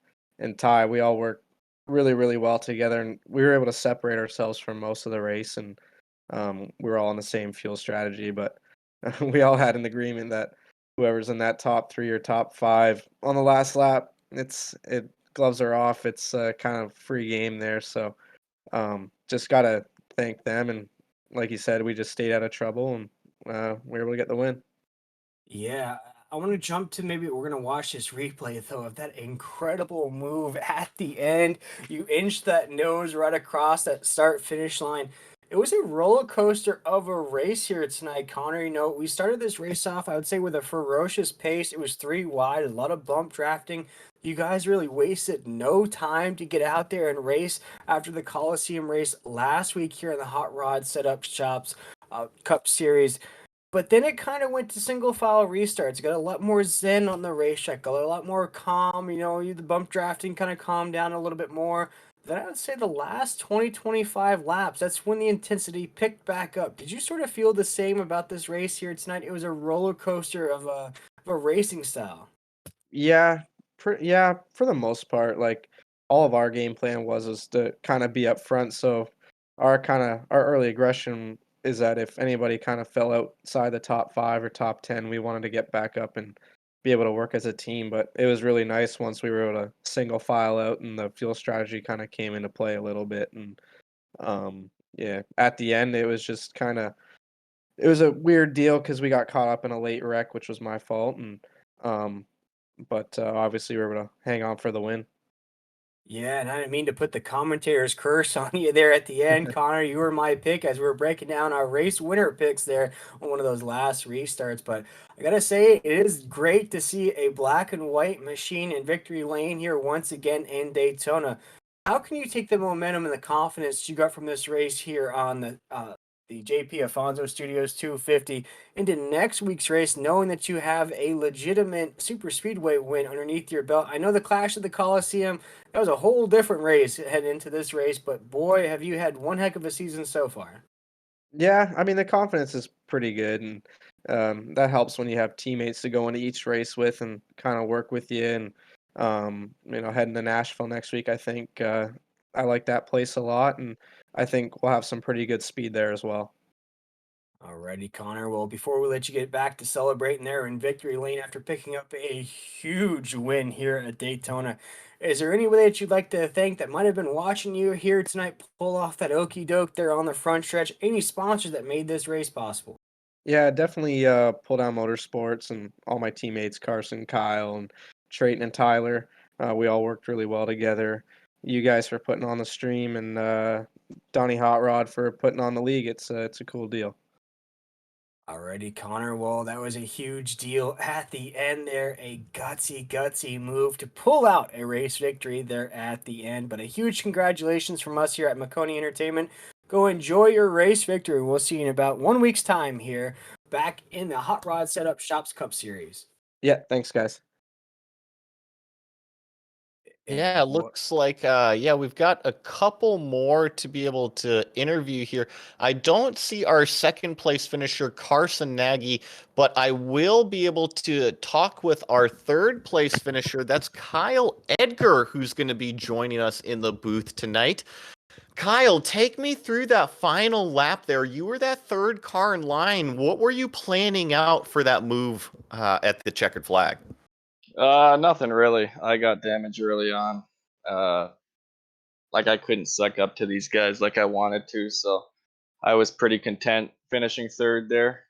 and Ty, we all worked really, really well together, and we were able to separate ourselves from most of the race, and we were all on the same fuel strategy, but we all had an agreement that whoever's in that top 3 or top 5 on the last lap, it gloves are off. It's kind of free game there, so just gotta thank them, and like you said, we just stayed out of trouble, and we were able to get the win. Yeah, I want to jump to maybe we're going to watch this replay though of that incredible move at the end. You inched that nose right across that start finish line. It was a roller coaster of a race here tonight, Connor. You know, we started this race off, I would say, with a ferocious pace. It was 3 wide, a lot of bump drafting. You guys really wasted no time to get out there and race after the Coliseum race last week here in the Hot Rod Setup Shops Cup Series. But then it kind of went to single file restarts. Got a lot more zen on the racetrack. Got a lot more calm. You know, the bump drafting kind of calmed down a little bit more. Then I would say the last 20-25 laps, that's when the intensity picked back up. Did you sort of feel the same about this race here tonight? It was a roller coaster of a racing style. Yeah, for the most part, like all of our game plan was to kind of be up front. So our early aggression is that if anybody kind of fell outside the top 5 or top 10, we wanted to get back up and be able to work as a team. But it was really nice once we were able to single file out and the fuel strategy kind of came into play a little bit. And yeah, at the end, it was a weird deal because we got caught up in a late wreck, which was my fault, and um, but obviously we were able to hang on for the win. Yeah, and I didn't mean to put the commentator's curse on you there at the end, Connor. You were my pick as we were breaking down our race winner picks there on one of those last restarts. But I gotta say, it is great to see a black and white machine in victory lane here once again in Daytona. How can you take the momentum and the confidence you got from this race here on the JP Afonso Studios 250 into next week's race, knowing that you have a legitimate super speedway win underneath your belt? I know the Clash of the Coliseum, that was a whole different race heading into this race, but boy, have you had one heck of a season so far. Yeah, I mean the confidence is pretty good, and that helps when you have teammates to go into each race with and kind of work with you. And heading to Nashville next week, I think I like that place a lot, and I think we'll have some pretty good speed there as well. Alrighty, Connor. Well, before we let you get back to celebrating there in victory lane after picking up a huge win here at Daytona, is there anybody that you'd like to thank that might have been watching you here tonight pull off that okey doke there on the front stretch? Any sponsors that made this race possible? Yeah, definitely Pull Down Motorsports and all my teammates, Carson, Kyle, and Trayton and Tyler. We all worked really well together. You guys for putting on the stream, and Donnie Hot Rod for putting on the league. It's a cool deal. Alrighty, Connor. Well, that was a huge deal at the end there. A gutsy move to pull out a race victory there at the end. But a huge congratulations from us here at Maconi Entertainment. Go enjoy your race victory. We'll see you in about 1 week's time here back in the Hot Rod Setup Shops Cup Series. Yeah, thanks, guys. Yeah, And it looks like yeah, we've got a couple more to be able to interview here. I don't see our second place finisher Carson Nagy, but I will be able to talk with our third place finisher. That's Kyle Edgar, who's going to be joining us in the booth tonight. Kyle, take me through that final lap there. You were that third car in line. What were you planning out for that move at the checkered flag? Nothing really. I got damaged early on. Uh, like I couldn't suck up to these guys like I wanted to, so I was pretty content finishing third there.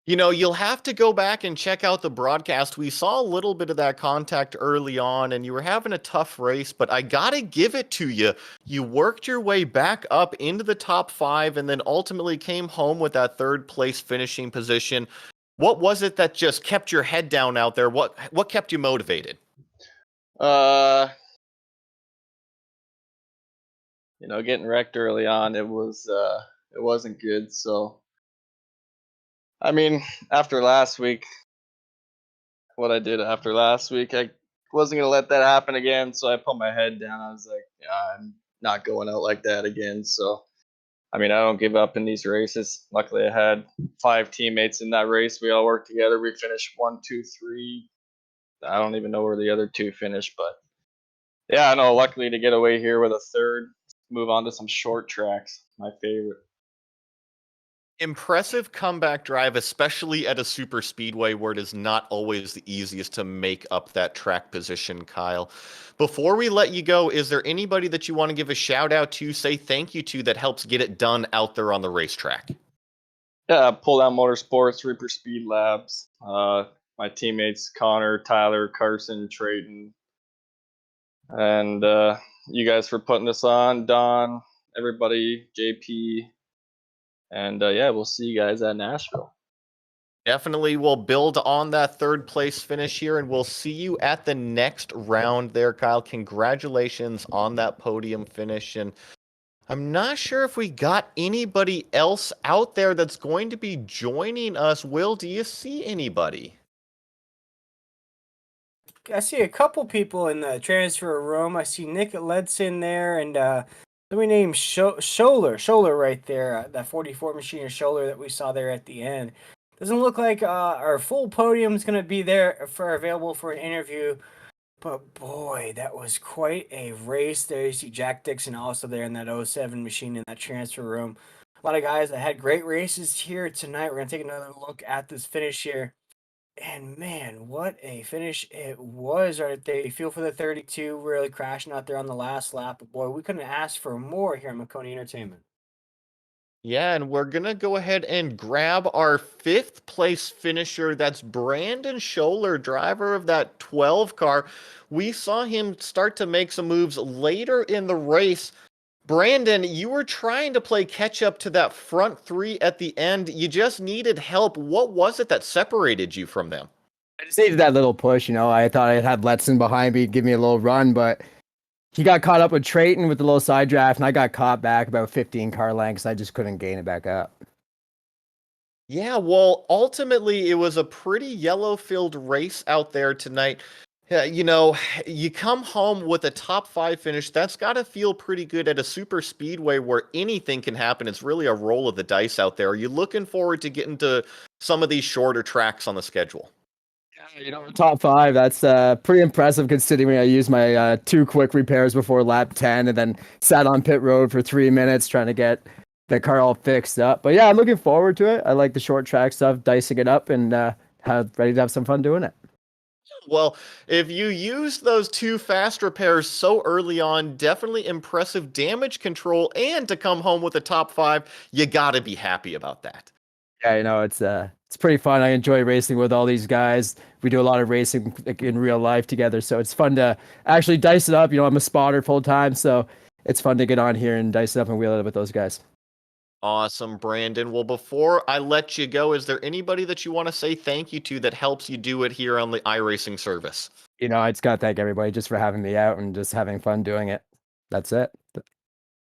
You know, you'll have to go back and check out the broadcast. We saw a little bit of that contact early on, and you were having a tough race, but I gotta give it to you. You worked your way back up into the top five and then ultimately came home with that third place finishing position. What was it that just kept your head down out there? What kept you motivated? Uh, getting wrecked early on, it wasn't good. So, I mean, after last week, what I did after last week, I wasn't gonna let that happen again. So I put my head down. I was like, yeah, I'm not going out like that again. So I mean, I don't give up in these races. Luckily, I had 5 teammates in that race. We all worked together. We finished 1, 2, 3. I don't even know where the other 2 finished, but yeah, I know. Luckily to get away here with a third, move on to some short tracks. My favorite. Impressive comeback drive, especially at a super speedway where it is not always the easiest to make up that track position, Kyle. Before we let you go, is there anybody that you want to give a shout out to, say thank you to, that helps get it done out there on the racetrack? Yeah, Pull Down Motorsports, Reaper Speed Labs. My teammates Connor, Tyler, Carson, Trayton, and you guys for putting this on. Don, everybody, JP, and yeah, we'll see you guys at Nashville. Definitely will build on that third place finish here, and we'll see you at the next round there, Kyle. Congratulations on that podium finish. And I'm not sure if we got anybody else out there that's going to be joining us. Will, do you see anybody? I see a couple people in the transfer room. I see Nick Ledson there, and somebody named Scholler right there. That 44 machine of Scholler that we saw there at the end. Doesn't look like our full podium is going to be there for available for an interview. But boy, that was quite a race there. You see Jack Dixon also there in that '07 machine in that transfer room. A lot of guys that had great races here tonight. We're going to take another look at this finish here. And man, what a finish it was right there. You feel for the 32 really crashing out there on the last lap. But boy, we couldn't ask for more here at Maconi Entertainment. Yeah, and we're gonna go ahead and grab our 5th place finisher. That's Brandon Scholler, driver of that 12 car. We saw him start to make some moves later in the race. Brandon, you were trying to play catch up to that front 3 at the end. You just needed help. What was it that separated you from them? I just needed that little push, you know. I thought I had Letson behind me, give me a little run, but he got caught up with Trayton with the little side draft, and I got caught back about 15 car lengths. I just couldn't gain it back up. Yeah, well, ultimately, it was a pretty yellow-filled race out there tonight. You know, you come home with a top 5 finish. That's got to feel pretty good at a super speedway where anything can happen. It's really a roll of the dice out there. Are you looking forward to getting to some of these shorter tracks on the schedule? Yeah, you know, top 5. That's pretty impressive considering I used my 2 quick repairs before lap 10 and then sat on pit road for 3 minutes trying to get the car all fixed up. But yeah, I'm looking forward to it. I like the short track stuff, dicing it up, and ready to have some fun doing it. Well, if you use those 2 fast repairs so early on, definitely impressive damage control, and to come home with a top 5, you got to be happy about that. Yeah, you know, it's pretty fun. I enjoy racing with all these guys. We do a lot of racing like, in real life together, so it's fun to actually dice it up. You know, I'm a spotter full time, so it's fun to get on here and dice it up and wheel it up with those guys. Awesome, Brandon. Well, before I let you go, is there anybody that you want to say thank you to that helps you do it here on the iRacing service? You know, I just gotta thank everybody just for having me out and just having fun doing it. That's it.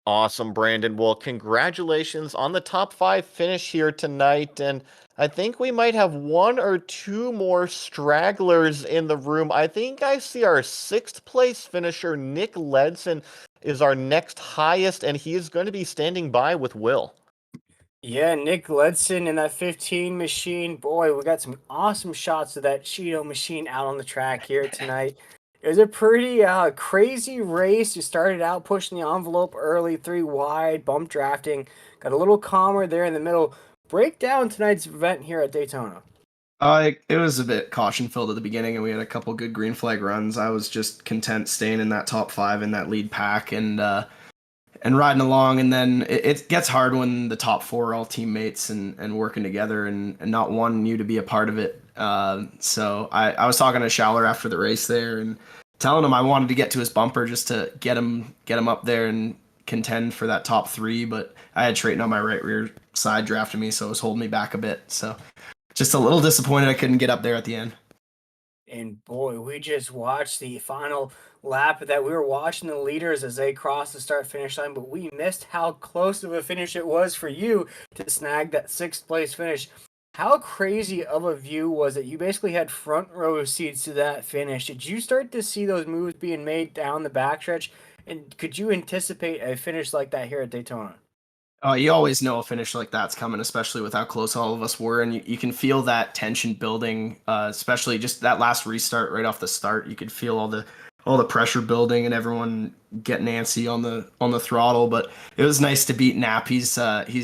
Awesome, Brandon. Well, congratulations on the top 5 finish here tonight. And I think we might have 1 or 2 more stragglers in the room. I think I see our 6th place finisher, Nick Ledson, is our next highest, and he is going to be standing by with Will. Yeah, Nick Ledson in that 15 machine. Boy, we got some awesome shots of that Cheeto machine out on the track here tonight. It was a pretty crazy race. You started out pushing the envelope early, 3 wide, bump drafting. Got a little calmer there in the middle. Break down tonight's event here at Daytona. It was a bit caution filled at the beginning, and we had a couple good green flag runs. I was just content staying in that top 5 in that lead pack and riding along. And then it gets hard when the top 4 are all teammates and working together and not wanting you to be a part of it. So I was talking to Schaller after the race there and telling him I wanted to get to his bumper just to get him up there and contend for that top 3. But I had Trayton on my right rear side drafting me, so it was holding me back a bit. So just a little disappointed I couldn't get up there at the end. And boy, we just watched the final lap that we were watching the leaders as they crossed the start finish line, but we missed how close of a finish it was for you to snag that 6th place finish. How crazy of a view was it? You basically had front row seats to that finish. Did you start to see those moves being made down the backstretch? And could you anticipate a finish like that here at Daytona? You always know a finish like that's coming, especially with how close all of us were, and you can feel that tension building. Especially just that last restart right off the start, you could feel all the pressure building and everyone getting antsy on the throttle. But it was nice to beat Knapp. He's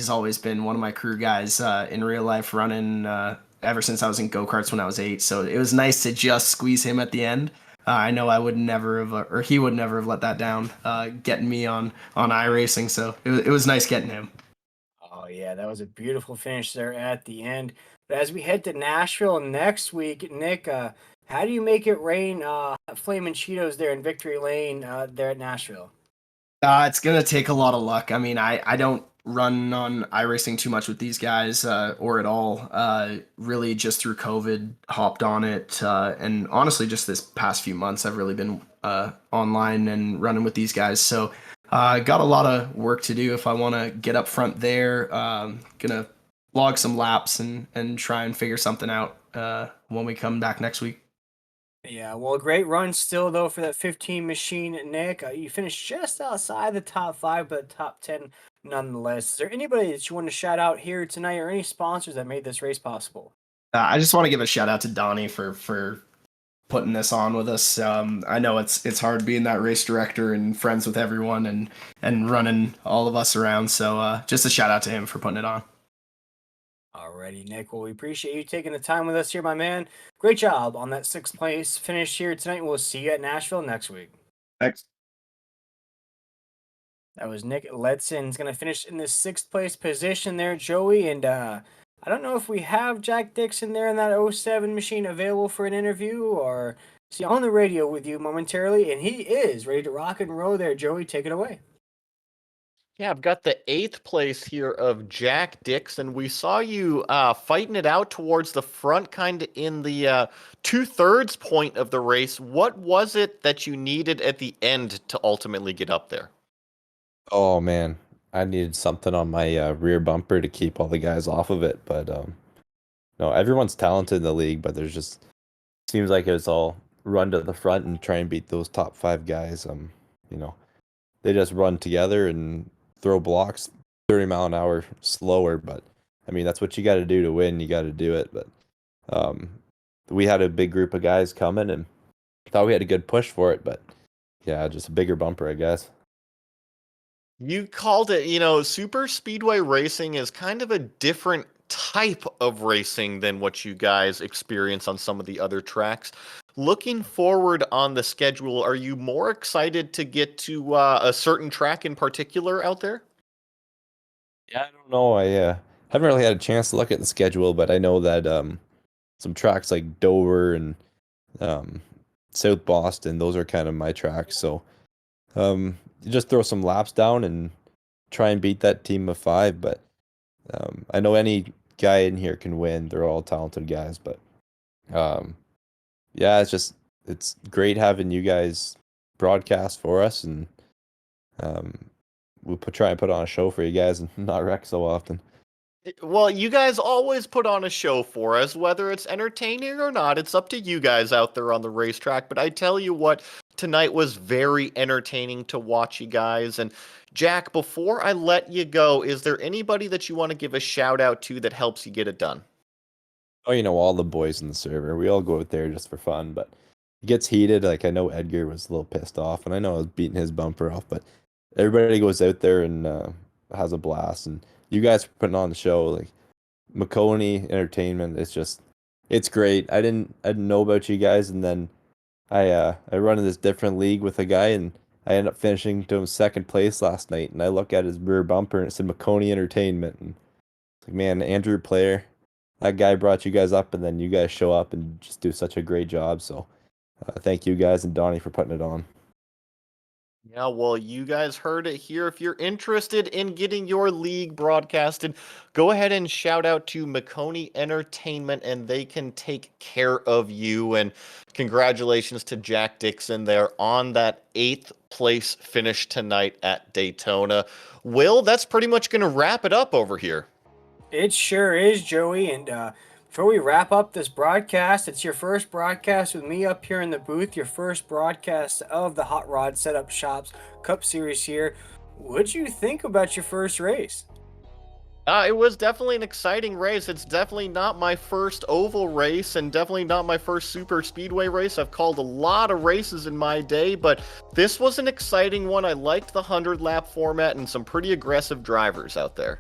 always been one of my crew guys in real life, running ever since I was in go-karts when I was 8. So it was nice to just squeeze him at the end. I know I would never have, or he would never have let that down, getting me on iRacing. So it was nice getting him. Oh, yeah, that was a beautiful finish there at the end. But as we head to Nashville next week, Nick, how do you make it rain Flamin' Cheetos there in Victory Lane there at Nashville? It's gonna take a lot of luck. I mean, I don't run on iRacing too much with these guys or at all. Really, just through COVID, hopped on it, and honestly, just this past few months, I've really been online and running with these guys. So, got a lot of work to do if I want to get up front there. Gonna log some laps and try and figure something out when we come back next week. Yeah, well, great run still, though, for that 15 machine, Nick. You finished just outside the top 5, but top 10 nonetheless. Is there anybody that you want to shout out here tonight or any sponsors that made this race possible? I just want to give a shout out to Donnie for putting this on with us. I know it's hard being that race director and friends with everyone and running all of us around. So just a shout out to him for putting it on. Alrighty, Nick. Well, we appreciate you taking the time with us here, my man. Great job on that 6th place finish here tonight. We'll see you at Nashville next week. Thanks. That was Nick Ledson. He's going to finish in the 6th place position there, Joey. And I don't know if we have Jack Dixon there in that '07 machine available for an interview, or is he on the radio with you momentarily? And he is ready to rock and roll there, Joey. Take it away. Yeah, I've got the 8th place here of Jack Dixon. We saw you fighting it out towards the front, kind of in the 2/3 point of the race. What was it that you needed at the end to ultimately get up there? Oh man, I needed something on my rear bumper to keep all the guys off of it. But no, everyone's talented in the league, but there's just seems like it's all run to the front and try and beat those top 5 guys. You know, they just run together and throw blocks 30 mph slower. But I mean, that's what you got to do to win. You got to do it. But um, we had a big group of guys coming and thought we had a good push for it. But yeah, just a bigger bumper, I guess. You called it, super speedway racing is kind of a different type of racing than what you guys experience on some of the other tracks. Looking forward on the schedule, are you more excited to get to a certain track in particular out there? Yeah, I don't know. I haven't really had a chance to look at the schedule, but I know that some tracks like Dover and um, South Boston, those are kind of my tracks. So you just throw some laps down and try and beat that team of 5. But I know any guy in here can win. They're all talented guys. But yeah, it's great having you guys broadcast for us, and we'll try and put on a show for you guys and not wreck so often. Well, you guys always put on a show for us, whether it's entertaining or not. It's up to you guys out there on the racetrack. But I tell you what, tonight was very entertaining to watch you guys. And Jack, before I let you go, is there anybody that you want to give a shout out to that helps you get it done? Oh, all the boys in the server. We all go out there just for fun, but it gets heated. Like I know Edgar was a little pissed off, and I know I was beating his bumper off, but everybody goes out there and has a blast. And you guys are putting on the show, like Maconi Entertainment. It's great. I didn't know about you guys, and then I run in this different league with a guy, and I end up finishing to him 2nd place last night. And I look at his rear bumper, and it said Maconi Entertainment, and it's like, man, Andrew Player, that guy brought you guys up, and then you guys show up and just do such a great job. So thank you guys and Donnie for putting it on. Yeah, well, you guys heard it here. If you're interested in getting your league broadcasted, go ahead and shout out to Maconi Entertainment, and they can take care of you. And congratulations to Jack Dixon there on that 8th place finish tonight at Daytona. Will, that's pretty much going to wrap it up over here. It sure is, Joey. And before we wrap up this broadcast, it's your first broadcast with me up here in the booth, your first broadcast of the Hot Rod Setup Shops Cup Series here. What'd you think about your first race? It was definitely an exciting race. It's definitely not my first oval race and definitely not my first super speedway race. I've called a lot of races in my day, but this was an exciting one. I liked the 100-lap format and some pretty aggressive drivers out there.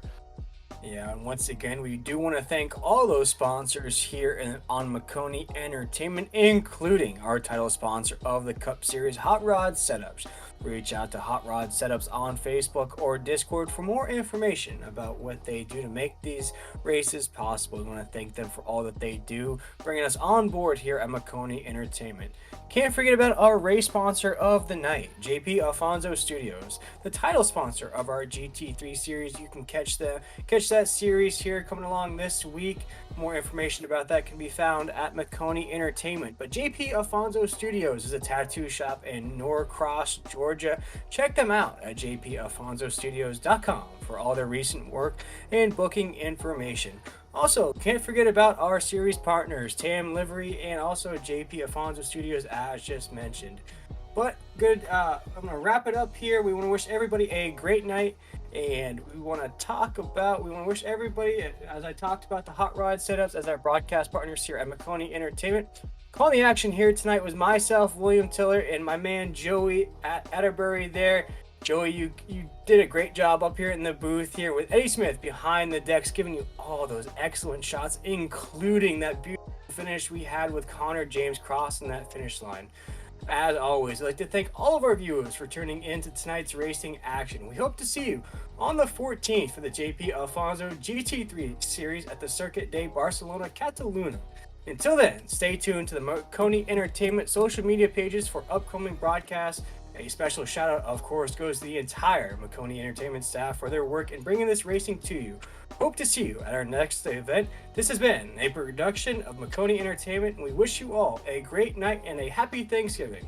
Yeah, and once again, we do want to thank all those sponsors here on Maconi Entertainment, including our title sponsor of the Cup Series, Hot Rod Setups. Reach out to Hot Rod Setups on Facebook or Discord for more information about what they do to make these races possible. We want to thank them for all that they do, bringing us on board here at Maconi Entertainment. Can't forget about our race sponsor of the night, JP Alfonso Studios, the title sponsor of our GT3 series. You can catch that series here coming along this week. More information about that can be found at Maconi Entertainment. But JP Alfonso Studios is a tattoo shop in Norcross, Georgia. Check them out at jpalfonsostudios.com for all their recent work and booking information. Also, can't forget about our series partners, Tam Livery and also JP Alfonso Studios, as just mentioned. But good, I'm going to wrap it up here. We want to wish everybody a great night, and we want to wish everybody, as I talked about the Hot Rod Setups as our broadcast partners here at Maconi Entertainment. Calling the action here tonight was myself, William Tiller, and my man Joey at Atterbury there. Joey, you did a great job up here in the booth here with Eddie Smith behind the decks, giving you all those excellent shots, including that beautiful finish we had with Connor James crossing that finish line. As always, I'd like to thank all of our viewers for tuning in to tonight's racing action. We hope to see you on the 14th for the JP Alfonso GT3 series at the Circuit de Barcelona Catalunya. Until then, stay tuned to the Maconi Entertainment social media pages for upcoming broadcasts. A special shout out, of course, goes to the entire Maconi Entertainment staff for their work in bringing this racing to you. Hope to see you at our next event. This has been a production of Maconi Entertainment, and we wish you all a great night and a happy Thanksgiving.